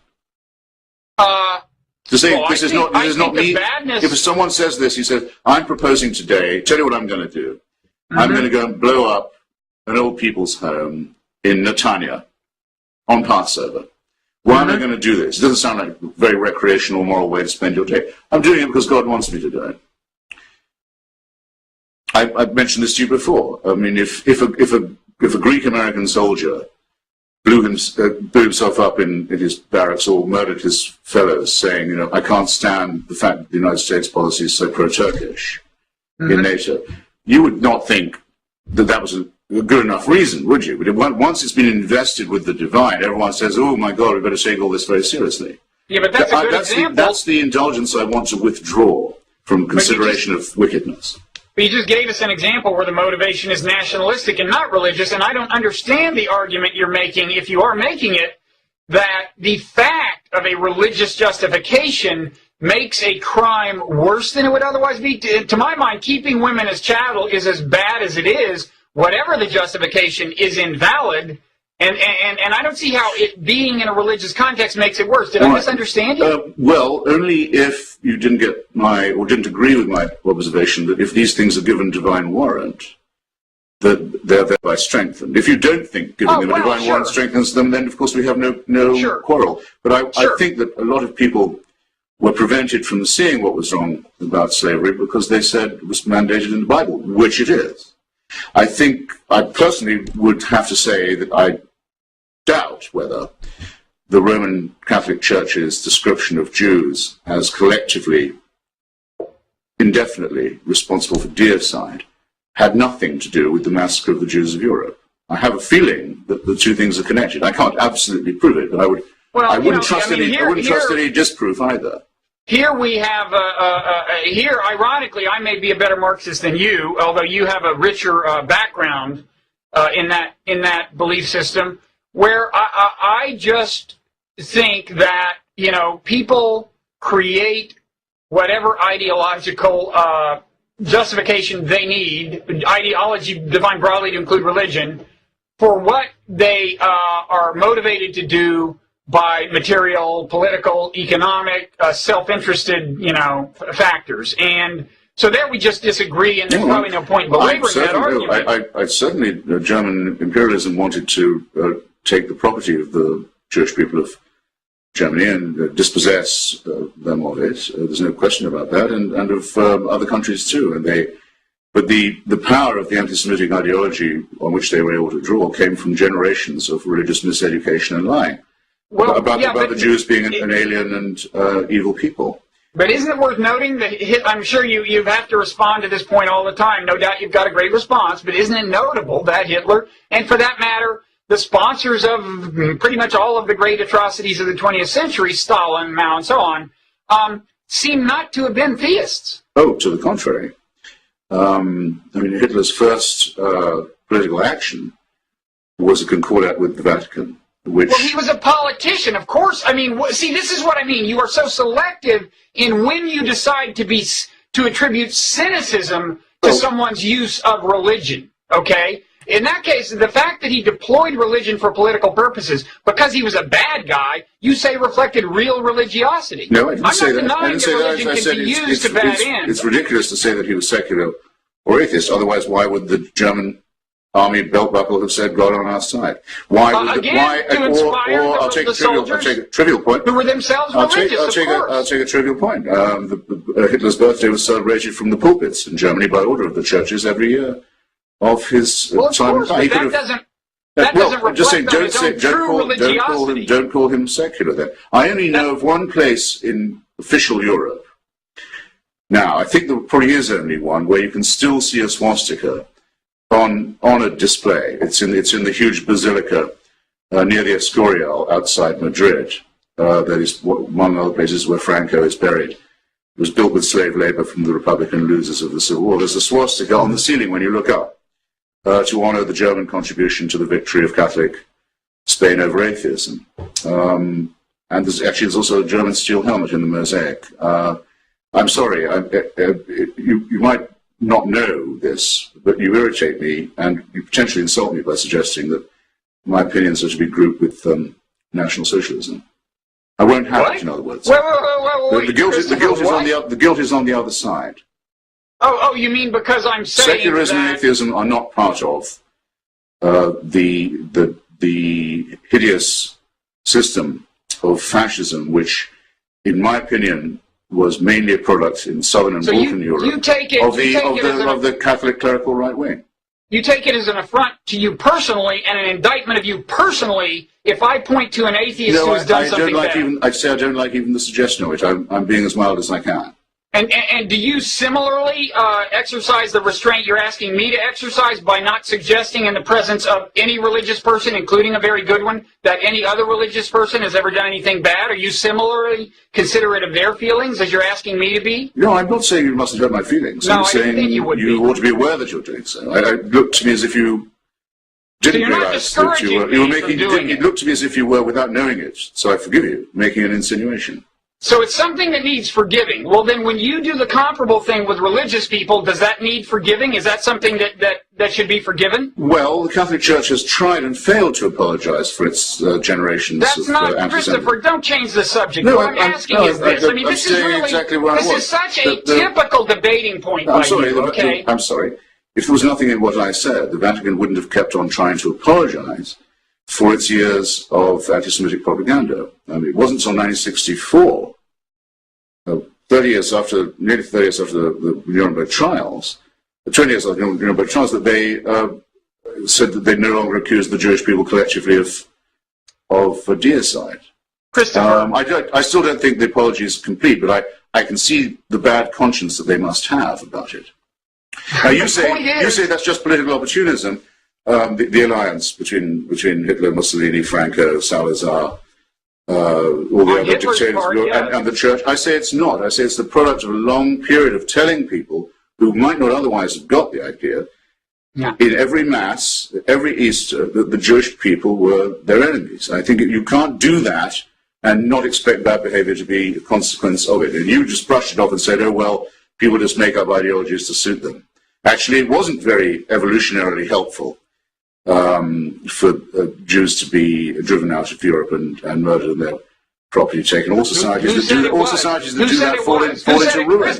To say this is not me. If someone says this, he says, "I'm proposing today. Tell you what I'm going to do. Mm-hmm. I'm going to go and blow up an old people's home in Netanya on Passover. Why am I going to do this? It doesn't sound like a very recreational, moral way to spend your day. I'm doing it because God wants me to do it." I've mentioned this to you before. I mean, if a Greek American soldier blew himself up in his barracks or murdered his fellows, saying, you know, I can't stand the fact that the United States policy is so pro-Turkish in NATO, you would not think that that was a good enough reason, would you? But once it's been invested with the divine, everyone says, oh my God, we better take all this very seriously. Yeah, but that's a good example. That's the indulgence I want to withdraw from consideration of wickedness. But you just gave us an example where the motivation is nationalistic and not religious, and I don't understand the argument you're making, if you are making it, that the fact of a religious justification makes a crime worse than it would otherwise be. To my mind, keeping women as chattel is as bad as it is. Whatever the justification is invalid, and I don't see how it being in a religious context makes it worse. Did I misunderstand you? Well, only if you didn't didn't agree with my observation that if these things are given divine warrant, that they're thereby strengthened. If you don't think giving them a divine warrant strengthens them, then of course we have no quarrel. But I think that a lot of people were prevented from seeing what was wrong about slavery because they said it was mandated in the Bible, which it is. I think I personally would have to say that I doubt whether the Roman Catholic Church's description of Jews as collectively, indefinitely responsible for deicide had nothing to do with the massacre of the Jews of Europe. I have a feeling that the two things are connected. I can't absolutely prove it, but I wouldn't trust any disproof either. Here we have, here, ironically, I may be a better Marxist than you, although you have a richer background in that belief system, where I just think that, you know, people create whatever ideological justification they need, ideology defined broadly to include religion, for what they are motivated to do by material, political, economic, self-interested, factors. And so there we just disagree, and there's probably no point belaboring that argument. I certainly, German imperialism wanted to take the property of the Jewish people of Germany and dispossess them of it. There's no question about that, and of other countries too. But the power of the anti-Semitic ideology on which they were able to draw came from generations of religious miseducation and lying. About the Jews being an alien and evil people. But isn't it worth noting that I'm sure you have to respond to this point all the time. No doubt you've got a great response, but isn't it notable that Hitler, and for that matter, the sponsors of pretty much all of the great atrocities of the 20th century, Stalin, Mao, and so on, seem not to have been theists? Oh, to the contrary. I mean, Hitler's first political action was a concordat with the Vatican. Well, he was a politician, of course. I mean, see, this is what I mean. You are so selective in when you decide to attribute cynicism to someone's use of religion, okay? In that case, the fact that he deployed religion for political purposes, because he was a bad guy, you say reflected real religiosity. No, I didn't say that. I'm not denying that religion can be used to bad ends. It's ridiculous to say that he was secular or atheist. Otherwise, why would the German army belt buckle have said God on our side? Why would I'll take a trivial point. Who were themselves religious, I'll take a trivial point. Hitler's birthday was celebrated from the pulpits in Germany by order of the churches every year of his time. Course, but that doesn't reflect on his own true religiosity. Don't call him secular then. I only know of one place in official Europe. Now, I think there probably is only one where you can still see a swastika on a display. It's in the huge basilica near the Escorial outside Madrid. That is one of the places where Franco is buried. It was built with slave labor from the Republican losers of the Civil War. There's a swastika on the ceiling when you look up to honor the German contribution to the victory of Catholic Spain over atheism. And there's also a German steel helmet in the mosaic. I'm sorry, you might not know this, but you irritate me and you potentially insult me by suggesting that my opinions are to be grouped with National Socialism. I won't have it, in other words. Wait, the guilt is on the other side. Oh, you mean because I'm saying secularism and atheism are not part of the hideous system of fascism, which, in my opinion, was mainly a product in Southern and Balkan Europe of the Catholic clerical right wing. You take it as an affront to you personally and an indictment of you personally if I point to an atheist who has done something bad. I'd say I don't like even the suggestion of it. I'm being as mild as I can. And do you similarly exercise the restraint you're asking me to exercise by not suggesting in the presence of any religious person, including a very good one, that any other religious person has ever done anything bad? Are you similarly considerate of their feelings as you're asking me to be? No, I'm not saying you mustn't hurt my feelings. No, I'm saying you ought to be aware that you're doing so. It looked to me as if you didn't realize that you were making it looked to me as if you were, without knowing it, so I forgive you, making an insinuation. So it's something that needs forgiving. Well, then when you do the comparable thing with religious people, does that need forgiving? Is that something that should be forgiven? Well, the Catholic Church has tried and failed to apologize for its generations of anti-Semitism. Christopher, don't change the subject. No, what I'm asking is this. I mean, this is really, exactly where this is such a typical debating point by you, okay? I'm sorry. If there was nothing in what I said, the Vatican wouldn't have kept on trying to apologize for its years of anti-Semitic propaganda. I mean, it wasn't until 1964, nearly 30 years after the Nuremberg trials, 20 years after the Nuremberg trials, that they said that they no longer accused the Jewish people collectively of deicide. Christopher. I still don't think the apology is complete, but I can see the bad conscience that they must have about it. Now, you say that's just political opportunism. The alliance between Hitler, Mussolini, Franco, Salazar, all the other dictators and the church. I say it's not. I say it's the product of a long period of telling people who might not otherwise have got the idea, in every Mass, every Easter, that the Jewish people were their enemies. I think you can't do that and not expect bad behavior to be a consequence of it. And you just brushed it off and said, oh, well, people just make up ideologies to suit them. Actually, it wasn't very evolutionarily helpful for Jews to be driven out of Europe and murdered and their property taken. All societies that do that fall into ruin.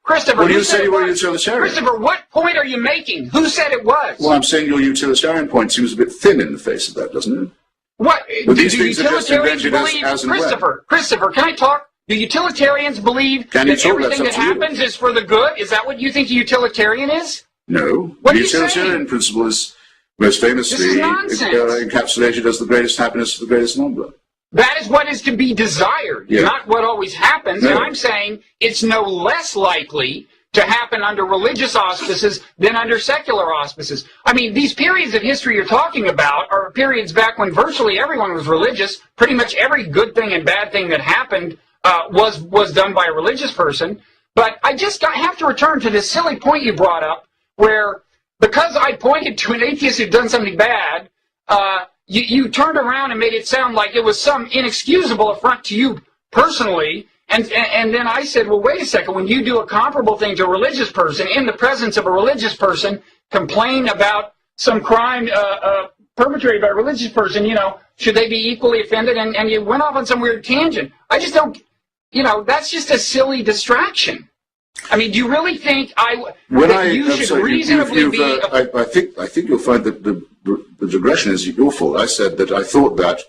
Christopher, well, you said you were utilitarian. Christopher, what point are you making? Who said it was? Well, I'm saying your utilitarian point seems a bit thin in the face of that, doesn't it? What? Well, these things are just invented as and when. Christopher, can I talk? Do utilitarians believe that everything that happens is for the good? Is that what you think a utilitarian is? No. The utilitarian principle is most famously encapsulated as the greatest happiness for the greatest number. That is what is to be desired, not what always happens. No. And I'm saying it's no less likely to happen under religious auspices than under secular auspices. I mean, these periods of history you're talking about are periods back when virtually everyone was religious. Pretty much every good thing and bad thing that happened was done by a religious person. But I just have to return to this silly point you brought up, where because I pointed to an atheist who'd done something bad, you turned around and made it sound like it was some inexcusable affront to you personally. And then I said, well, wait a second. When you do a comparable thing to a religious person, in the presence of a religious person, complain about some crime perpetrated by a religious person, should they be equally offended? And you went off on some weird tangent. I just don't, that's just a silly distraction. I mean, do you really think you should reasonably be... I think you'll find that the digression is your fault. I said that I thought that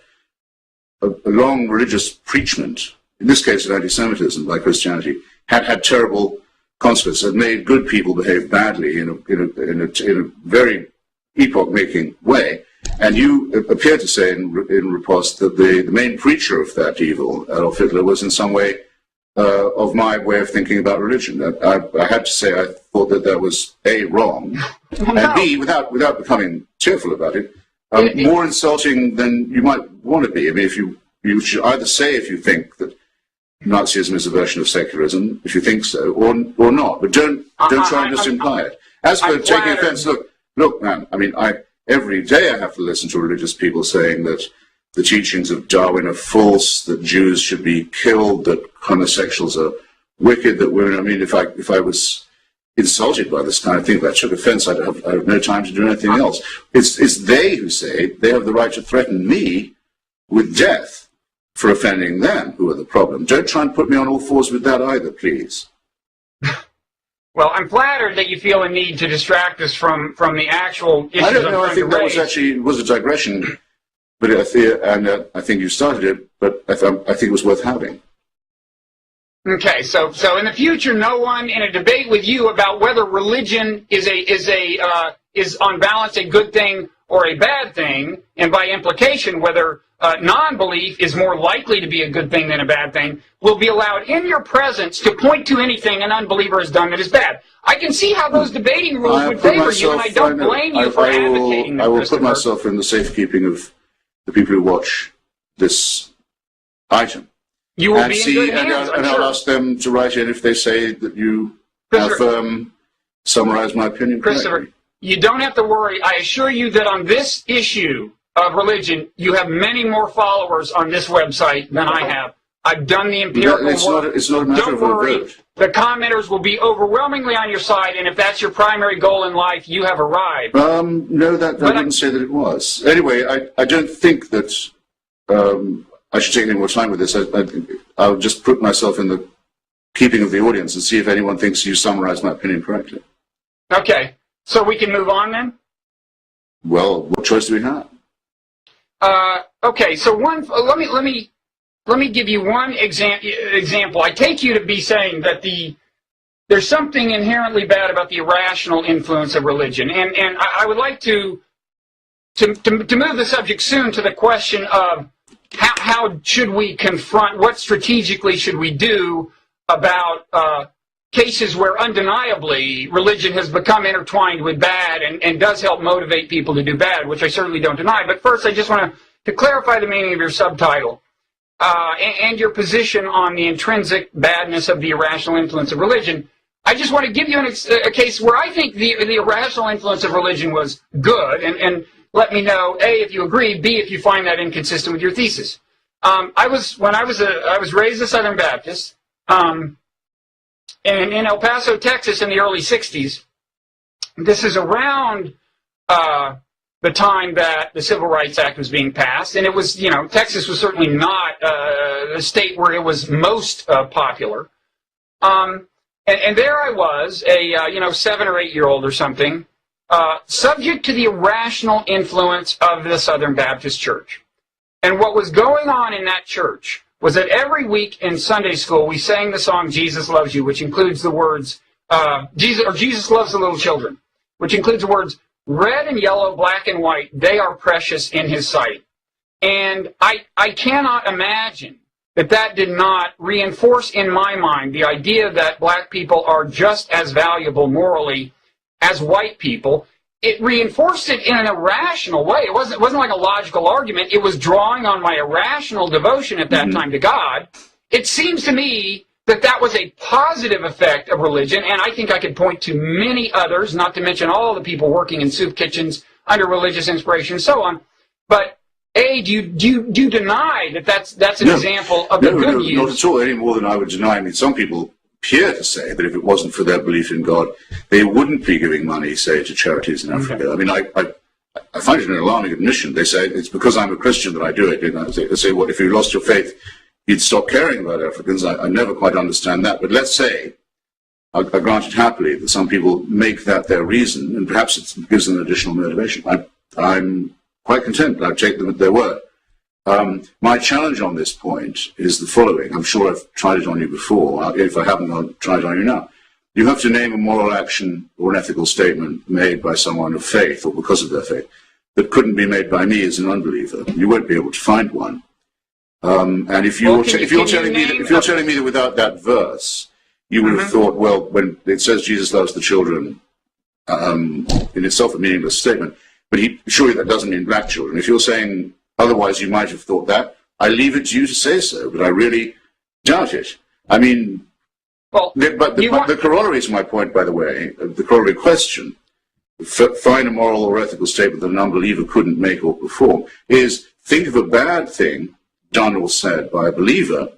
a long religious preachment, in this case of anti-Semitism by Christianity, had terrible consequences, had made good people behave badly in a very epoch-making way. And you appear to say in riposte that the main preacher of that evil, Adolf Hitler, was in some way of my way of thinking about religion. I had to say I thought that was A, wrong, and B, without becoming tearful about it, more insulting than you might want to be. I mean, if you should either say if you think that Nazism is a version of secularism, if you think so, or not, but don't try and just imply it. As for taking offense, look, man, I mean, every day I have to listen to religious people saying that the teachings of Darwin are false, that Jews should be killed, that homosexuals are wicked, that women... I mean, if I was insulted by this kind of thing, if I took offense, I'd have no time to do anything else. It's they who say they have the right to threaten me with death for offending them who are the problem. Don't try and put me on all fours with that either, please. Well, I'm flattered that you feel a need to distract us from the actual issues. I don't know. I think that was a digression. But I think you started it, but I think it was worth having. Okay, so in the future, no one in a debate with you about whether religion is on balance a good thing or a bad thing, and by implication whether non-belief is more likely to be a good thing than a bad thing, will be allowed in your presence to point to anything an unbeliever has done that is bad. I can see how those debating rules would favor you, and I don't blame you for advocating them. I will put myself in the safekeeping of the people who watch this item. You will be in good hands, and I'll ask them to write in if they say that you have summarized my opinion correctly. You don't have to worry. I assure you that on this issue of religion, you have many more followers on this website than I have. I've done the empirical work. It's not a matter of a vote. The commenters will be overwhelmingly on your side, and if that's your primary goal in life, you have arrived. No, I wouldn't say that it was. Anyway, I don't think that I should take any more time with this. I'll just put myself in the keeping of the audience and see if anyone thinks you summarized my opinion correctly. Okay, so we can move on then? Well, what choice do we have? Okay, so let me give you one example. I take you to be saying that there's something inherently bad about the irrational influence of religion, and I would like to move the subject soon to the question of how should we confront, what strategically should we do about cases where undeniably religion has become intertwined with bad and does help motivate people to do bad, which I certainly don't deny. But first, I just want to clarify the meaning of your subtitle and your position on the intrinsic badness of the irrational influence of religion. I just want to give you a case where I think the irrational influence of religion was good, and let me know, A, if you agree, B, if you find that inconsistent with your thesis. I was raised a Southern Baptist, in El Paso, Texas, in the early 60s. This is around the time that the Civil Rights Act was being passed, and it was, Texas was certainly not the state where it was most popular. And there I was, a 7 or 8 year old or something, subject to the irrational influence of the Southern Baptist Church. And what was going on in that church was that every week in Sunday school we sang the song "Jesus Loves You," which includes the words Jesus loves the little children, which includes the words "red and yellow, black and white, they are precious in His sight." And I cannot imagine that did not reinforce in my mind the idea that black people are just as valuable morally as white people. It reinforced it in an irrational way. It wasn't like a logical argument. It was drawing on my irrational devotion at that time to God. It seems to me that was a positive effect of religion, and I think I could point to many others, not to mention all the people working in soup kitchens under religious inspiration and so on. But do you deny that's an example of the good use? Not at all, any more than I would deny. I mean, some people appear to say that if it wasn't for their belief in God, they wouldn't be giving money, say, to charities in Africa. Okay. I mean, I find it an alarming admission. They say it's because I'm a Christian that I do it. They say, what, if you lost your faith, you'd stop caring about Africans? I never quite understand that. But let's say, I grant it happily, that some people make that their reason, and perhaps it gives them additional motivation. I'm quite content. I take them at their word. My challenge on this point is the following. I'm sure I've tried it on you before. If I haven't, I'll try it on you now. You have to name a moral action or an ethical statement made by someone of faith or because of their faith that couldn't be made by me as an unbeliever. You won't be able to find one. And if you're telling me that without that verse, you would have thought, well, when it says Jesus loves the children, in itself a meaningless statement, but surely that doesn't mean black children. If you're saying otherwise, you might have thought that. I leave it to you to say so, but I really doubt it. I mean, the corollary to my point, by the way, the corollary question, find a moral or ethical statement that an unbeliever couldn't make or perform, is think of a bad thing done or said by a believer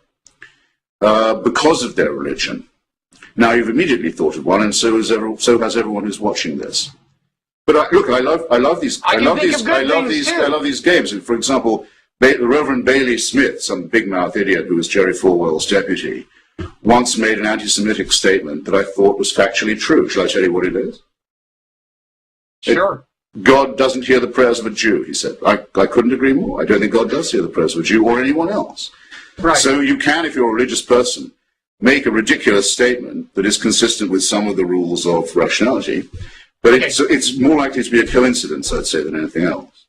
because of their religion. Now you've immediately thought of one, and so has everyone who's watching this. But I love these games. And for example, the Reverend Bailey Smith, some big-mouth idiot who was Jerry Falwell's deputy, once made an anti-Semitic statement that I thought was factually true. Shall I tell you what it is? Sure. God doesn't hear the prayers of a Jew, he said. I couldn't agree more. I don't think God does hear the prayers of a Jew or anyone else. Right. So you can, if you're a religious person, make a ridiculous statement that is consistent with some of the rules of rationality, but it's more likely to be a coincidence, I'd say, than anything else.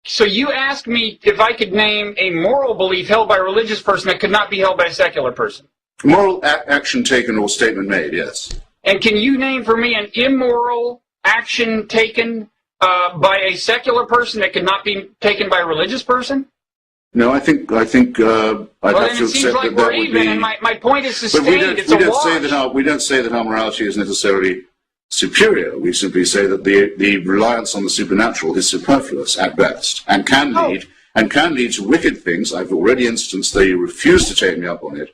So you asked me if I could name a moral belief held by a religious person that could not be held by a secular person. Moral action taken or statement made, yes. And can you name for me an immoral action taken by a secular person that could not be taken by a religious person? No, I think I'd have to accept like that would be. And my point is sustained. But we don't say that our morality is necessarily superior. We simply say that the reliance on the supernatural is superfluous at best, and can lead to wicked things. I've already instanced that you refuse to take me up on it.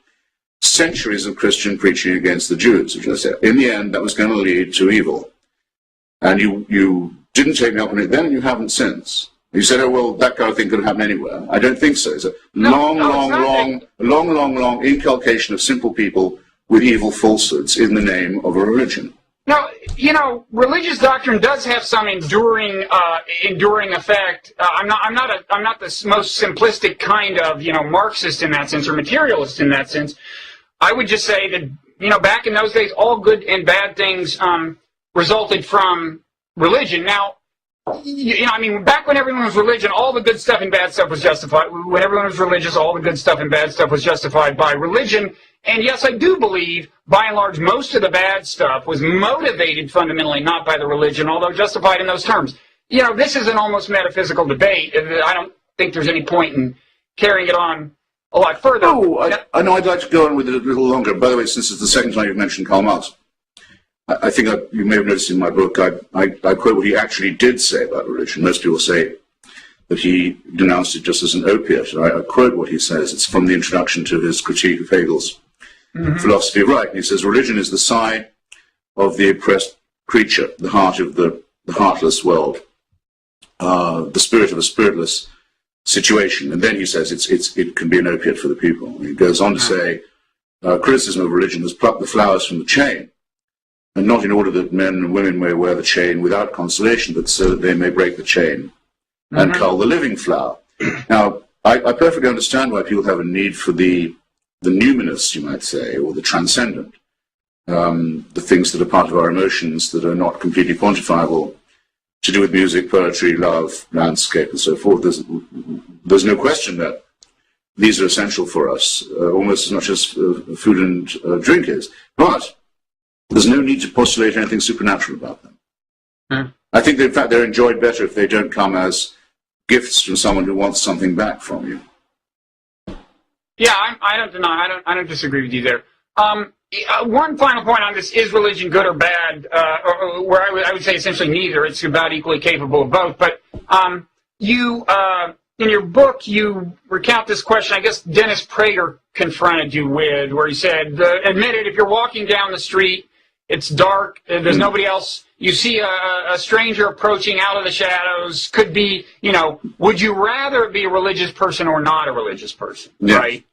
Centuries of Christian preaching against the Jews, which I said, in the end, that was going to lead to evil. And you didn't take me up on it then, and you haven't since. You said, oh, well, that kind of thing could happen anywhere. I don't think so. It's a long inculcation of simple people with evil falsehoods in the name of a religion. Now, religious doctrine does have some enduring effect. I'm not the most simplistic kind of, Marxist in that sense or materialist in that sense. I would just say that, back in those days, all good and bad things resulted from religion. Now, back when everyone was religion, all the good stuff and bad stuff was justified. When everyone was religious, all the good stuff and bad stuff was justified by religion. And yes, I do believe, by and large, most of the bad stuff was motivated fundamentally not by the religion, although justified in those terms. This is an almost metaphysical debate. I don't think there's any point in carrying it on a lot further. I know I'd like to go on with it a little longer. By the way, since it's the second time you've mentioned Karl Marx, I think you may have noticed in my book, I quote what he actually did say about religion. Most people say that he denounced it just as an opiate. I quote what he says. It's from the introduction to his critique of Hegel's philosophy of Wright. He says, religion is the sigh of the oppressed creature, the heart of the heartless world, the spirit of a spiritless situation. And then he says it can be an opiate for the people. And he goes on to say, criticism of religion has plucked the flowers from the chain, and not in order that men and women may wear the chain without consolation, but so that they may break the chain and cull the living flower. Now, I perfectly understand why people have a need for the numinous, you might say, or the transcendent, the things that are part of our emotions that are not completely quantifiable to do with music, poetry, love, landscape, and so forth. There's no question that these are essential for us, almost as much as food and drink is. But there's no need to postulate anything supernatural about them. I think that, in fact, they're enjoyed better if they don't come as gifts from someone who wants something back from you. Yeah, I don't deny. I don't disagree with you there. One final point on this: is religion good or bad? Where I would say essentially neither. It's about equally capable of both. But you, in your book, you recount this question. I guess Dennis Prager confronted you with, where he said, "Admit it. If you're walking down the street, it's dark. There's nobody else. You see a stranger approaching out of the shadows. Could be, would you rather be a religious person or not a religious person?" Yes. Right?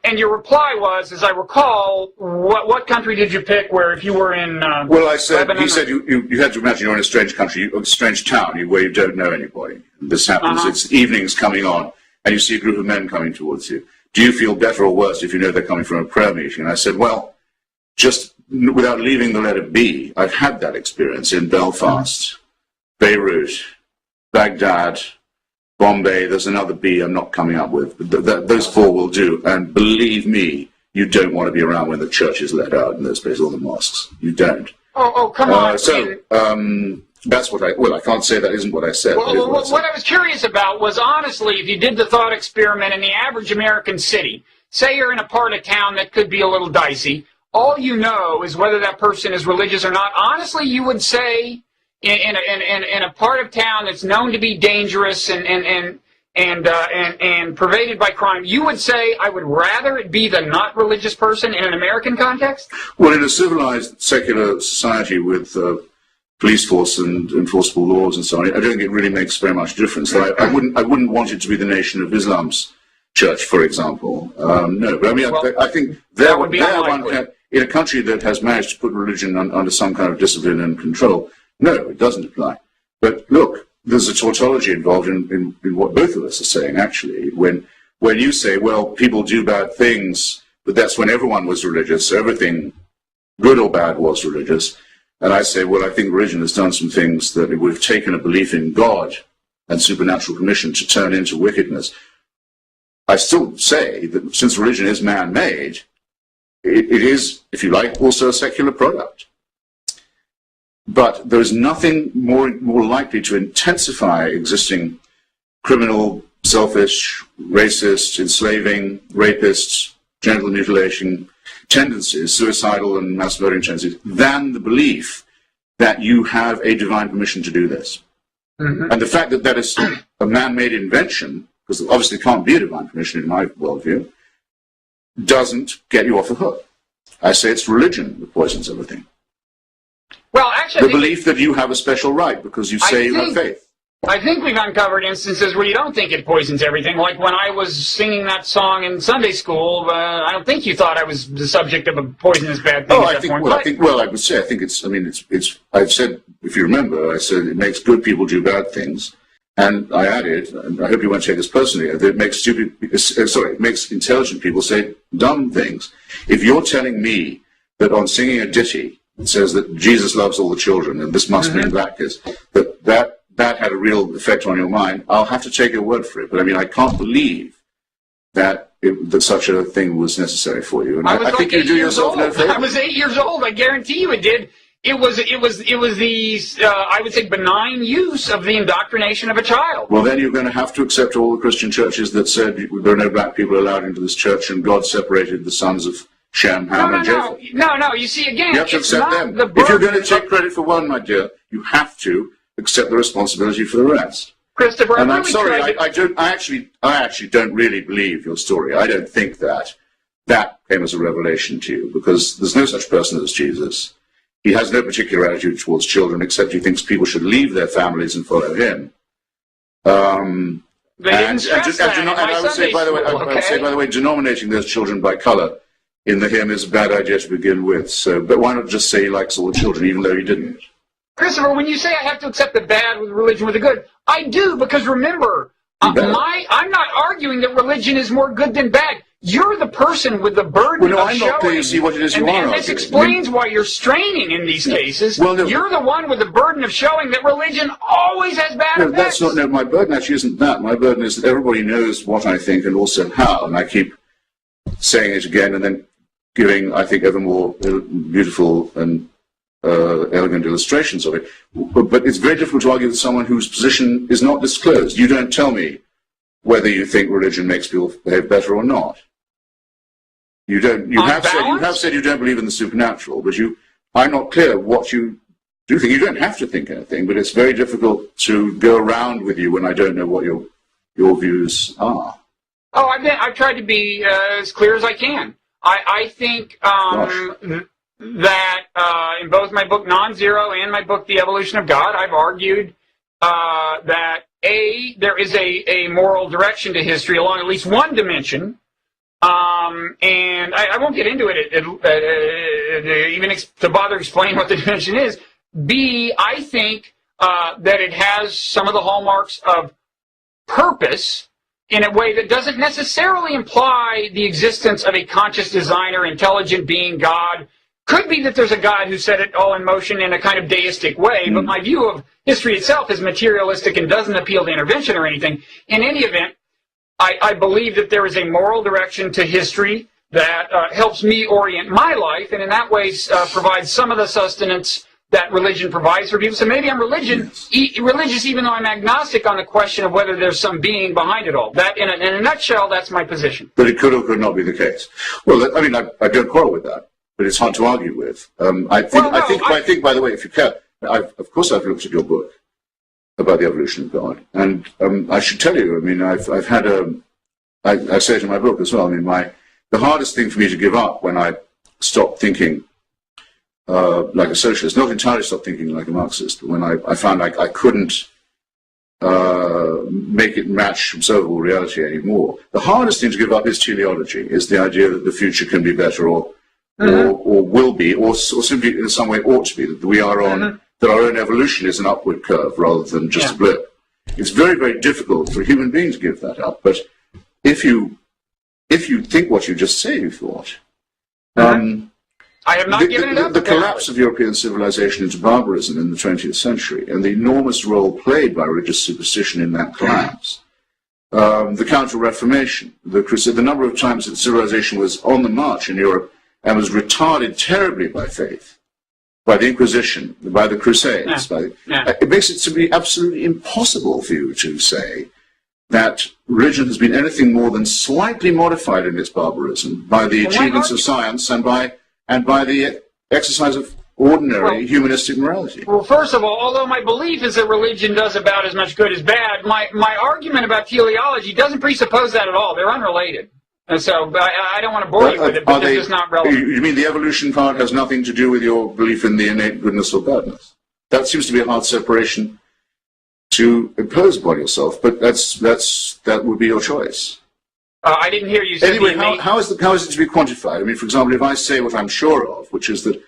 And your reply was, as I recall, what country did you pick where if you were in Well, I said, Lebanon, he said you had to imagine you're in a strange country, a strange town where you don't know anybody. This happens. It's evening's coming on, and you see a group of men coming towards you. Do you feel better or worse if you know they're coming from a prayer meeting? And I said, well, just without leaving the letter B, I've had that experience in Belfast, Beirut, Baghdad, Bombay. There's another B I'm not coming up with. Those four will do. And believe me, you don't want to be around when the church is let out in those places, or the mosques. You don't. Oh, come on. That's what I can't say that isn't what I said. Well, what I was curious about was, honestly, if you did the thought experiment in the average American city, say you're in a part of town that could be a little dicey, all you know is whether that person is religious or not. Honestly, you would say in a part of town that's known to be dangerous and pervaded by crime, you would say, I would rather it be the not religious person in an American context? Well, in a civilized, secular society with police force and enforceable laws and so on, I don't think it really makes very much difference. I wouldn't want it to be the Nation of Islam's church, for example. No, but I mean, I think there would be in a country that has managed to put religion under some kind of discipline and control, no, it doesn't apply. But look, there's a tautology involved in what both of us are saying, actually. When you say, well, people do bad things, but that's when everyone was religious, so everything, good or bad, was religious. And I say, well, I think religion has done some things that it would have taken a belief in God and supernatural permission to turn into wickedness. I still say that since religion is man-made, it is, if you like, also a secular product. But there is nothing more likely to intensify existing criminal, selfish, racist, enslaving, rapists, genital mutilation tendencies, suicidal and mass murdering tendencies, than the belief that you have a divine permission to do this. Mm-hmm. And the fact that that is a man-made invention, because there obviously can't be a divine permission in my worldview, doesn't get you off the hook. I say it's religion that poisons everything. Well, actually, the belief that you have a special right because you say you have faith. I think we've uncovered instances where you don't think it poisons everything. Like when I was singing that song in Sunday school, I don't think you thought I was the subject of a poisonous bad thing. I would say, I've said, if you remember, I said it makes good people do bad things. And I added, and I hope you won't take this personally, that it makes intelligent people say dumb things. If you're telling me that on singing a ditty, it says that Jesus loves all the children, and this must mean black kids, that had a real effect on your mind, I'll have to take your word for it. But I mean, I can't believe that such a thing was necessary for you. And I think you do yourself no favor. I was 8 years old. I guarantee you it did. It was the I would say benign use of the indoctrination of a child. Well, then you're going to have to accept all the Christian churches that said there are no black people allowed into this church, and God separated the sons of Shem, Ham, and Japheth. No. You see, again, you have to accept them. If you're going to take credit for one, my dear, you have to accept the responsibility for the rest. Christopher, and I'm sorry, I actually don't really believe your story. I don't think that came as a revelation to you, because there's no such person as Jesus. He has no particular attitude towards children, except he thinks people should leave their families and follow him. I would say, by the way, denominating those children by color in the hymn is a bad idea to begin with. So, but why not just say he likes all the children, even though he didn't? Christopher, when you say I have to accept the bad with religion with the good, I do, because remember, I'm not arguing that religion is more good than bad. you're the person with the burden of I'm showing. not clear to see what it is you are And this arguing. explains why you're straining in these cases. Well, no. You're the one with the burden of showing that religion always has bad effects. My burden actually isn't that. My burden is that everybody knows what I think and also how, and I keep saying it again and then giving, I think, ever more beautiful and elegant illustrations of it. But it's very difficult to argue with someone whose position is not disclosed. You don't tell me whether you think religion makes people behave better or not. You don't. You have said you don't believe in the supernatural, but I'm not clear what you do think. You don't have to think anything, but it's very difficult to go around with you when I don't know what your views are. Oh, I've tried to be as clear as I can. I think that in both my book Non-Zero and my book The Evolution of God, I've argued that there is a moral direction to history along at least one dimension. And I won't get into it even to bother explain what the dimension is. B, I think that it has some of the hallmarks of purpose in a way that doesn't necessarily imply the existence of a conscious designer, intelligent being, God. Could be that there's a God who set it all in motion in a kind of deistic way, but my view of history itself is materialistic and doesn't appeal to intervention or anything. In any event, I believe that there is a moral direction to history that helps me orient my life, and in that way provides some of the sustenance that religion provides for people. So maybe I'm religious even though I'm agnostic on the question of whether there's some being behind it all. That, in a nutshell, that's my position. But it could or could not be the case. Well, I mean, I don't quarrel with that, but it's hard to argue with. I think, by the way, if you care, of course I've looked at your book about the evolution of God, and I should tell you, I mean, I've had I say it in my book as well. I mean, the hardest thing for me to give up when I stopped thinking like a socialist, not entirely stopped thinking like a Marxist, but when I found I couldn't make it match observable reality anymore. The hardest thing to give up is teleology, is the idea that the future can be better or will be, or simply in some way ought to be, that we are on, that our own evolution is an upward curve rather than just a blip. It's very, very difficult for a human being to give that up, but if you think what you just say you thought, I have not given it up. The collapse of European civilization into barbarism in the 20th century and the enormous role played by religious superstition in that collapse, the Counter-Reformation, the number of times that civilization was on the march in Europe and was retarded terribly by faith, by the Inquisition, by the Crusades. It makes it to be absolutely impossible for you to say that religion has been anything more than slightly modified in its barbarism by the achievements of science and by the exercise of ordinary humanistic morality. Well, first of all, although my belief is that religion does about as much good as bad, my argument about teleology doesn't presuppose that at all. They're unrelated. And so I don't want to bore you with it, but it's just not relevant. You mean the evolution part has nothing to do with your belief in the innate goodness or badness? That seems to be a hard separation to impose upon yourself, but that would be your choice. I didn't hear you say. Anyway, how is it to be quantified? I mean, for example, if I say what I'm sure of, which is that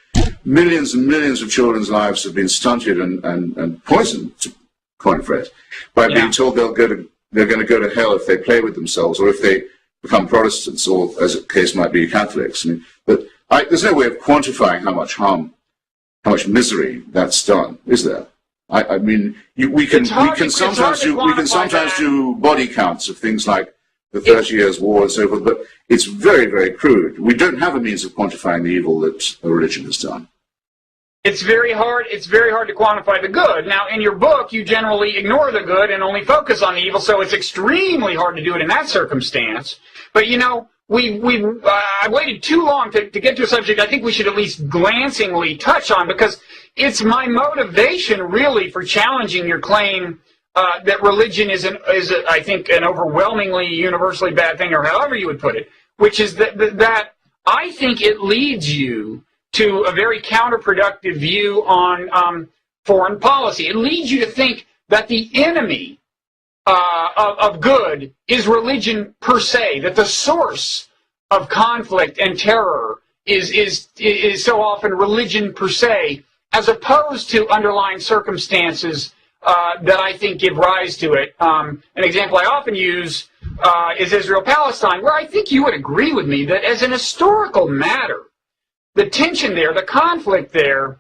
millions and millions of children's lives have been stunted and poisoned, to coin a phrase, by being told they're going to go to hell if they play with themselves or if they become Protestants or, as the case might be, Catholics. I mean, but there's no way of quantifying how much harm, how much misery that's done, is there? I mean, we can sometimes do body counts of things like the 30 Years' War and so forth, but it's very, very crude. We don't have a means of quantifying the evil that a religion has done. It's very hard to quantify the good. Now, in your book, you generally ignore the good and only focus on the evil, so it's extremely hard to do it in that circumstance. But, you know, I waited too long to get to a subject I think we should at least glancingly touch on, because it's my motivation, really, for challenging your claim that religion is I think, an overwhelmingly universally bad thing, or however you would put it, which is that I think it leads you to a very counterproductive view on foreign policy. It leads you to think that the enemy of good is religion per se, that the source of conflict and terror is so often religion per se, as opposed to underlying circumstances that I think give rise to it. An example I often use is Israel-Palestine, where I think you would agree with me that as an historical matter, the tension there, the conflict there,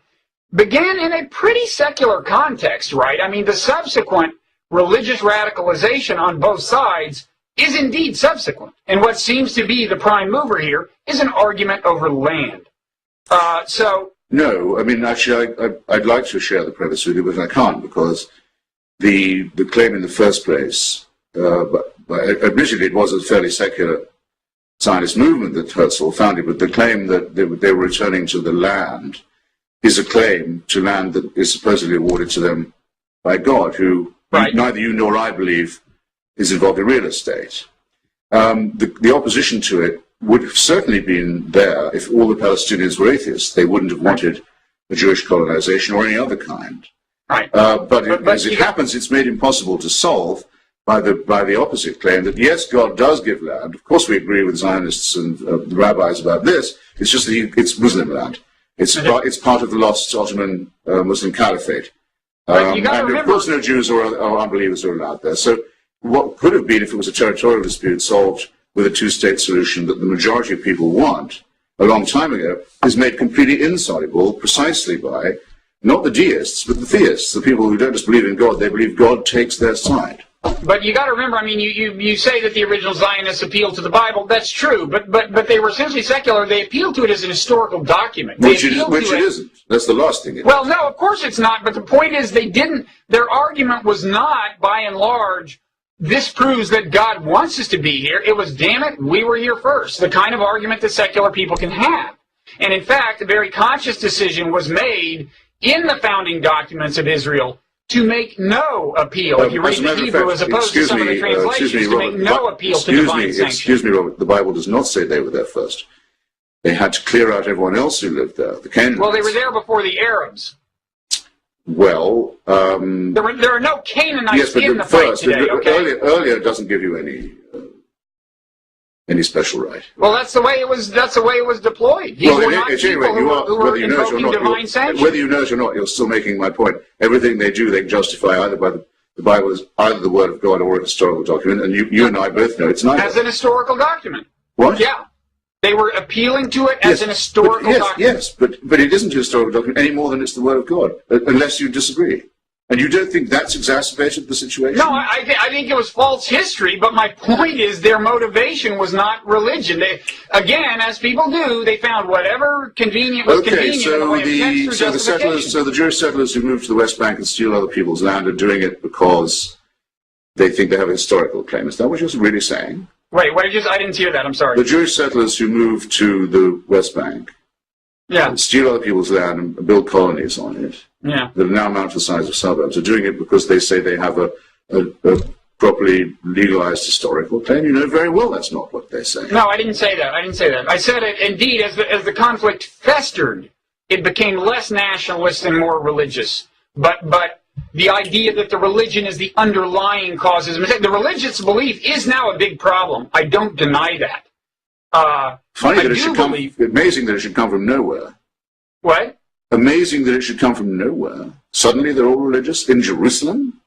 began in a pretty secular context, right? I mean, the subsequent religious radicalization on both sides is indeed subsequent. And what seems to be the prime mover here is an argument over land. No, I mean, actually, I'd like to share the premise with you, but I can't, because the claim in the first place, but originally it was a fairly secular Zionist movement that Herzl founded, but the claim that they were returning to the land is a claim to land that is supposedly awarded to them by God, who neither you nor I believe is involved in real estate. The opposition to it would have certainly been there if all the Palestinians were atheists. They wouldn't have wanted a Jewish colonization or any other kind. Right. But as it happens, it's made impossible to solve by the opposite claim that, yes, God does give land. Of course, we agree with Zionists and the rabbis about this. It's just that it's Muslim land. It's part of the lost Ottoman Muslim Caliphate. And of course, no Jews or unbelievers are allowed there. So what could have been, if it was a territorial dispute, solved with a two-state solution that the majority of people want a long time ago, is made completely insoluble precisely by not the deists, but the theists, the people who don't just believe in God, they believe God takes their side. But you got to remember, I mean, you say that the original Zionists appealed to the Bible. That's true, but they were essentially secular. They appealed to it as an historical document. Which it isn't. That's the last thing. Well, no, of course it's not. But the point is, they didn't. Their argument was not, by and large, this proves that God wants us to be here. It was, damn it, we were here first. The kind of argument that secular people can have. And in fact, a very conscious decision was made in the founding documents of Israel to make no appeal, if you read the Hebrew as opposed to some of the translations, to make no appeal to divine sanction. Excuse me, Robert, the Bible does not say they were there first. They had to clear out everyone else who lived there, the Canaanites. Well, they were there before the Arabs. Well, there are no Canaanites in the fight today, okay? Earlier doesn't give you any special right. Well, that's the way it was deployed. These were not people who were invoking divine sanction. Whether you know it or not, you're still making my point. Everything they do, they justify either by the Bible as either the Word of God or a historical document, and you and I both know it's neither. As an historical document. What? Yeah. They were appealing to it as an historical document. Yes, but it isn't a historical document any more than it's the Word of God, unless you disagree. And you don't think that's exacerbated the situation? No, I think it was false history, but my point is their motivation was not religion. They, again, as people do, they found whatever convenient was convenient in the way of text or justification. So the Jewish settlers who moved to the West Bank and steal other people's land are doing it because they think they have a historical claim. Is that what you're really saying? Wait, I didn't hear that, I'm sorry. The Jewish settlers who moved to the West Bank steal other people's land and build colonies on it that are now amount to the size of suburbs, are doing it because they say they have a properly legalized historical claim. You know very well that's not what they say. No, I didn't say that. I said it, indeed, as the conflict festered, it became less nationalist and more religious. But the idea that the religion is the underlying cause is a mistake. The religious belief is now a big problem. I don't deny that. Amazing that it should come from nowhere. What? Amazing that it should come from nowhere. Suddenly they're all religious in Jerusalem?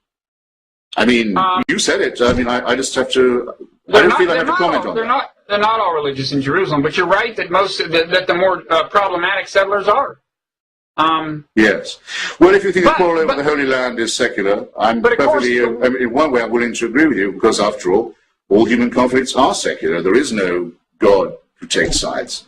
I mean, you said it. I mean, I just have to... I don't feel I have to comment on that. They're not all religious in Jerusalem, but you're right that that the more problematic settlers are. Yes. Well, if you think the quarrel over the Holy Land is secular, I'm perfectly... in one way, I'm willing to agree with you, because after all human conflicts are secular. There is no God who takes sides.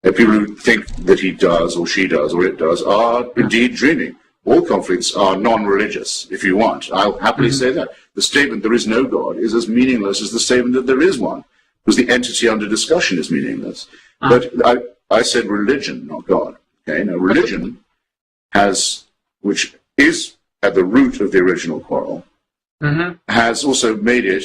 People who think that he does, or she does, or it does, are indeed dreaming. All conflicts are non-religious, if you want. I'll happily say that. The statement, there is no God, is as meaningless as the statement that there is one, because the entity under discussion is meaningless. But I said religion, not God. Okay? Now, religion which is at the root of the original quarrel, has also made it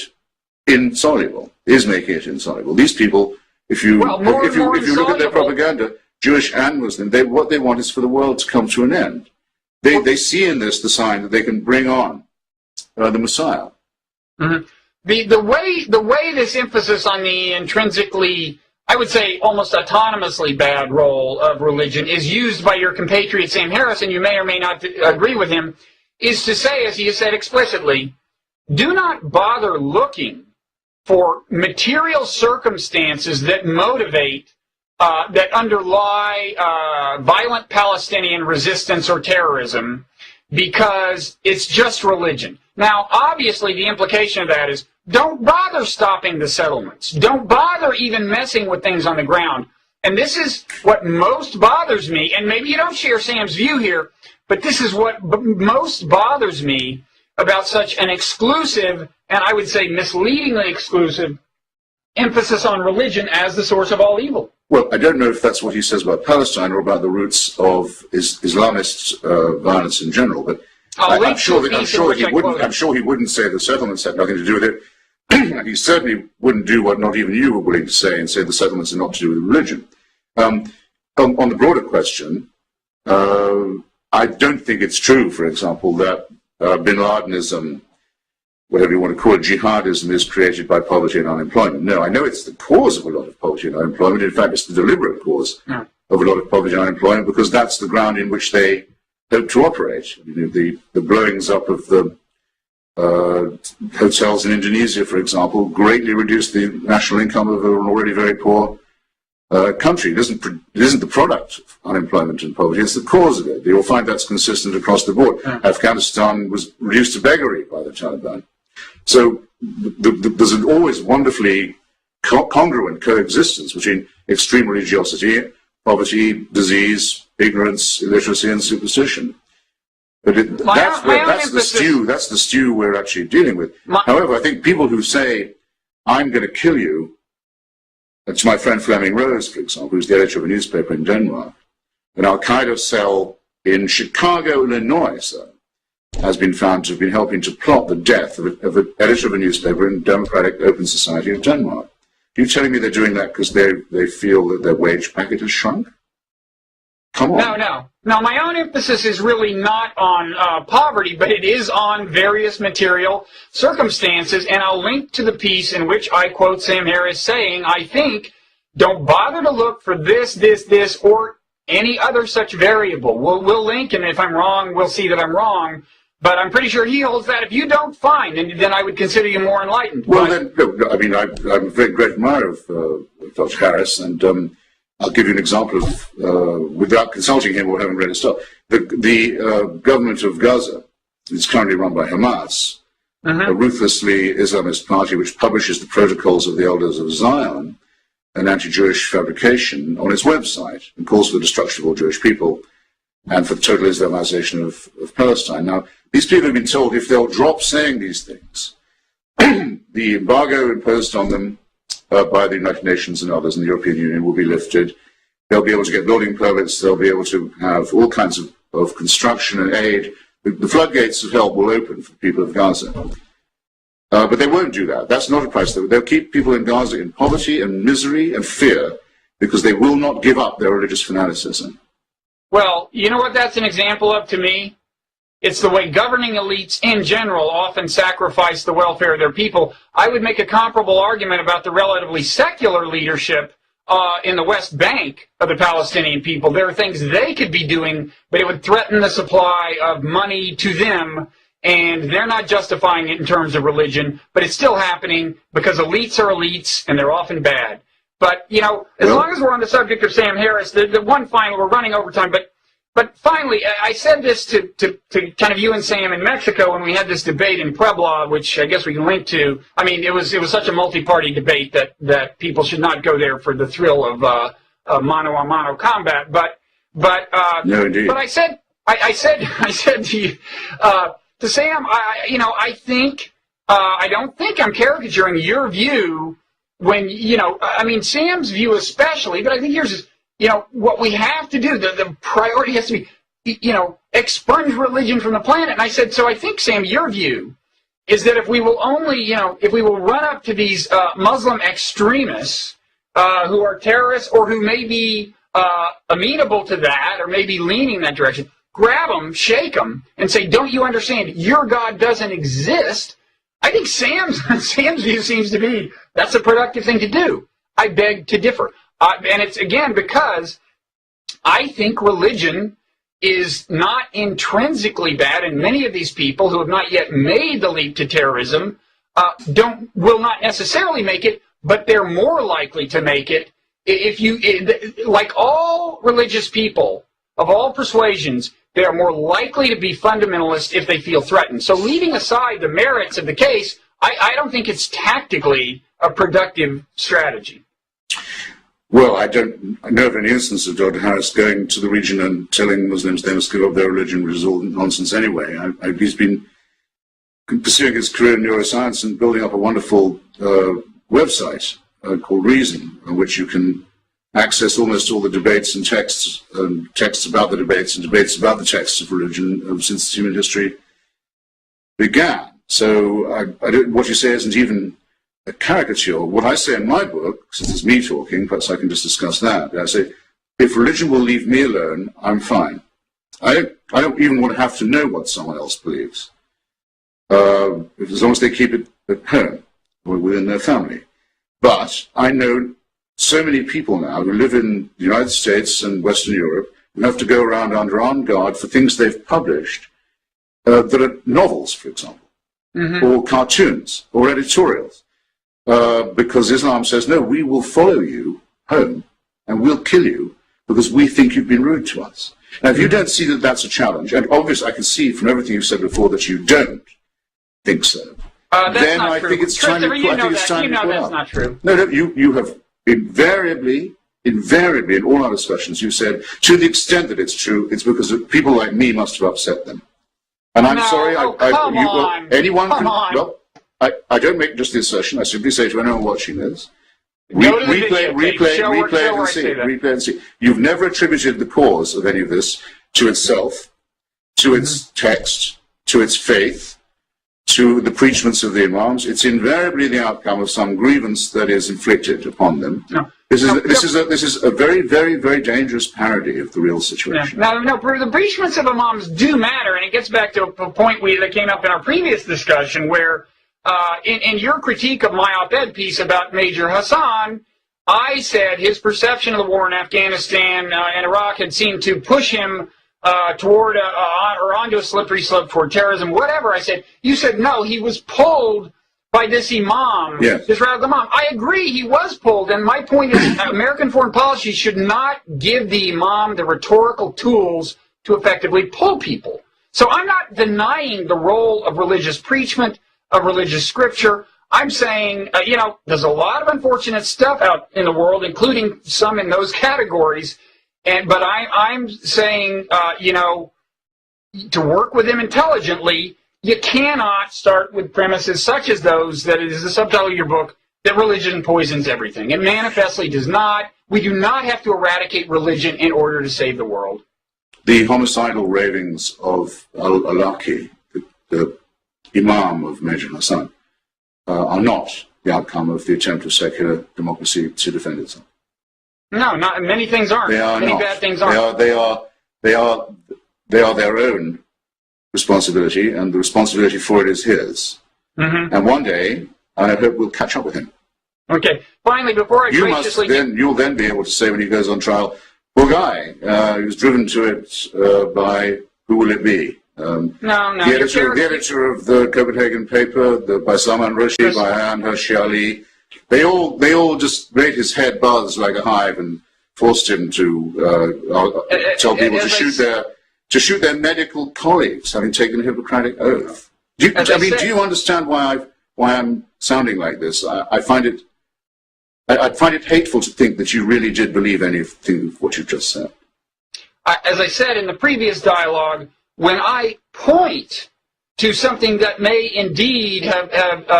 insoluble, is making it insoluble. These people, if you look at their propaganda, Jewish and Muslim, what they want is for the world to come to an end. They see in this the sign that they can bring on the Messiah. The way this emphasis on the intrinsically, I would say almost autonomously bad role of religion is used by your compatriot Sam Harris, and you may or may not agree with him, is to say, as he has said explicitly, do not bother looking for material circumstances that motivate, that underlie violent Palestinian resistance or terrorism, because it's just religion. Now, obviously, the implication of that is, don't bother stopping the settlements. Don't bother even messing with things on the ground. And this is what most bothers me, and maybe you don't share Sam's view here, but this is what most bothers me about such an exclusive, and I would say misleadingly exclusive, emphasis on religion as the source of all evil. Well, I don't know if that's what he says about Palestine or about the roots of Islamist violence in general, but I'm sure he wouldn't say the settlements had nothing to do with it. And he certainly wouldn't do what not even you were willing to say and say the settlements are not to do with religion. On the broader question, I don't think it's true, for example, that bin Ladenism, whatever you want to call it, jihadism, is created by poverty and unemployment. No, I know it's the cause of a lot of poverty and unemployment. In fact, it's the deliberate cause of a lot of poverty and unemployment, because that's the ground in which they hope to operate. The blowings up of the hotels in Indonesia, for example, greatly reduced the national income of an already very poor country. It isn't the product of unemployment and poverty, it's the cause of it. You'll find that's consistent across the board. Afghanistan was reduced to beggary by the Taliban. So there's an always wonderfully congruent coexistence between extreme religiosity, poverty, disease, ignorance, illiteracy, and superstition. But that's the stew we're actually dealing with. However, I think people who say, I'm going to kill you, that's my friend Fleming Rose, for example, who's the editor of a newspaper in Denmark, an Al-Qaeda cell in Chicago, Illinois, has been found to have been helping to plot the death of an editor of a newspaper in the Democratic Open Society of Denmark. Are you telling me they're doing that because they feel that their wage packet has shrunk? Come on. No, my own emphasis is really not on poverty, but it is on various material circumstances, and I'll link to the piece in which I quote Sam Harris saying, I think, don't bother to look for this, or any other such variable. We'll link, and if I'm wrong, we'll see that I'm wrong, but I'm pretty sure he holds that if you don't find, then I would consider you more enlightened. Well, I'm a very great admirer of Dr. Harris, and I'll give you an example of, without consulting him or having read his stuff, the government of Gaza is currently run by Hamas, a ruthlessly Islamist party which publishes the protocols of the Elders of Zion, an anti-Jewish fabrication, on its website, and calls for the destruction of all Jewish people and for the total Islamization of Palestine. Now, these people have been told if they'll drop saying these things, the embargo imposed on them by the United Nations and others in the European Union will be lifted. They'll be able to get building permits. They'll be able to have all kinds of construction and aid. The floodgates of help will open for the people of Gaza. But they won't do that. That's not a price. They'll keep people in Gaza in poverty and misery and fear because they will not give up their religious fanaticism. Well, you know what that's an example of to me? It's the way governing elites in general often sacrifice the welfare of their people. I would make a comparable argument about the relatively secular leadership in the West Bank of the Palestinian people. There are things they could be doing, but it would threaten the supply of money to them, and they're not justifying it in terms of religion, but it's still happening because elites are elites, and they're often bad. But, you know, as long as we're on the subject of Sam Harris, the one final, we're running over time, but finally, I said this to kind of you and Sam in Mexico when we had this debate in Puebla, which I guess we can link to. I mean, it was such a multi-party debate that people should not go there for the thrill of mano-a-mano combat. But no, indeed. But I said to Sam, I think I don't think I'm caricaturing your view when I mean Sam's view especially, but I think yours is. What we have to do, the priority has to be, expunge religion from the planet. And I said, so I think, Sam, your view is that if we will only, if we will run up to these Muslim extremists who are terrorists or who may be amenable to that or maybe leaning in that direction, grab them, shake them, and say, don't you understand, your God doesn't exist. I think Sam's view seems to be that's a productive thing to do. I beg to differ. And it's, again, because I think religion is not intrinsically bad, and many of these people who have not yet made the leap to terrorism will not necessarily make it, but they're more likely to make it. Like all religious people of all persuasions, they are more likely to be fundamentalist if they feel threatened. So leaving aside the merits of the case, I don't think it's tactically a productive strategy. Well, I don't know of any instance of Dr. Harris going to the region and telling Muslims they must give up their religion, which is all nonsense anyway. He's been pursuing his career in neuroscience and building up a wonderful website called Reason, on which you can access almost all the debates and texts about the debates and debates about the texts of religion since human history began. So what you say isn't even a caricature. What I say in my book, since it's me talking, perhaps I can just discuss that. I say, if religion will leave me alone, I'm fine. I don't even want to have to know what someone else believes, as long as they keep it at home or within their family. But I know so many people now who live in the United States and Western Europe who have to go around under armed guard for things they've published that are novels, for example, or cartoons or editorials. Because Islam says, no, we will follow you home and we'll kill you because we think you've been rude to us. Now, if you don't see that that's a challenge, and obviously I can see from everything you've said before that you don't think so, then I think it's time to put that's not true. No, you have invariably in all our discussions, you said, to the extent that it's true, it's because people like me must have upset them. And I'm sorry, I don't make just the assertion. I simply say to anyone watching this, replay and see. You've never attributed the cause of any of this to itself, to its text, to its faith, to the preachments of the imams. It's invariably the outcome of some grievance that is inflicted upon them. No. This is a very, very, very dangerous parody of the real situation. No, the preachments of imams do matter, and it gets back to a point that came up in our previous discussion where in your critique of my op-ed piece about Major Hassan, I said his perception of the war in Afghanistan and Iraq had seemed to push him toward or onto a slippery slope toward terrorism, whatever. I said, you said no, he was pulled by this imam, this radical imam. I agree, he was pulled, and my point is American foreign policy should not give the imam the rhetorical tools to effectively pull people. So I'm not denying the role of religious preachment, of religious scripture. I'm saying, there's a lot of unfortunate stuff out in the world, including some in those categories. But I'm saying, to work with them intelligently, you cannot start with premises such as those that is the subtitle of your book, that religion poisons everything. It manifestly does not. We do not have to eradicate religion in order to save the world. The homicidal ravings of al-Awlaki, the Imam of Major Hassan, are not the outcome of the attempt of secular democracy to defend itself. No, not many things aren't. They are many not. Bad things aren't. They are their own responsibility, and the responsibility for it is his. And one day, I hope we'll catch up with him. Okay. Finally, before I graciously... You'll then be able to say when he goes on trial, poor guy, he was driven to it by, who will it be? The editor of the Copenhagen paper, by Salman Rushdie, by Ayaan Hirsi Ali, they all just made his head buzz like a hive and forced him to tell people to shoot their medical colleagues, having taken a Hippocratic oath. Do you understand why I'm sounding like this? I'd find it hateful to think that you really did believe anything of what you just said. As I said in the previous dialogue, when I point to something that may indeed have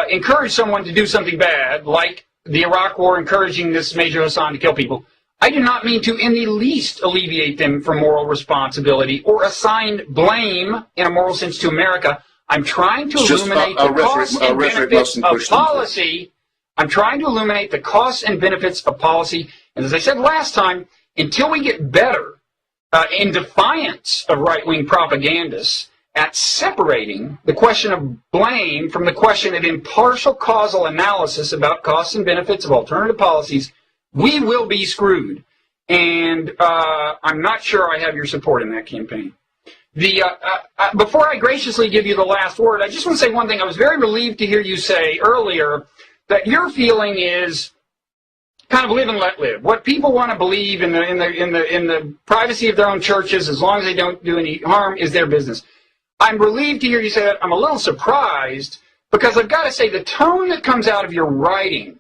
encouraged someone to do something bad, like the Iraq War encouraging this Major Hassan to kill people, I do not mean to in the least alleviate them from moral responsibility or assign blame in a moral sense to America. I'm trying to illuminate the costs and benefits of policy. I'm trying to illuminate the costs and benefits of policy. And as I said last time, until we get better in defiance of right-wing propagandists at separating the question of blame from the question of impartial causal analysis about costs and benefits of alternative policies, we will be screwed. And I'm not sure I have your support in that campaign. Before I graciously give you the last word, I just want to say one thing. I was very relieved to hear you say earlier that your feeling is kind of live and let live. What people want to believe in the privacy of their own churches, as long as they don't do any harm, is their business. I'm relieved to hear you say that. I'm a little surprised because I've got to say the tone that comes out of your writing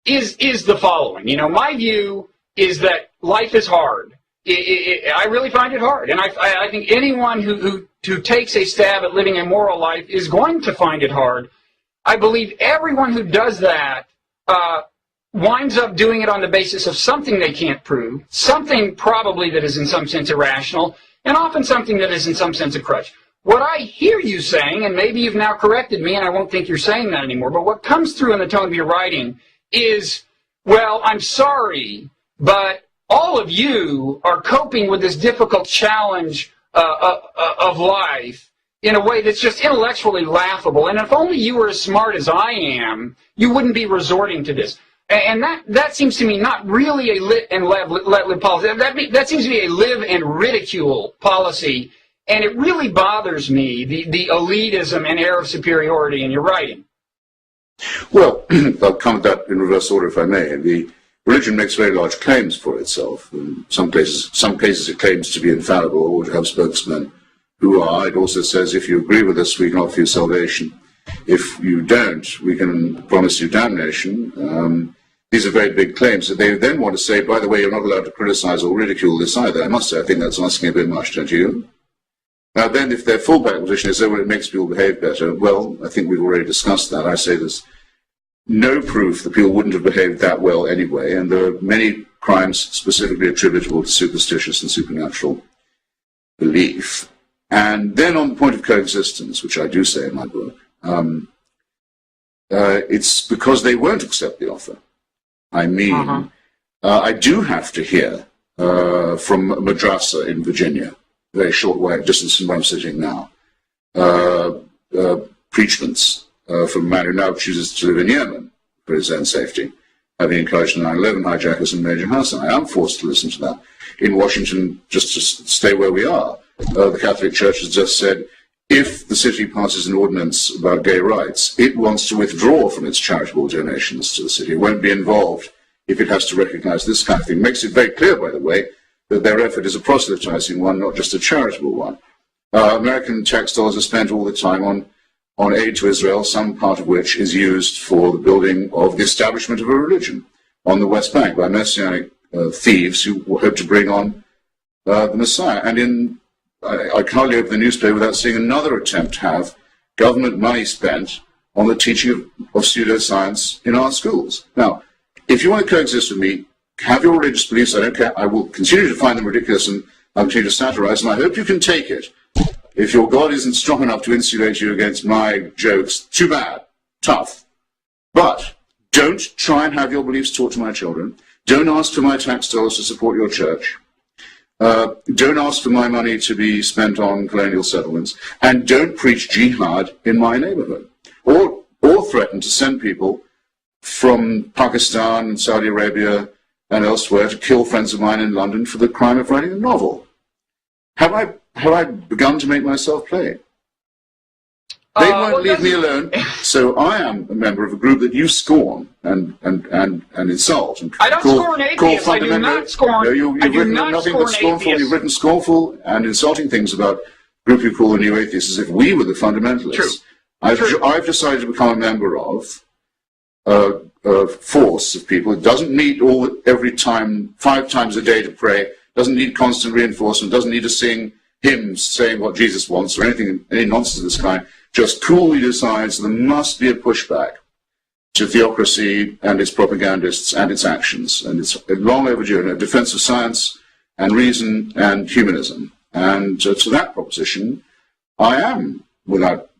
is the following. You know, my view is that life is hard. I really find it hard, and I think anyone who takes a stab at living a moral life is going to find it hard. I believe everyone who does that winds up doing it on the basis of something they can't prove, something probably that is in some sense irrational, and often something that is in some sense a crutch. What I hear you saying, and maybe you've now corrected me and I won't think you're saying that anymore, but what comes through in the tone of your writing is, well, I'm sorry, but all of you are coping with this difficult challenge of life in a way that's just intellectually laughable. And if only you were as smart as I am, you wouldn't be resorting to this. And that seems to me not really a lit and let live policy. That seems to be a live and ridicule policy. And it really bothers me, the elitism and air of superiority in your writing. Well, I'll come to that in reverse order, if I may. The religion makes very large claims for itself. In some cases it claims to be infallible or to have spokesmen who are. It also says, if you agree with us, we can offer you salvation. If you don't, we can promise you damnation. These are very big claims that they then want to say, by the way, you're not allowed to criticize or ridicule this either. I must say, I think that's asking a bit much, don't you? Now then, if their fallback position is, well, it makes people behave better, well, I think we've already discussed that. I say there's no proof that people wouldn't have behaved that well anyway, and there are many crimes specifically attributable to superstitious and supernatural belief. And then on the point of coexistence, which I do say in my book, it's because they won't accept the offer. I mean, I do have to hear from a madrasa in Virginia, a very short way, distance from where I'm sitting now, preachments from a man who now chooses to live in Yemen for his own safety, having encouraged the 9/11 hijackers and Major Hassan. I am forced to listen to that. In Washington, just to stay where we are, the Catholic Church has just said, if the city passes an ordinance about gay rights, it wants to withdraw from its charitable donations to the city. It won't be involved if it has to recognize this kind of thing. Makes it very clear, by the way, that their effort is a proselytizing one, not just a charitable one. American tax dollars are spent all the time on aid to Israel, some part of which is used for the building of the establishment of a religion on the West Bank by messianic thieves who hope to bring on the Messiah. And I can hardly open the newspaper without seeing another attempt to have government money spent on the teaching of pseudoscience in our schools. Now, if you want to coexist with me, have your religious beliefs, I don't care. I will continue to find them ridiculous and I'll continue to satirize, and I hope you can take it. If your God isn't strong enough to insulate you against my jokes, too bad, tough. But don't try and have your beliefs taught to my children. Don't ask for my tax dollars to support your church. Don't ask for my money to be spent on colonial settlements. And don't preach jihad in my neighborhood. Or threaten to send people from Pakistan and Saudi Arabia and elsewhere to kill friends of mine in London for the crime of writing a novel. Have I begun to make myself play? They won't leave me alone, so I am a member of a group that you scorn and insult. And I don't scorn atheists. I do not scorn. No, you've written nothing but scornful. You've written scornful and insulting things about a group you call the New Atheists, as if we were the fundamentalists. True. I've decided to become a member of a force of people. It doesn't need every time, 5 times a day to pray. Doesn't need constant reinforcement. Doesn't need to sing hymns saying what Jesus wants or any nonsense of this kind. Just coolly decides there must be a pushback to theocracy and its propagandists and its actions. And it's long overdue, a defense of science and reason and humanism. And to that proposition, I am, without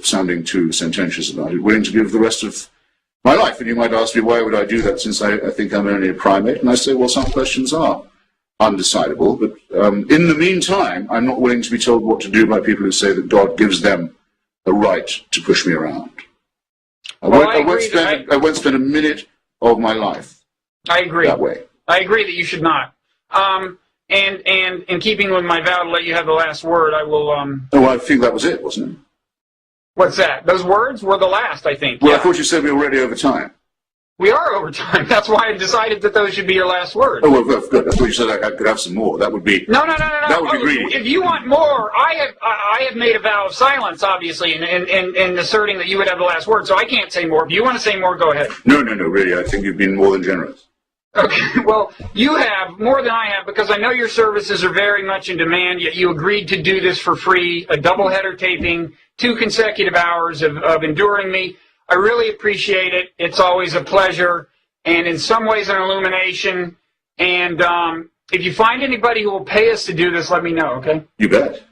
sounding too sententious about it, willing to give the rest of my life. And you might ask me, why would I do that since I think I'm only a primate? And I say, well, some questions are undecidable. But in the meantime, I'm not willing to be told what to do by people who say that God gives them a right to push me around. I won't spend a minute of my life I agree. that way. I agree that you should not. And in keeping with my vow to let you have the last word, I will. Oh, I think that was it, wasn't it? What's that? Those words were the last, I think. Well, yeah. I thought you said we were already over time. We are over time. That's why I decided that those should be your last words. Oh, well, good. I thought you said I could have some more. That would be... No. That would be greedy. If you want more, I have made a vow of silence, obviously, in asserting that you would have the last word, so I can't say more. If you want to say more, go ahead. No, really. I think you've been more than generous. Okay, well, you have more than I have, because I know your services are very much in demand, yet you agreed to do this for free, a double-header taping, 2 consecutive hours of enduring me. I really appreciate it. It's always a pleasure, and in some ways an illumination. And if you find anybody who will pay us to do this, let me know, okay? You bet.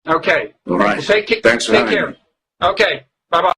Okay. All right. Well, Thanks for having me. Okay. Bye-bye.